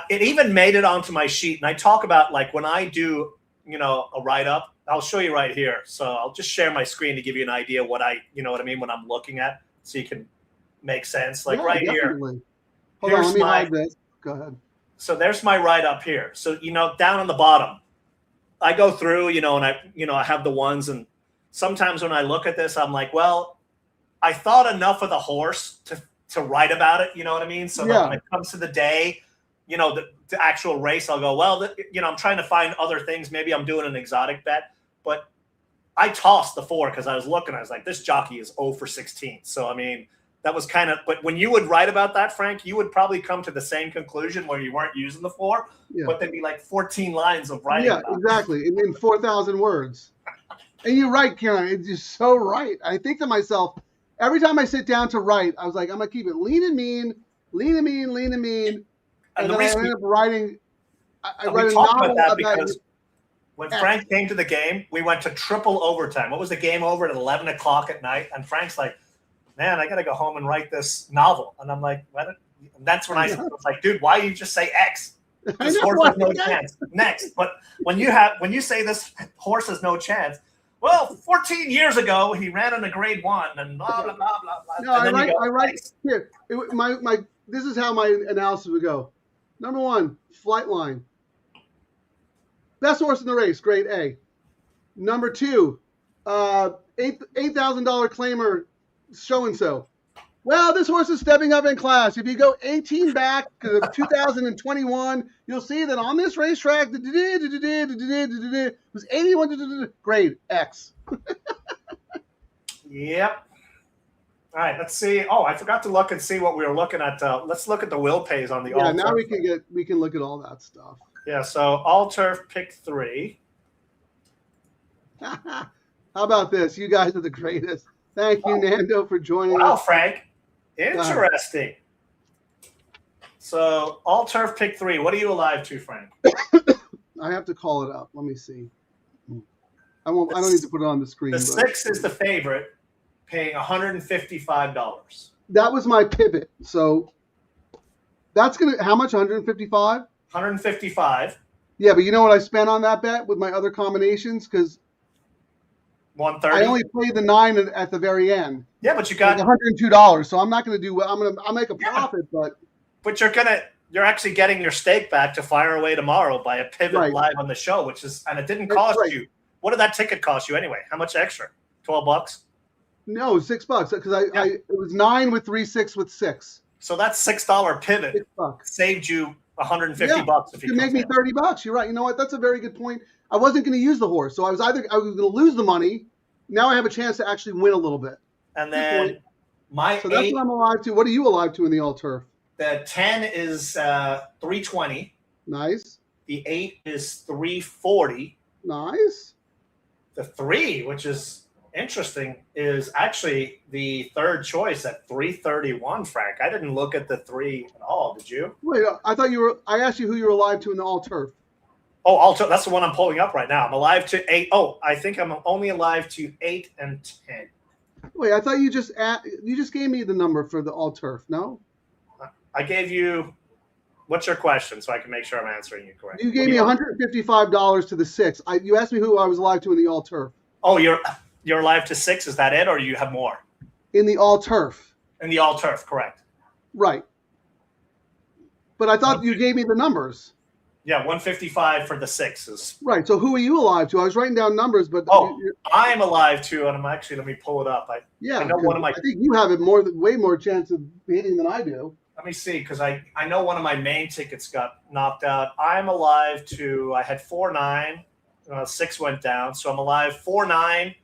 it even made it onto my sheet. And I talk about like when I do, you know, a write-up, I'll show you right here. So I'll just share my screen to give you an idea what you know what I mean, when I'm looking at, so you can make sense. Like right definitely. here. Hold on, let me hide this. Go ahead. So there's my write-up here. So, you know, down on the bottom, I go through, you know, and I have the ones, and sometimes when I look at this, I'm like, well, I thought enough of the horse to write about it. You know what I mean? So that when it comes to the day, you know, the actual race, I'll go, well, you know, I'm trying to find other things. Maybe I'm doing an exotic bet, but I tossed the 4 because I was looking. I was like, this jockey is 0 for 16. So, I mean, that was kind of, but when you would write about that, Frank, you would probably come to the same conclusion where you weren't using the 4, but there'd be like 14 lines of writing. Yeah, exactly. In 4,000 words. And you're right, Ciaran. It's just so right. I think to myself, every time I sit down to write, I was like, I'm going to keep it lean and mean, lean and mean, lean and mean. And then I ended up writing, I write a novel about because when Frank came to the game, we went to triple overtime. What was the game over at 11 o'clock at night? And Frank's like, man, I got to go home and write this novel. And I'm like, what? And that's when I was like, dude, why you just say X? This horse has no chance. Next. But when you say this horse has no chance, well, 14 years ago, he ran in a grade 1 and blah, blah, blah, blah, blah. No, I write here. This is how my analysis would go. Number 1, flight line. Best horse in the race, grade A. Number 2, $8,000 claimer, so-and-so. Well, this horse is stepping up in class. If you go 18 back to 2021, you'll see that on this racetrack, it was 81, grade X. Yep. All right, let's see. Oh, I forgot to look and see what we were looking at. Let's look at the will pays on the all turf. Now we can look at all that stuff. Yeah, so all turf pick 3. How about this? You guys are the greatest. Thank you, Nando, for joining us. Wow, Frank. Interesting. So all turf pick 3. What are you alive to, Frank? I have to call it up. Let me see. I don't need to put it on the screen. The 6 is the favorite, paying $155. That was my pivot. So that's how much? 155? 155. Yeah, but you know what I spent on that bet with my other combinations? Because 130. I only played the 9 at the very end. Yeah, but you got $102. So I'm not going to do well. I'll make a profit, but you're actually getting your stake back to fire away tomorrow by a pivot live on the show, which is, and it didn't cost you. What did that ticket cost you anyway? How much extra? $12? No, $6 because it was 9 with 3, 6 with 6. So that's $6 pivot saved you $150 if you make me $30. You're right. You know what? That's a very good point. I wasn't going to use the horse, so I was going to lose the money. Now I have a chance to actually win a little bit. And then that's what I'm alive to. What are you alive to in the all turf? The 10 is 320. Nice. The 8 is 340. Nice. The 3, which is interesting, is actually the third choice at 331, Frank. I didn't look at the 3 at all. Did you? Wait, I thought I asked you who you were alive to in the all turf. Oh, all turf. That's the one I'm pulling up right now. I'm alive to 8. Oh, I think I'm only alive to 8 and 10. Wait, I thought you just gave me the number for the all turf. No, I gave you. What's your question, so I can make sure I'm answering you correctly? You gave me $155 to the 6. You asked me who I was alive to in the all turf. Oh, you're alive to 6. Is that it, or do you have more? In the all turf. In the all turf, correct. Right. But I thought you gave me the numbers. Yeah, 155 for the sixes. Right. So who are you alive to? I was writing down numbers, but I'm alive too, and I'm actually, let me pull it up. I know one of my. I think you have it way more chance of hitting than I do. Let me see, because I know one of my main tickets got knocked out. I'm alive to. I had 4-9. 6 went down, so I'm alive 4-9.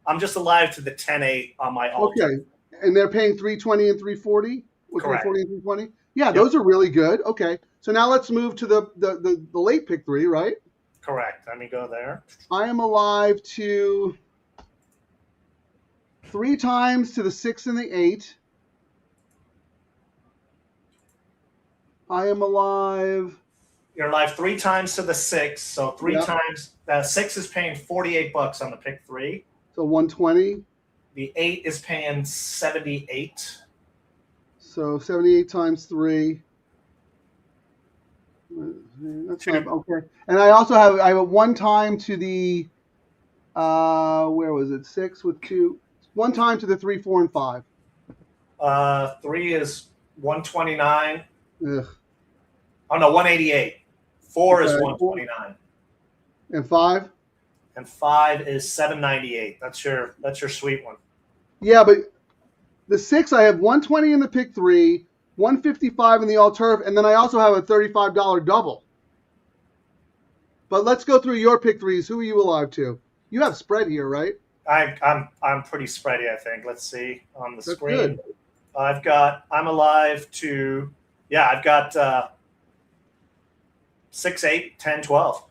I'm just alive to the 10-8 on my altar. Okay, and they're paying 320 and 340. Correct. 340 and 320. Yeah, those are really good. Okay, so now let's move to the late pick 3, right? Correct. Let me go there. I am alive to 3 times to the 6 and the 8. I am alive. You're alive 3 times to the 6, so 3 times. 6 is paying $48 on the pick 3. So 120. The 8 is paying 78. So 78 times 3. That's not, okay. And I also have a 1 time to the where was it? 6 with 2. 1 time to the 3, 4, and 5. 3 is 129. Ugh. Oh no, 188. 4 is 129. And 5? And 5 is 798. That's your sweet one. Yeah, but the 6 I have 120 in the pick 3, 155 in the all turf, and then I also have a $35 double. But let's go through your pick 3s. Who are you alive to? You have spread here, right? I'm pretty spready, I think. Let's see on the screen. Good. I'm alive to I've got 6, 8, 10, 12.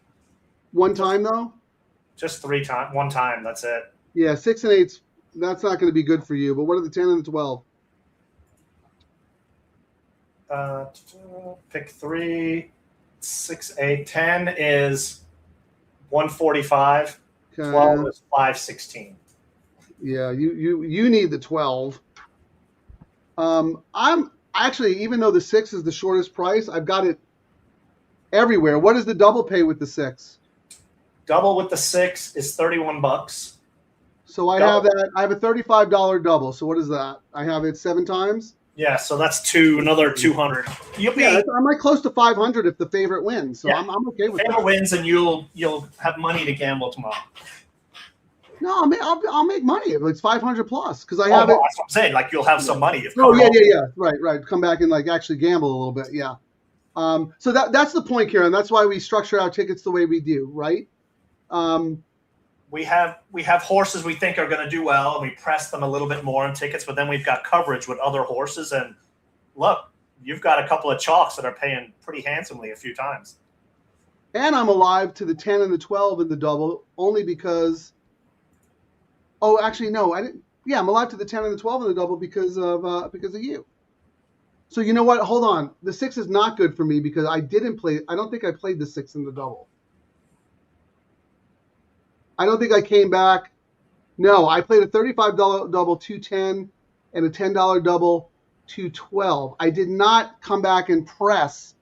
One time though? Just 1 time, that's it. Yeah, 6 and 8's that's not going to be good for you. But what are the 10 and the 12? Pick 3, 6, 8, 10 is 145. Okay. 12 is 516. Yeah, you need the 12. I'm actually, even though the 6 is the shortest price, I've got it everywhere. What does the double pay with the 6? Double with the 6 is $31. So I have that. I have a $35 double. So what is that? I have it 7 times. Yeah, so that's another 200. I'm like close to 500 if the favorite wins. So I'm okay with that. Favorite wins, and you'll have money to gamble tomorrow. No, I'll make money if it's 500 plus because I have it. That's what I'm saying. Like you'll have some money. Yeah. Right. Come back and like actually gamble a little bit. Yeah. So that's the point, Ciaran. That's why we structure our tickets the way we do, right? We have horses we think are going to do well, and we press them a little bit more in tickets, but then we've got coverage with other horses. And look, you've got a couple of chalks that are paying pretty handsomely a few times. And I'm alive to the 10 and the 12 in the double only because. Oh, actually, no, I didn't. Yeah, I'm alive to the 10 and the 12 in the double because of you. So you know what? Hold on. The 6 is not good for me because I don't think I played the 6 in the double. I don't think I came back. No, I played a $35 double, 210, and a $10 double, 212. I did not come back and press.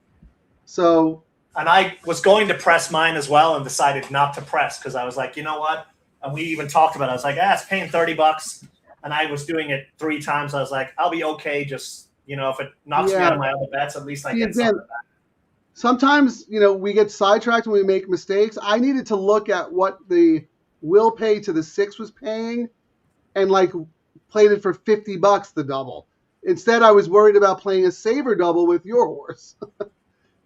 So. And I was going to press mine as well and decided not to press because I was like, you know what? And we even talked about it. I was like, it's paying $30. And I was doing it 3 times. I was like, I'll be okay. Just, if it knocks me out of my other bets, at least I get something back. Sometimes, we get sidetracked when we make mistakes. I needed to look at what the will pay to the 6 was paying and played it for $50 the double. Instead, I was worried about playing a saver double with your horse.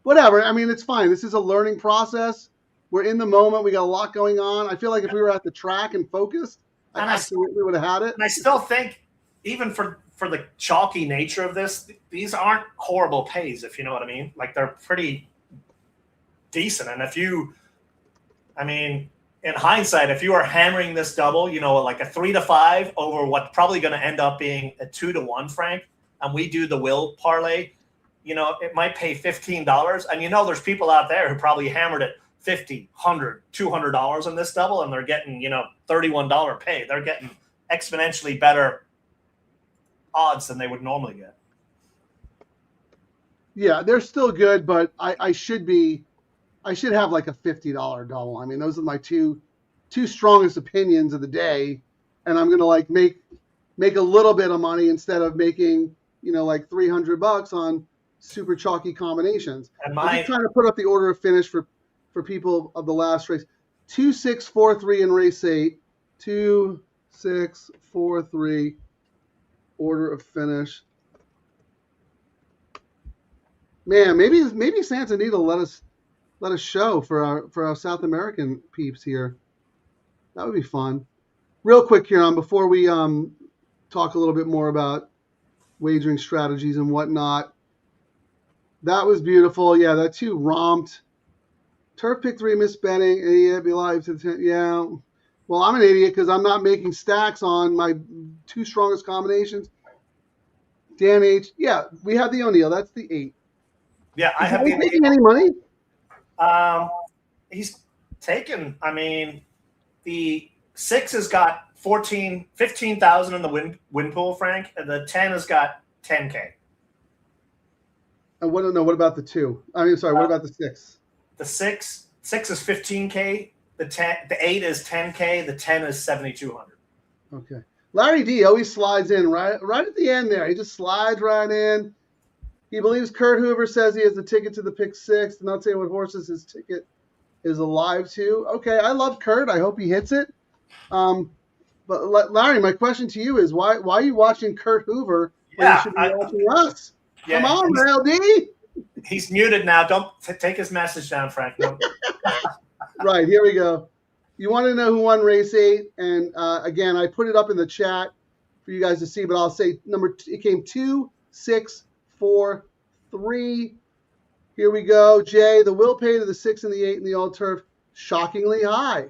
Whatever. I mean, it's fine. This is a learning process. We're in the moment. We got a lot going on. I feel like if we were at the track and focused, I absolutely would have had it. And I still think, even for the chalky nature of this, these aren't horrible pays, if you know what I mean. Like, they're pretty decent. And in hindsight, if you are hammering this double, like a 3 to 5 over what's probably going to end up being a 2 to 1, Frank, and we do the will parlay, it might pay $15. And there's people out there who probably hammered it $50, $100, $200 on this double, and they're getting, $31 pay. They're getting exponentially better odds than they would normally get. Yeah, they're still good, but I should have like a $50 double. I mean, those are my two strongest opinions of the day, and I'm gonna make a little bit of money instead of making like $300 on super chalky combinations. And I'm just trying to put up the order of finish for people of the last race. 2, 6, 4, 3 in race 8. 2, 6, 4, 3 order of finish. Man, maybe Santa Anita will let us show for our South American peeps here. That would be fun. Real quick, Ciaran, before we talk a little bit more about wagering strategies and whatnot. That was beautiful. Yeah, that 2 romped. Turf pick 3, miss betting. Idiot, be live to 10. Yeah. Well, I'm an idiot because I'm not making stacks on my 2 strongest combinations. Dan H. Yeah, we have the O'Neill. That's the 8. Yeah, I have the taking any money? He's taken. I mean, the 6 has got 15,000 in the win pool, Frank, and the 10 has got 10K. And what about the 2? I mean, sorry, what about the 6? The 6 is 15K. The 8 is 10K. The 10 is 7,200. Okay. Larry D always slides in right at the end there. He just slides right in. He believes Kurt Hoover says he has the ticket to the pick 6. Not saying what horses his ticket is alive to. Okay, I love Kurt. I hope he hits it. But Larry, my question to you is why are you watching Kurt Hoover when you should be watching us? Yeah, come on, LD. He's muted now. Don't take his message down, Frank. No. Right, here we go. You want to know who won race 8? And again, I put it up in the chat for you guys to see, but I'll say it came 2, 6, 4, 3. Here we go. Jay, the will pay to the 6 and the 8 in the all turf, shockingly high.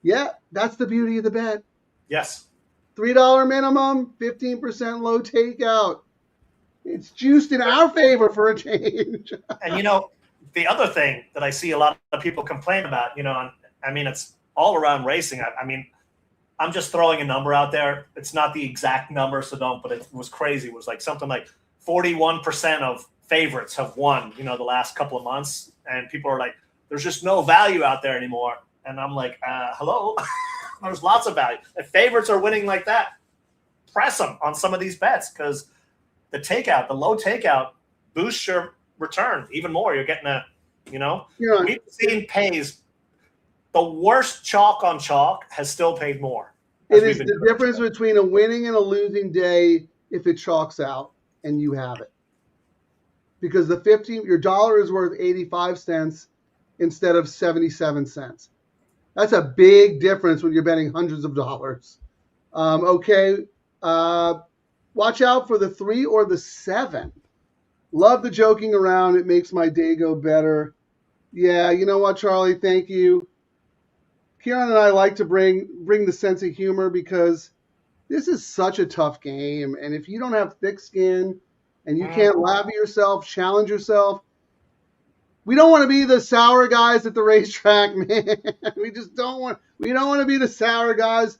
Yeah, that's the beauty of the bet. Yes. $3 minimum, 15% low takeout. It's juiced in our favor for a change. And, the other thing that I see a lot of people complain about, it's all around racing. I mean, I'm just throwing a number out there. It's not the exact number, so don't, but it was crazy. It was like something like 41% of favorites have won, the last couple of months. And people are like, there's just no value out there anymore. And I'm like, hello? There's lots of value. If favorites are winning like that, press them on some of these bets because the low takeout boosts your return even more. You're getting we've seen pays. The worst chalk on chalk has still paid more. It is the difference between a winning and a losing day if it chalks out and you have it. Because your dollar is worth 85 cents instead of 77 cents. That's a big difference when you're betting hundreds of dollars. Okay. Watch out for the 3 or the 7. Love the joking around. It makes my day go better. Yeah, you know what, Charlie? Thank you. Ciaran and I like to bring the sense of humor because this is such a tough game. And if you don't have thick skin and you can't laugh at yourself, challenge yourself, we don't want to be the sour guys at the racetrack, man. We don't want to be the sour guys.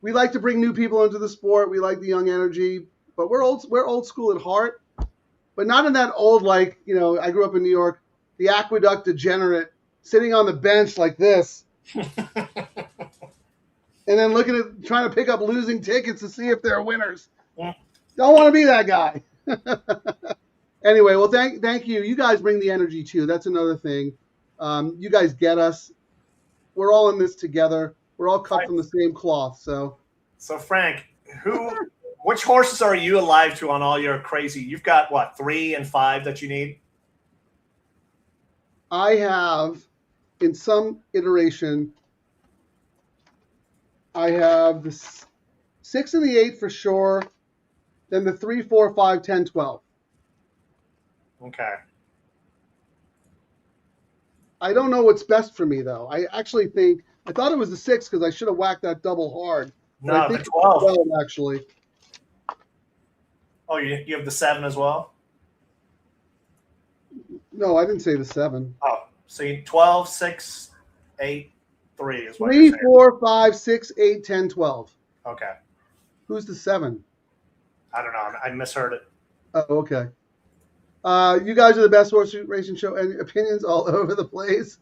We like to bring new people into the sport. We like the young energy, but we're old school at heart, but not in that old, I grew up in New York, the aqueduct degenerate sitting on the bench like this. And then looking at trying to pick up losing tickets to see if they're winners. Don't want to be that guy. Anyway, well, thank you. You guys bring the energy too. That's another thing. You guys get us. We're all in this together. We're all cut from the same cloth. So Frank, which horses are you alive to on all your crazy? You've got what, 3 and 5 that you need? I have, in some iteration, I have the 6 and the 8 for sure. Then the 3, 4, 5, 10, 12. Okay. I don't know what's best for me, though. I actually think I thought it was the 6 because I should have whacked that double hard. No, I think the 12. It's 12, actually. Oh, you have the 7 as well? No, I didn't say the 7. Oh, so you 12, 6, 8, 3 is what 3, 4, 5, 6, 8, 10, 12. Okay. Who's the 7? I don't know. I misheard it. Oh, okay. You guys are the best horse racing show, and opinions all over the place.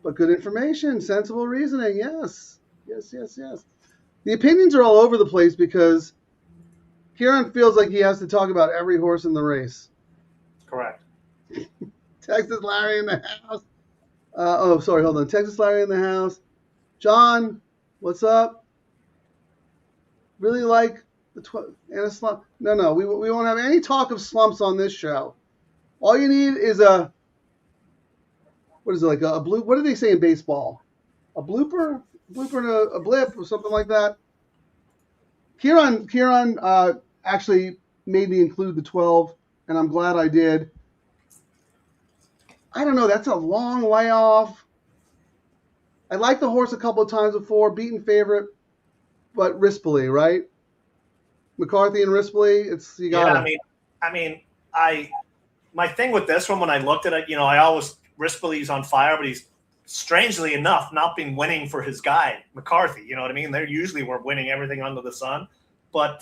But good information, sensible reasoning. Yes. The opinions are all over the place because Ciaran feels like he has to talk about every horse in the race. Correct. Texas Larry in the house. Sorry, hold on. Texas Larry in the house. John, what's up? Really like the and a slump? No, we won't have any talk of slumps on this show. All you need is a what is it, like a blue? What do they say in baseball? A blooper and a blip or something like that. Ciaran actually made me include the 12, and I'm glad I did. I don't know. That's a long layoff. I liked the horse a couple of times before, beaten favorite, but Rispoli, right? McCarthy and Rispoli. It's you got. Yeah, my thing with this one when I looked at it, I always Rispoli's on fire, but he's strangely enough not been winning for his guy McCarthy. You know what I mean? They usually were winning everything under the sun, but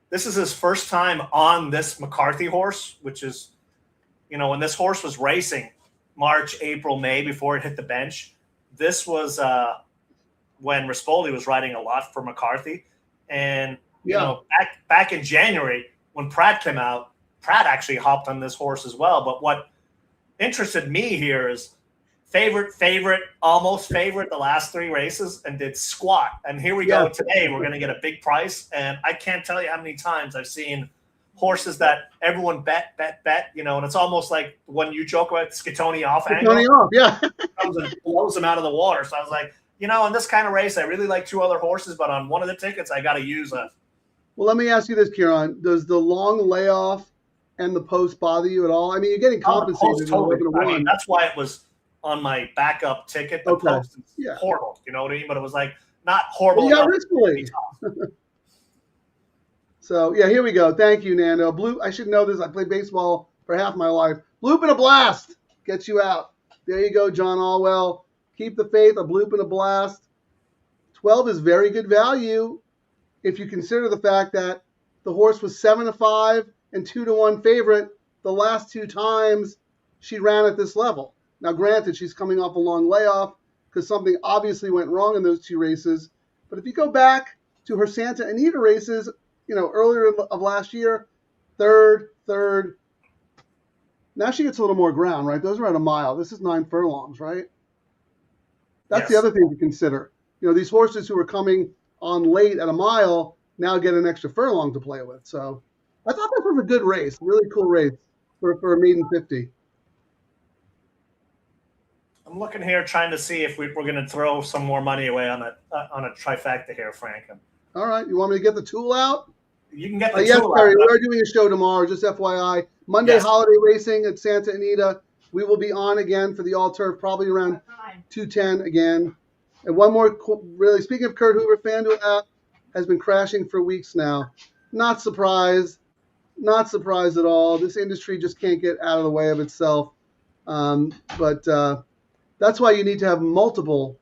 this is his first time on this McCarthy horse, which is. When this horse was racing March, April, May before it hit the bench, this was when Rispoli was riding a lot for McCarthy. And, back in January when Pratt came out, Pratt actually hopped on this horse as well. But what interested me here is favorite, almost favorite the last 3 races and did squat. And here we go today. We're going to get a big price. And I can't tell you how many times I've seen horses that everyone bet, and it's almost like when you joke about the Scatoni off angle. Off, yeah. Comes and blows them out of the water. So I was like, in this kind of race, I really like 2 other horses, but on one of the tickets, I got to use a. Well, let me ask you this, Ciaran. Does the long layoff and the post bother you at all? I mean, you're getting compensated. Totally. That's why it was on my backup ticket. The post is horrible. You know what I mean? But it was like not horrible. Well, you got Rispoli. So, here we go. Thank you, Nando. I should know this. I played baseball for half my life. Bloop and a blast gets you out. There you go, John Allwell. Keep the faith. A bloop and a blast. 12 is very good value if you consider the fact that the horse was 7-5 and 2-1 favorite the last 2 times she ran at this level. Now, granted, she's coming off a long layoff because something obviously went wrong in those 2 races. But if you go back to her Santa Anita races, earlier of last year, third. Now she gets a little more ground, right? Those are at a mile. This is 9 furlongs, right? That's the other thing to consider. These horses who are coming on late at a mile now get an extra furlong to play with. So I thought this was a good race, a really cool race for a maiden 50. I'm looking here trying to see if we're going to throw some more money away on a trifecta here, Frank. All right. You want me to get the tool out? You can get the yes, tool Terry, out. we're doing a show tomorrow, just FYI. Monday holiday racing at Santa Anita. We will be on again for the all-turf, probably around 2:10 again. And one more, really, speaking of Kurt Hoover, FanDuel app has been crashing for weeks now. Not surprised. Not surprised at all. This industry just can't get out of the way of itself. But that's why you need to have multiple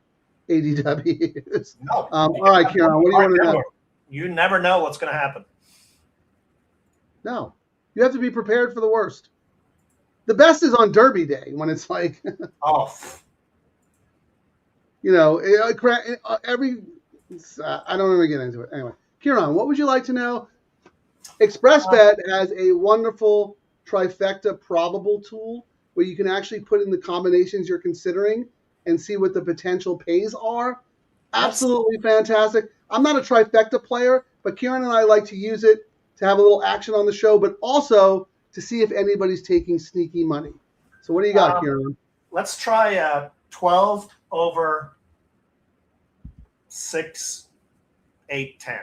ADWs. No. All right, Ciaran, what do you want to know? You never know what's going to happen. No. You have to be prepared for the worst. The best is on Derby Day when it's like, every. I don't want to get into it. Anyway, Ciaran, what would you like to know? ExpressBet has a wonderful trifecta probable tool where you can actually put in the combinations you're considering and see what the potential pays are. Absolutely fantastic. I'm not a trifecta player, but Ciaran and I like to use it to have a little action on the show, but also to see if anybody's taking sneaky money. So what do you got, Ciaran? Let's try 12 over 6, 8, 10.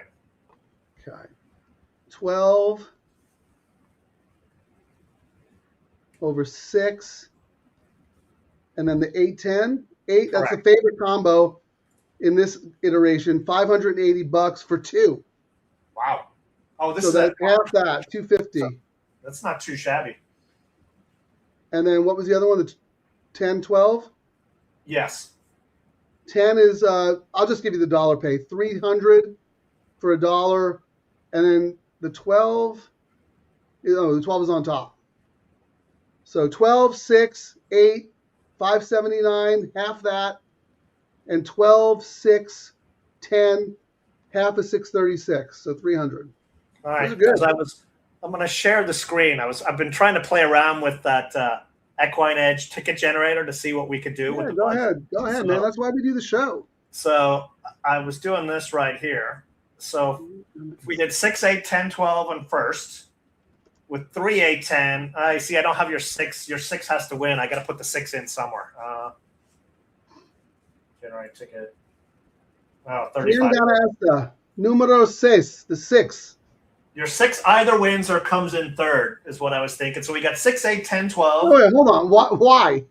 Okay. 12 over 6, and then the 8, 10. 8, that's the favorite combo in this iteration. $580 for 2. Wow. Oh, this so is that's half that, $250. So that's not too shabby. And then what was the other one? The 10, 12? Yes. 10 is I'll just give you the dollar pay. $300 for $1, and then the 12. The 12 is on top. So 12, 6, 8, 579, half that, and 12, 6, 10, half of 636, so $300. All right, Those are good. because I'm going to share the screen. I've been trying to play around with that Equine Edge ticket generator to see what we could do with the budget. Go ahead, man. That's why we do the show. So I was doing this right here. So if we did 6, 8, 10, 12 on first with 3, 8, 10. I see. I don't have your 6. Your 6 has to win. I got to put the 6 in somewhere. Generate ticket. Oh, 35. Numero 6, the 6. Your 6 either wins or comes in third is what I was thinking. So we got 6, 8, 10, 12. Oh, wait, hold on. Why?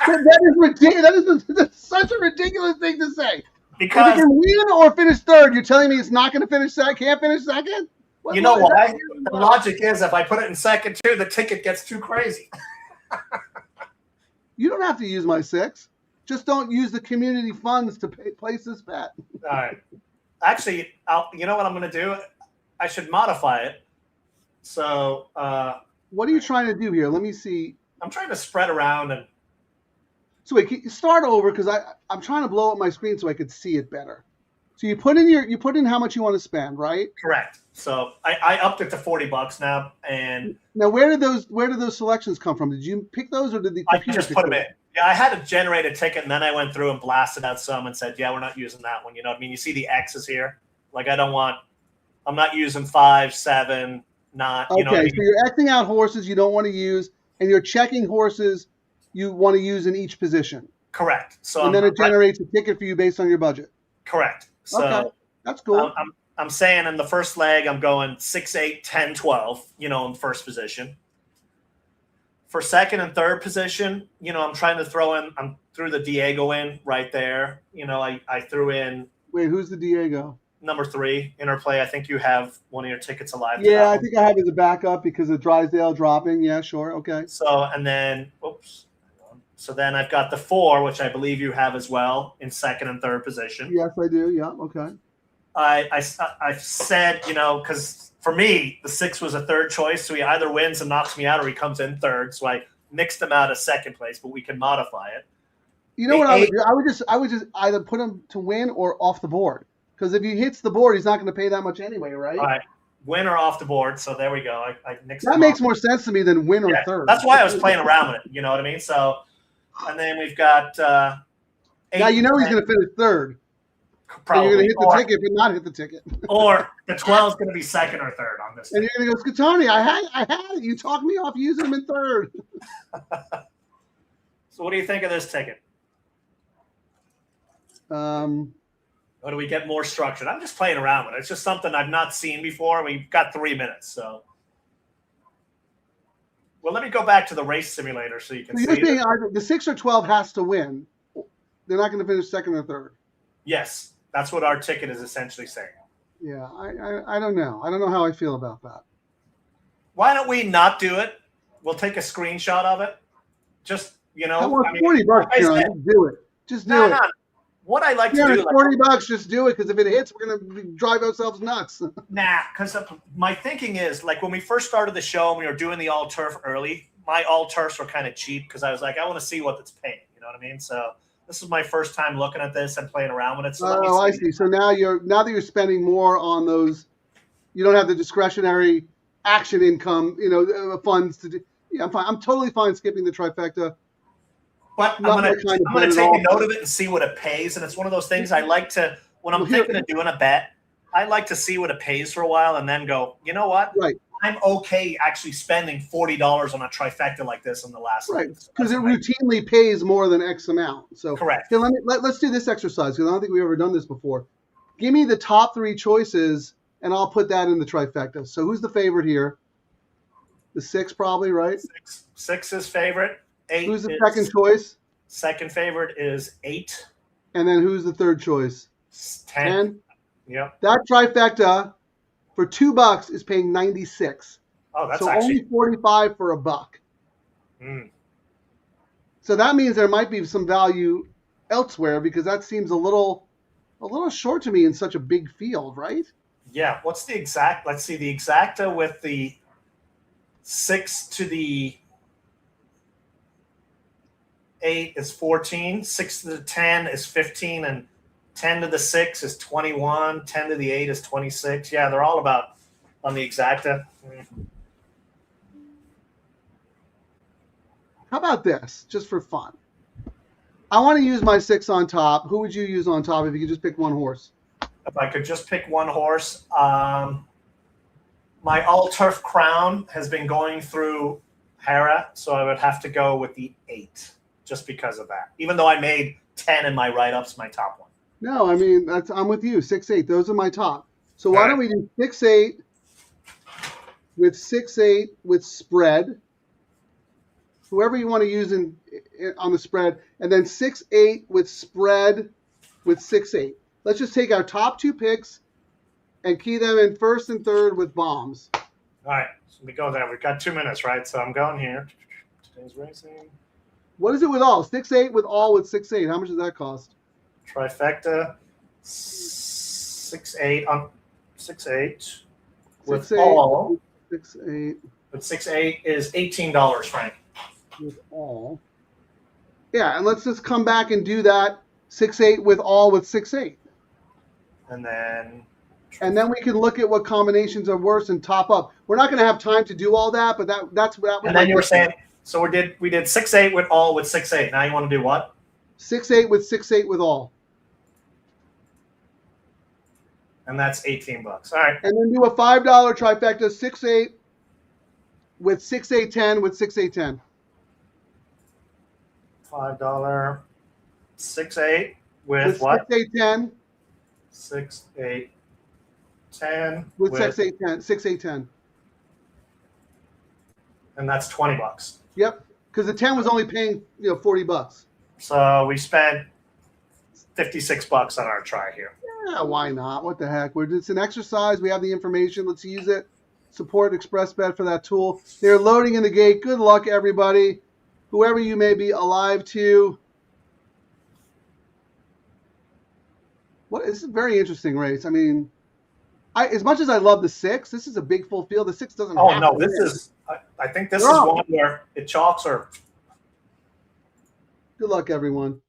that is ridiculous. That's such a ridiculous thing to say. Because if it can win or finish third, you're telling me it's not going to finish second? Can't finish second? You know why? The logic is if I put it in second too, the ticket gets too crazy. You don't have to use my 6. Just don't use the community funds to place this bet. All right. Actually, you know what I'm going to do? I should modify it. So, what are you trying to do here? Let me see. I'm trying to spread around and. So wait, can you start over because I'm trying to blow up my screen so I could see it better. So you put in how much you want to spend, right? Correct. So I upped it to $40 now, and now where did those selections come from? Did you pick those or did the computer I just put them in? Yeah, I had to generate a ticket, and then I went through and blasted out some and said, yeah, we're not using that one. You know what I mean? You see the X's here? Like I'm not using 5, 7, 9. Okay, you know what I mean? So you're Xing out horses you don't want to use, and you're checking horses you want to use in each position. Correct. So and then it generates a ticket for you based on your budget. Correct. So okay. That's cool. I'm saying in the first leg, I'm going 6, 8, 10, 12, in first position. For second and third position, I'm trying to I'm threw the Diego in right there. I threw in. Wait, who's the Diego? Number 3, interplay. I think you have one of your tickets alive. Yeah, I think I have it as a backup because of Drysdale dropping. Yeah, sure. Okay. So, and then, So then I've got the 4, which I believe you have as well in second and third position. Yes, I do. Yeah. Okay. I've said, because for me, the 6 was a third choice. So he either wins and knocks me out or he comes in third. So I mixed him out of second place, but we can modify it. You know what I would do? I would just either put him to win or off the board. Because if he hits the board, he's not going to pay that much anyway, right? All right. Win or off the board. So there we go. I mixed that makes more sense to me than win or third. That's why I was playing around with it. You know what I mean? So, and then we've got 8. Now you know he's going to finish third. Probably. And you're going to hit the ticket, but not hit the ticket. Or the 12 is going to be second or third on this. And you're going to go, Scatoni, I had it. You talked me off using him in third. So what do you think of this ticket? Or do we get more structured? I'm just playing around with it. It's just something I've not seen before. We've got 3 minutes, so. Well, let me go back to the race simulator so you can see. You're saying the 6 or 12 has to win. They're not going to finish second or third. Yes, that's what our ticket is essentially saying. Yeah, I don't know. I don't know how I feel about that. Why don't we not do it? We'll take a screenshot of it. Just, I want $40, Ciaran. Just do it. Just do it. What I like to do, $40, just do it because if it hits, we're gonna drive ourselves nuts. Nah, because my thinking is like when we first started the show and we were doing the all turf early, my all turfs were kind of cheap because I was like, I want to see what it's paying. You know what I mean? So this is my first time looking at this and playing around with it. So I see. So now that you're spending more on those, you don't have the discretionary action income, funds to do. Yeah, I'm fine. I'm totally fine skipping the trifecta. But I'm going to take a note of it and see what it pays. And it's one of those things I like to, when I'm thinking of doing a bet, I like to see what it pays for a while and then go, you know what? Right. I'm okay actually spending $40 on a trifecta like this in the last right because it routinely pays more than X amount. So correct. Here, let's do this exercise because I don't think we've ever done this before. Give me the top 3 choices and I'll put that in the trifecta. So who's the favorite here? The 6 probably, right? 6 is favorite. 8. Who's the second choice? Second favorite is 8. And then who's the third choice? 10. Yep. That trifecta for $2 is paying 96. Oh, that's so actually only 45 for $1. Mm. So that means there might be some value elsewhere because that seems a little short to me in such a big field, right? Yeah. What's the exact? Let's see. The exacta with the 6 to the 8 is 14. 6 to the 10 is 15, and 10 to the 6 is 21. 10 to the 8 is 26. Yeah, they're all about on the exacta. How about this, just for fun? I want to use my 6 on top. Who would you use on top if you could just pick one horse? If I could just pick one horse, my all-turf crown has been going through Hera, so I would have to go with the 8 just because of that. Even though I made 10 in my write-ups, my top one. No, I mean, I'm with you. 6-8. Those are my top. So why don't we do 6-8 with 6-8 with spread? Whoever you want to use on the spread, and then 6-8 with spread with 6-8. Let's just take our top 2 picks and key them in first and third with bombs. All right, so we go there. We've got 2 minutes, right? So I'm going here. Today's racing. What is it with all? 6-8 with all with 6-8. How much does that cost? Trifecta. 6-8 on 6-8 with 6-8, all. 6-8 With 6-8 is $18, Frank. with all. Yeah, and let's just come back and do that 6-8 with all with 6-8. And then we can look at what combinations are worse and top up. We're not going to have time to do all that, but that's what. And then you were saying, so we did 6-8 with all with 6-8. Now you want to do what? 6-8 with 6-8 with all. And that's $18. All right. And then do a $5 trifecta 6-8 with 6-8-10 with 6-8-10. $5 6-8 with what? 6-8-10 6-8-10 with 6-8-10. And that's $20. Yep, because the 10 was only paying $40. So we spent $56 on our try here. Yeah, why not? What the heck? It's an exercise. We have the information. Let's use it. Support ExpressBet for that tool. They're loading in the gate. Good luck, everybody. Whoever you may be alive to. This is a very interesting race. I mean, as much as I love the 6, this is a big full field. The 6 doesn't. Oh no, this is. I think this is one where it chalks or. Good luck, everyone.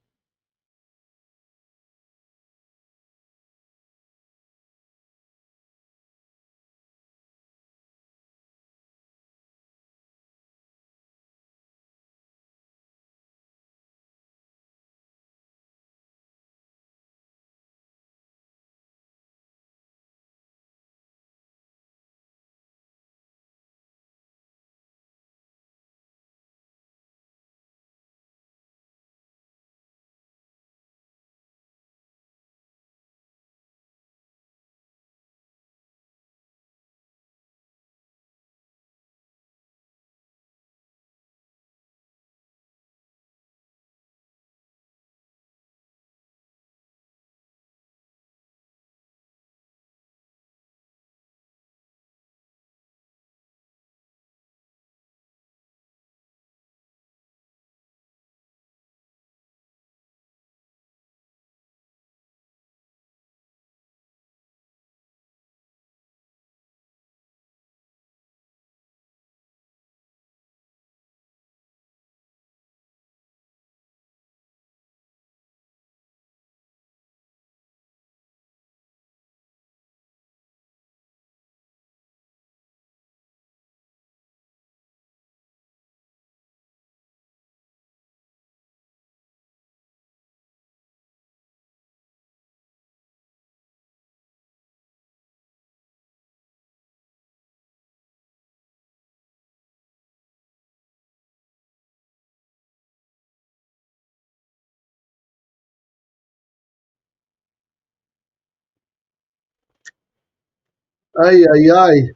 Ay, ay, ay.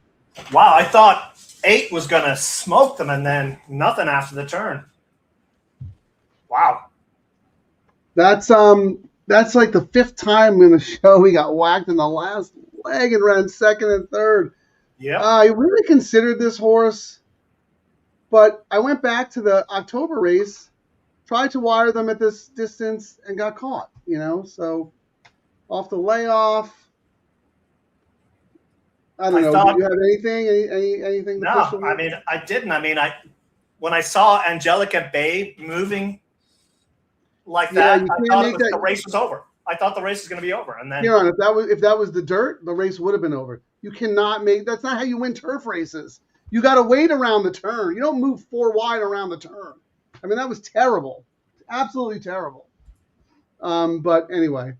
Wow, I thought 8 was gonna smoke them, and then nothing after the turn. Wow. That's like the 5th time in the show we got whacked in the last leg and ran 2nd and 3rd. Yeah. I really considered this horse, but I went back to the October race, tried to wire them at this distance, and got caught. So off the layoff. I don't know. Do you have anything? Anything? No, I mean, I didn't. I mean, when I saw Angelica Bay moving like that, I thought the race was over. I thought the race was going to be over. And then Ciaran, if that was the dirt, the race would have been over. You cannot make that's not how you win turf races. You got to wait around the turn. You don't move 4 wide around the turn. I mean, that was terrible, absolutely terrible. But anyway,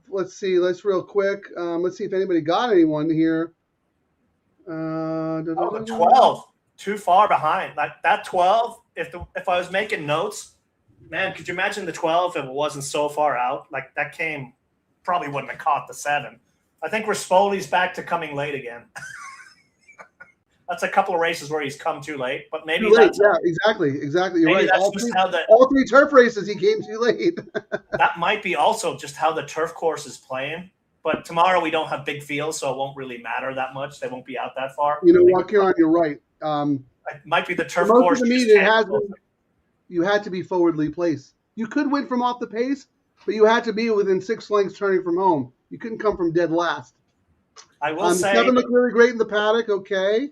let's see. Let's real quick. Let's see if anybody got anyone here. the 12, too far behind. That 12. If I was making notes, man, could you imagine the 12 if it wasn't so far out? Like that came, probably wouldn't have caught the 7. I think Rispoli's back to coming late again. That's a couple of races where he's come too late, but maybe that's exactly. You're right. That's all three turf races he came too late. That might be also just how the turf course is playing. But tomorrow we don't have big fields, so it won't really matter that much. They won't be out that far. You know what, Ciaran, you're right. It might be the turf most course. Of the meet, you had to be forwardly placed. You could win from off the pace, but you had to be within 6 lengths turning from home. You couldn't come from dead last. I will say 7 looked really great in the paddock. Okay.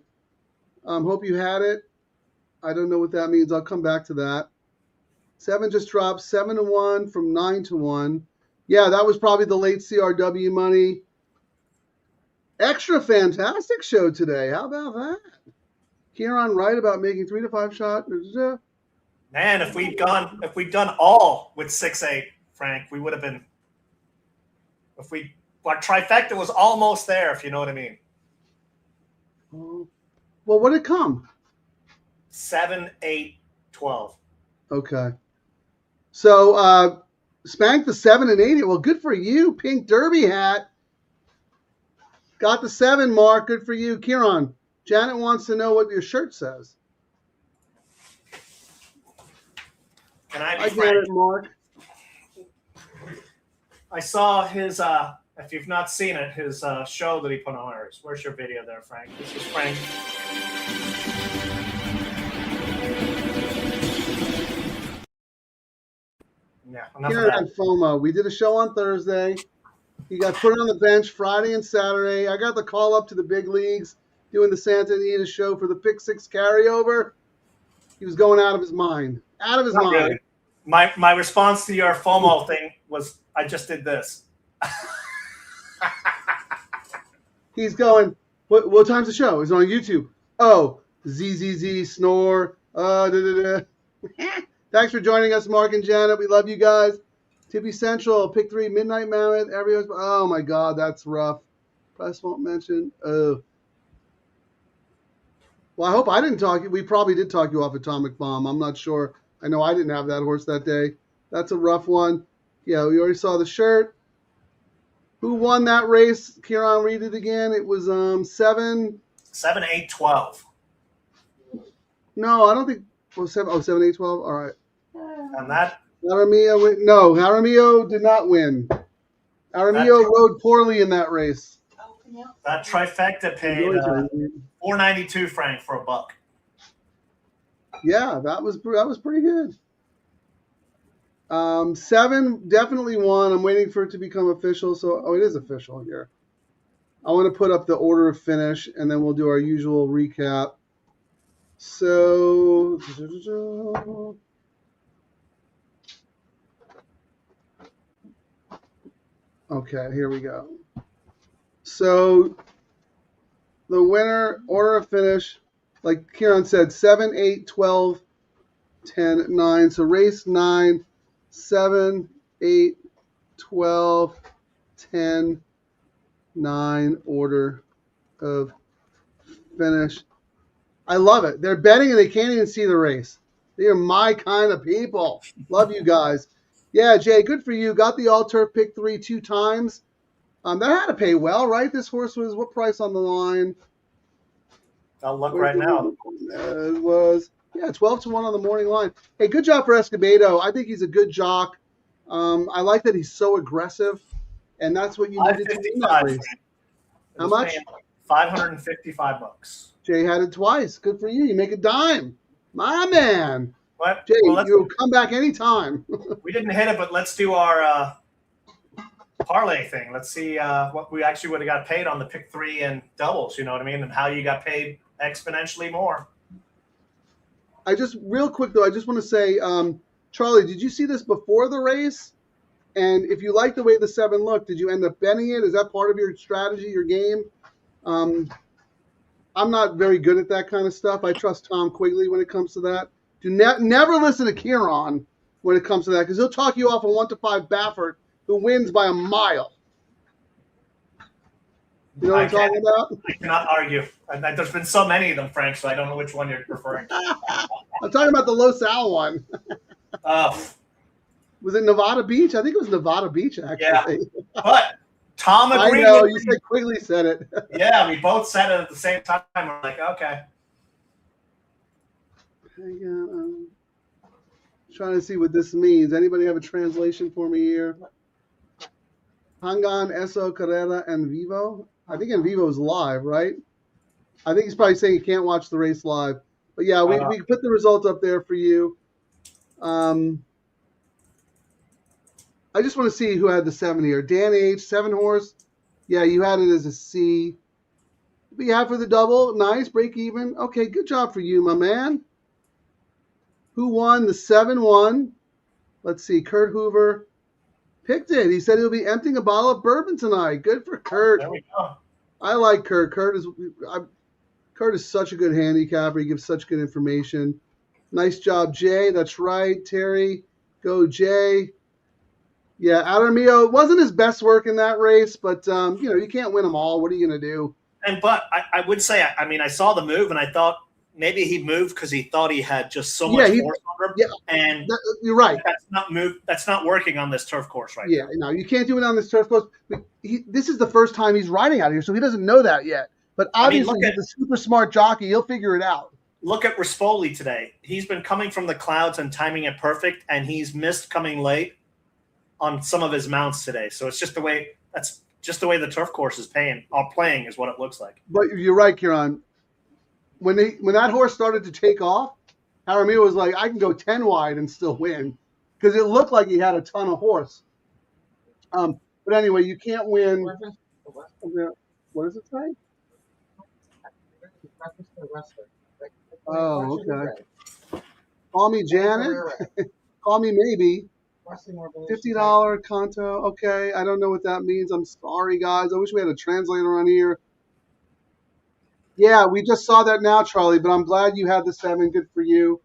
Hope you had it. I don't know what that means. I'll come back to that. 7 just dropped 7-1 from 9-1. Yeah, that was probably the late CRW money. Extra fantastic show today. How about that? Ciaran right about making 3 to 5 shot. Man, if we'd done all with 6-8, Frank, we would have been. Our trifecta was almost there, if you know what I mean. Well, what did it come? 7, 8, 12. Okay. So spanked the 7 and 8. Well, good for you, pink derby hat. Got the 7 mark. Good for you, Ciaran. Janet wants to know what your shirt says. Can I I get it, Mark. I saw his. If you've not seen it, his show that he put on ours. Where's your video there, Frank? This is Frank. Yeah, enough Here of at that. FOMO, we did a show on Thursday. He got put on the bench Friday and Saturday. I got the call up to the big leagues doing the Santa Anita show for the Pick 6 carryover. He was going out of his mind. Out of his mind. Really. My response to your FOMO thing was, I just did this. He's going, what time's the show? It's on YouTube. Oh, ZZZ, snore. Thanks for joining us, Mark and Janet. We love you guys. Tippy Central, Pick 3, Midnight Mammoth. Everyone's, oh my God, that's rough. Press won't mention. Oh. Well, I hope I didn't talk you. We probably did talk you off Atomic Bomb. I'm not sure. I know I didn't have that horse that day. That's a rough one. Yeah, we already saw the shirt. Who won that race? Ciaran, read it again. It was 7, 8, 12. No, I don't think. 7, 8, 12. All right. And that. Jaramillo win. No, Jaramillo did not win. Jaramillo rode poorly in that race. That trifecta paid $4.92, Frank, for a buck. Yeah, that was pretty good. 7 definitely won. I'm waiting for it to become official. So, it is official here. I want to put up the order of finish, and then we'll do our usual recap. So, okay, here we go. So, the winner, order of finish, like Ciaran said, 7, 8, 12, 10, 9. So, race 9, 7, 8, 12, 10, 9, order of finish. I love it. They're betting and they can't even see the race. They are my kind of people. Love you guys. Yeah, Jay, good for you. Got the all-turf pick 3 2 times. That had to pay well, right? This horse was what price on the line? I'll look right now. It was 12-1 on the morning line. Hey, good job for Escobedo. I think he's a good jock. I like that he's so aggressive, and that's what you needed to do in that race. How much? $555. Jay had it twice. Good for you. You make a dime. My man. What? Jay, you'll come back anytime. We didn't hit it, but let's do our parlay thing. Let's see what we actually would have got paid on the pick 3 and doubles, you know what I mean, and how you got paid exponentially more. Real quick, though, I just want to say, Charlie, did you see this before the race? And if you like the way the 7 looked, did you end up betting it? Is that part of your strategy, your game? I'm not very good at that kind of stuff. I trust Tom Quigley when it comes to that. Never listen to Ciaran when it comes to that, because he'll talk you off a 1-5 Baffert who wins by a mile. You know what I'm talking about? I cannot argue. There's been so many of them, Frank, so I don't know which one you're referring to. I'm talking about the Los Al one. Was it Nevada Beach? I think it was Nevada Beach, actually. Yeah, but Tom agreed. I know, you said Quigley said it. Yeah, we both said it at the same time. We're like, okay. Hang on. Trying to see what this means. Anybody have a translation for me here? Hangan, Eso, Carrera, and Vivo. I think en Vivo is live, right? I think he's probably saying you can't watch the race live. But yeah, we put the results up there for you. I just want to see who had the 7 here. Dan H, 7 horse. Yeah, you had it as a C. But yeah, for the double, nice, break even. Okay, good job for you, my man. Who won? The 7-1. Let's see, Kurt Hoover picked it. He said he'll be emptying a bottle of bourbon tonight. Good for Kurt. There we go. I like Kurt. Kurt is such a good handicapper. He gives such good information. Nice job, Jay. That's right, Terry. Go, Jay. Yeah, Adamio, it wasn't his best work in that race, but, you can't win them all. What are you going to do? But I would say, I saw the move, and I thought maybe he moved because he thought he had just so much force on him. Yeah, and you're right. That's not working on this turf course right now. No, you can't do it on this turf course. This is the first time he's riding out here, so he doesn't know that yet. But obviously, he's a super smart jockey. He'll figure it out. Look at Rispoli today. He's been coming from the clouds and timing it perfect, and he's missed coming late on some of his mounts today. So it's just the way the turf course is playing is what it looks like. But you're right, Ciaran. When that horse started to take off, Jaramillo was like, I can go 10 wide and still win, because it looked like he had a ton of horse. But anyway, you can't win. What does it say? Oh, okay. Call me Janet. Call me maybe. $50 Conto. Okay, I don't know what that means. I'm sorry, guys. I wish we had a translator on here. Yeah, we just saw that now, Charlie, but I'm glad you had the 7. Good for you.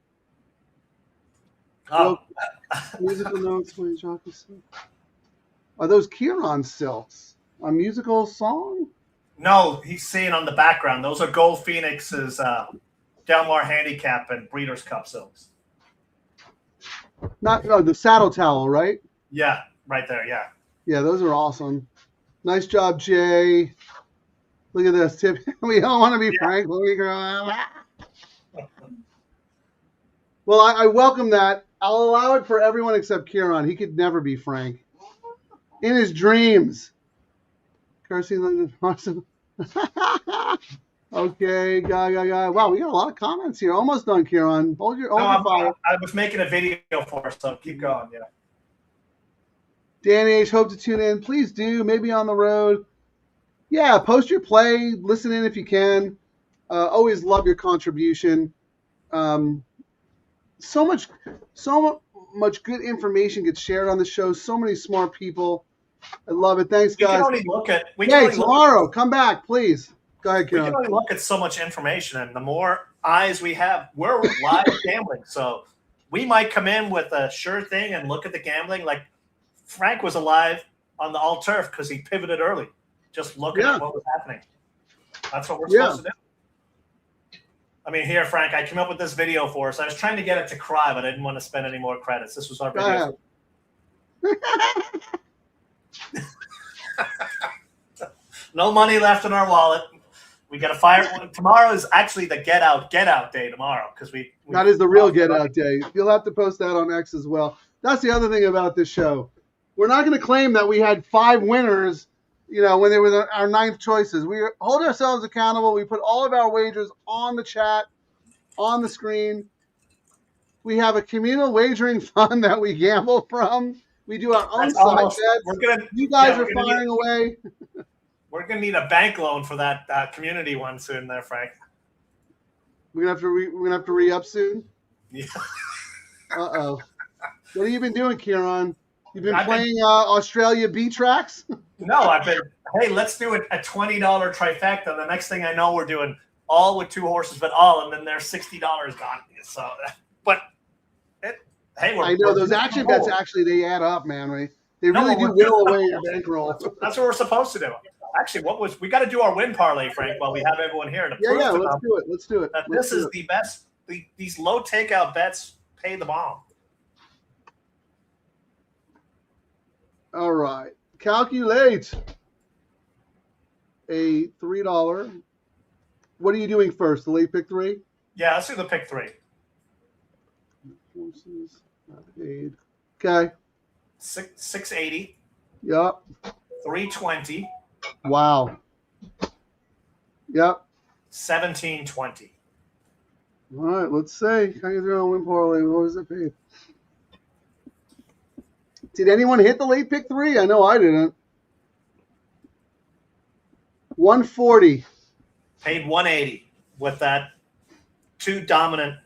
Musical notes. Are those Ciaran silks? A musical song? No, he's saying on the background. Those are Gold Phoenix's Del Mar Handicap and Breeders' Cup silks. The saddle towel, right? Yeah, right there, yeah. Yeah, those are awesome. Nice job, Jay. Look at this tip. We don't want to be Frank when we grow up. Well, I welcome that. I'll allow it for everyone except Ciaran. He could never be Frank. In his dreams. Kirsty London. Okay, guy. Wow, we got a lot of comments here. Almost done, Ciaran. Hold your fire. I was making a video for us, so keep going. Yeah. Danny H, hope to tune in. Please do. Maybe on the road. Yeah, post your play. Listen in if you can. Always love your contribution. So much good information gets shared on the show. So many smart people. I love it. Thanks, guys. Tomorrow, come back, please. Go ahead, Ciaran. We can only look at so much information, and the more eyes we have, we're live gambling. So we might come in with a sure thing and look at the gambling. Like Frank was alive on the all turf because he pivoted early, just looking at what was happening. That's what we're supposed to do. I mean, here, Frank, I came up with this video for us. I was trying to get it to cry, but I didn't want to spend any more credits. This was our video. No money left in our wallet. We got to fire. Tomorrow is actually the get out day tomorrow because we that is the real get out day. You'll have to post that on X as well. That's the other thing about this show. We're not going to claim that we had 5 winners, when they were our 9th choices. We hold ourselves accountable. We put all of our wagers on the chat, on the screen. We have a communal wagering fund that we gamble from. We do our own side bets. You guys are firing away. We're going to need a bank loan for that community one soon there, Frank. We're going to have to re-up soon? Yeah. Uh-oh. What have you been doing, Ciaran? You've been playing Australia B tracks? No, I've been. Hey, let's do a $20 trifecta. The next thing I know, we're doing all with 2 horses, but all, and then there's $60 gone. So, but hey, I know those action bets actually they add up, man. They really do whittle away your bankroll. That's what we're supposed to do. Actually, we got to do our win parlay, Frank, while we have everyone here to prove to them let's do it. That this is the best. These low takeout bets pay the bomb. All right. Calculate a $3. What are you doing first? The late pick 3? Yeah, let's do the pick 3. Horses not paid. Okay. 680. Yep. 320. Wow. Yep. 1720. All right, let's see. How you doing on win parlay? What was it paid? Did anyone hit the late pick 3? I know I didn't. 140. Paid 180 with that 2 dominant,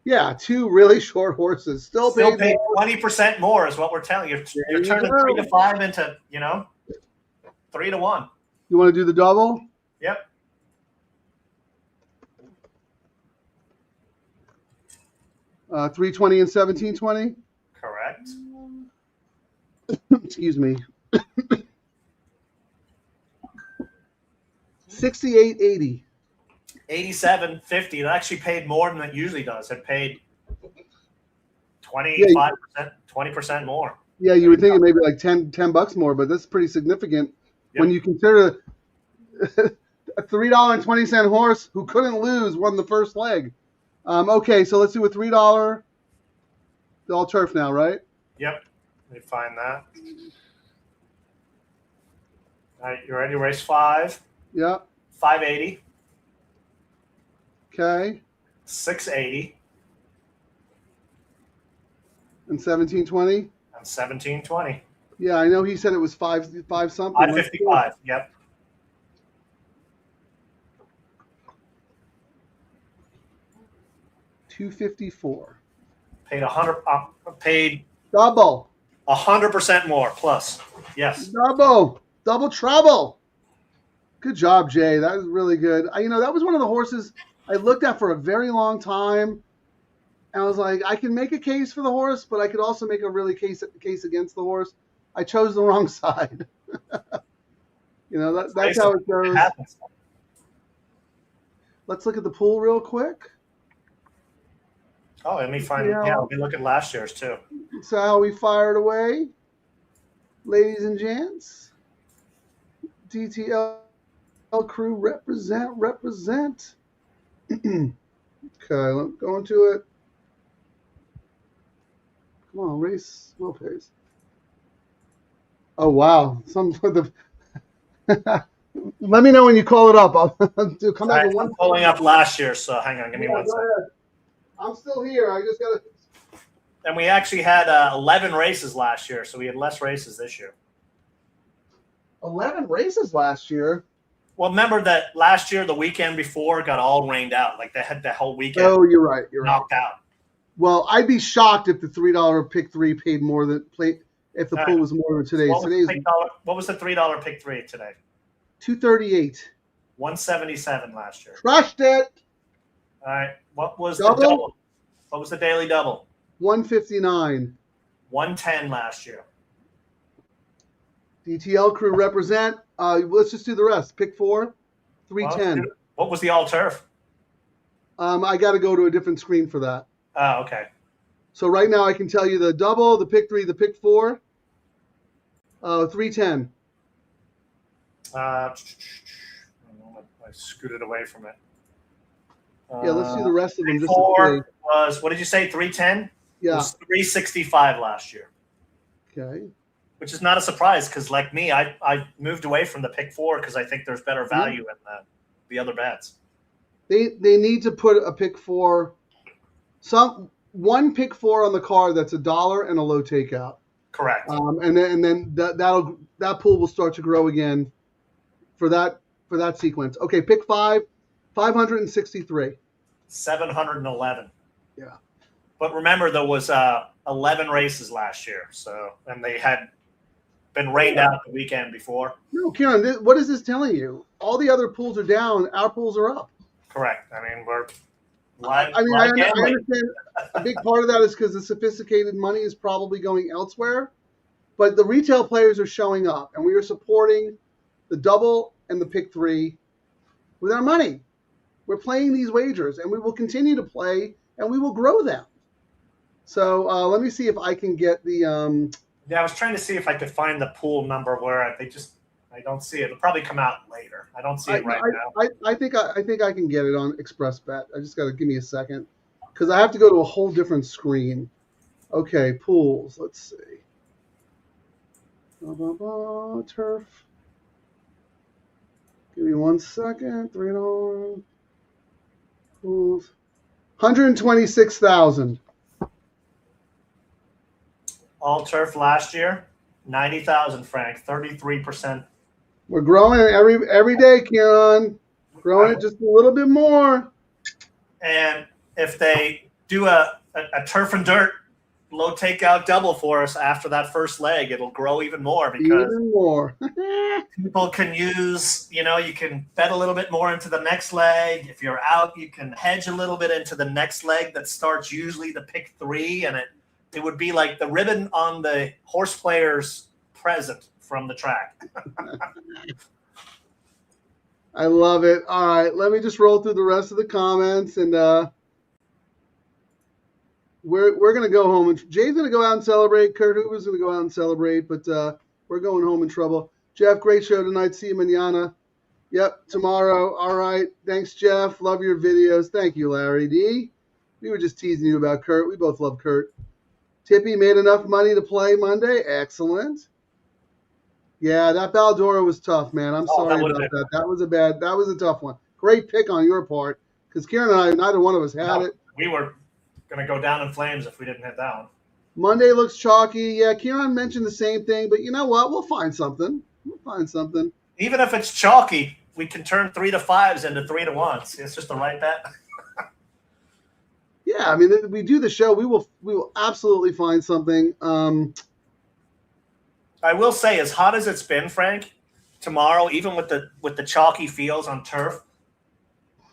Yeah, 2 really short horses. Still paid 20% more is what we're telling you. You're turning 3 to 5 into, 3 to 1. You want to do the double? Yep. Uh, 320 and 1720? Correct. Excuse me. 68.80. 87.50. It actually paid more than it usually does. It paid 25%, 20% more. Yeah, you would think it maybe like $10 more, but that's pretty significant when you consider a $3.20 horse who couldn't lose won the first leg. Okay, so let's do a $3. The all turf now, right? Yep. Let me find that. All right, you ready? Race 5. Yeah. 580. Okay. 680. And 1720? And 1720. Yeah, I know he said it was five something. 555. Yep. $254. Paid 100. Paid Double. 100% more plus. Yes. Double trouble. Good job, Jay. That was really good. That was one of the horses I looked at for a very long time. And I was like, I can make a case for the horse, but I could also make a really case against the horse. I chose the wrong side. That's how it goes. Let's look at the pool real quick. Oh, let me find. Yeah, let me look at last year's too. So how we fired away, ladies and gents. DTL Crew represent. Okay, let's go into it. Come on, race well pace. Oh wow, some for the. Let me know when you call it up. I'll come back. I'm pulling up last year, so hang on, give me 1 second. I'm still here. I just gotta. And we actually had 11 races last year, so we had less races this year. 11 races last year. Well, remember that last year, the weekend before, got all rained out. Like they had the whole weekend. Oh, you're right. Knocked out. Well, I'd be shocked if the $3 pick 3 paid more than if the pool was more than today's. What was the $3 pick 3 today? $238. 177 last year. Crushed it. All right. What was the double? What was the daily double? 159. 110 last year. DTL Crew represent. Let's just do the rest. Pick 4, 310. What was the all turf? I got to go to a different screen for that. Oh, okay. So right now I can tell you the double, the pick 3, the pick 4, 310. I scooted away from it. Yeah, let's do the rest of them. Just was, what did you say, 310? Yeah. It was 365 last year. Okay. Which is not a surprise because, like me, I moved away from the pick 4 because I think there's better value in the other bets. They need to put a pick 4, one pick 4 on the card that's $1 and a low takeout. Correct. And then that pool will start to grow again for that sequence. Okay, pick 5, 563. 711. Yeah. But remember, there was 11 races last year, and they had been rained out the weekend before. No, Ciaran, what is this telling you? All the other pools are down. Our pools are up. Correct. I mean, we're live. I gambling. understand a big part of that is because the sophisticated money is probably going elsewhere. But the retail players are showing up, and we are supporting the double and the pick 3 with our money. We're playing these wagers, and we will continue to play, and we will grow them. So let me see if I can get the. Yeah, I was trying to see if I could find the pool number where I don't see it. It'll probably come out later. I don't see it right now. I think I can get it on Express Bet. I just got to give me a second because I have to go to a whole different screen. Okay, pools. Let's see. Turf. Give me 1 second. $3. Pools. 126,000. All turf last year, 90,000, Frank, 33%. We're growing it every day, Ciaran. Growing it just a little bit more. And if they do a turf and dirt low takeout double for us after that first leg, it'll grow even more because people can use, you can bet a little bit more into the next leg. If you're out, you can hedge a little bit into the next leg that starts usually the pick 3, and it would be like the ribbon on the horse player's present from the track. I love it. All right, let me just roll through the rest of the comments, and we're gonna go home. And Jay's gonna go out and celebrate. Kurt Hoover's gonna go out and celebrate, but we're going home in trouble. Jeff, great show tonight. See you mañana. Yep, tomorrow. All right. Thanks, Jeff. Love your videos. Thank you, Larry D. We were just teasing you about Kurt. We both love Kurt. Tippy made enough money to play Monday. Excellent. Yeah, that Baldora was tough, man. I'm sorry about that. That was a tough one. Great pick on your part, because Ciaran and I, neither one of us had it. We were going to go down in flames if we didn't hit that one. Monday looks chalky. Yeah, Ciaran mentioned the same thing, but you know what? We'll find something. Even if it's chalky, we can turn 3 to 5s into 3 to 1s. It's just the right bet. Yeah, I mean, we do the show. We will absolutely find something. I will say, as hot as it's been, Frank, tomorrow, even with the chalky fields on turf,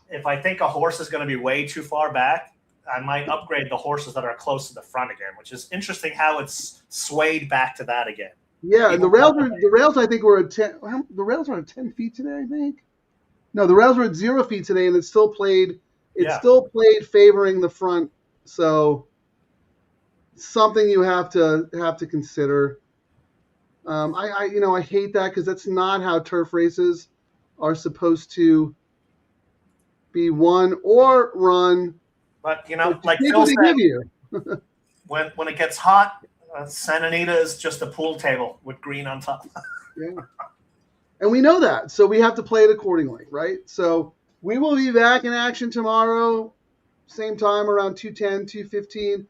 if I think a horse is going to be way too far back, I might upgrade the horses that are close to the front again, which is interesting how it's swayed back to that again. Yeah, and the rails I think were at 10. The rails are at 10 feet today, I think. No, the rails were at 0 feet today, and it still played. Still played favoring the front, so something you have to consider. I hate that because that's not how turf races are supposed to be won or run. But like Phil said, when it gets hot, Santa Anita is just a pool table with green on top. Yeah, and we know that, so we have to play it accordingly, right? So. We will be back in action tomorrow, same time around 2:10, 2:15.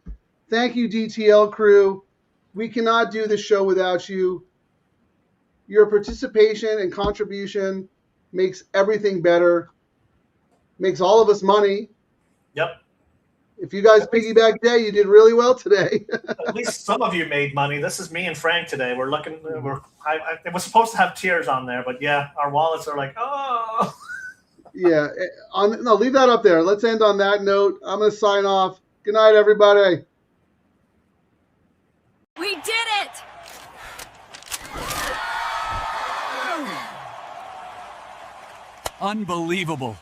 Thank you, DTL Crew. We cannot do this show without you. Your participation and contribution makes everything better, makes all of us money. Yep. If you guys piggyback day, you did really well today. At least some of you made money. This is me and Frank today. We're looking. It was supposed to have tears on there, but yeah, our wallets are like, oh. Yeah, no, leave that up there. Let's end on that note. I'm going to sign off. Good night, everybody. We did it! Unbelievable.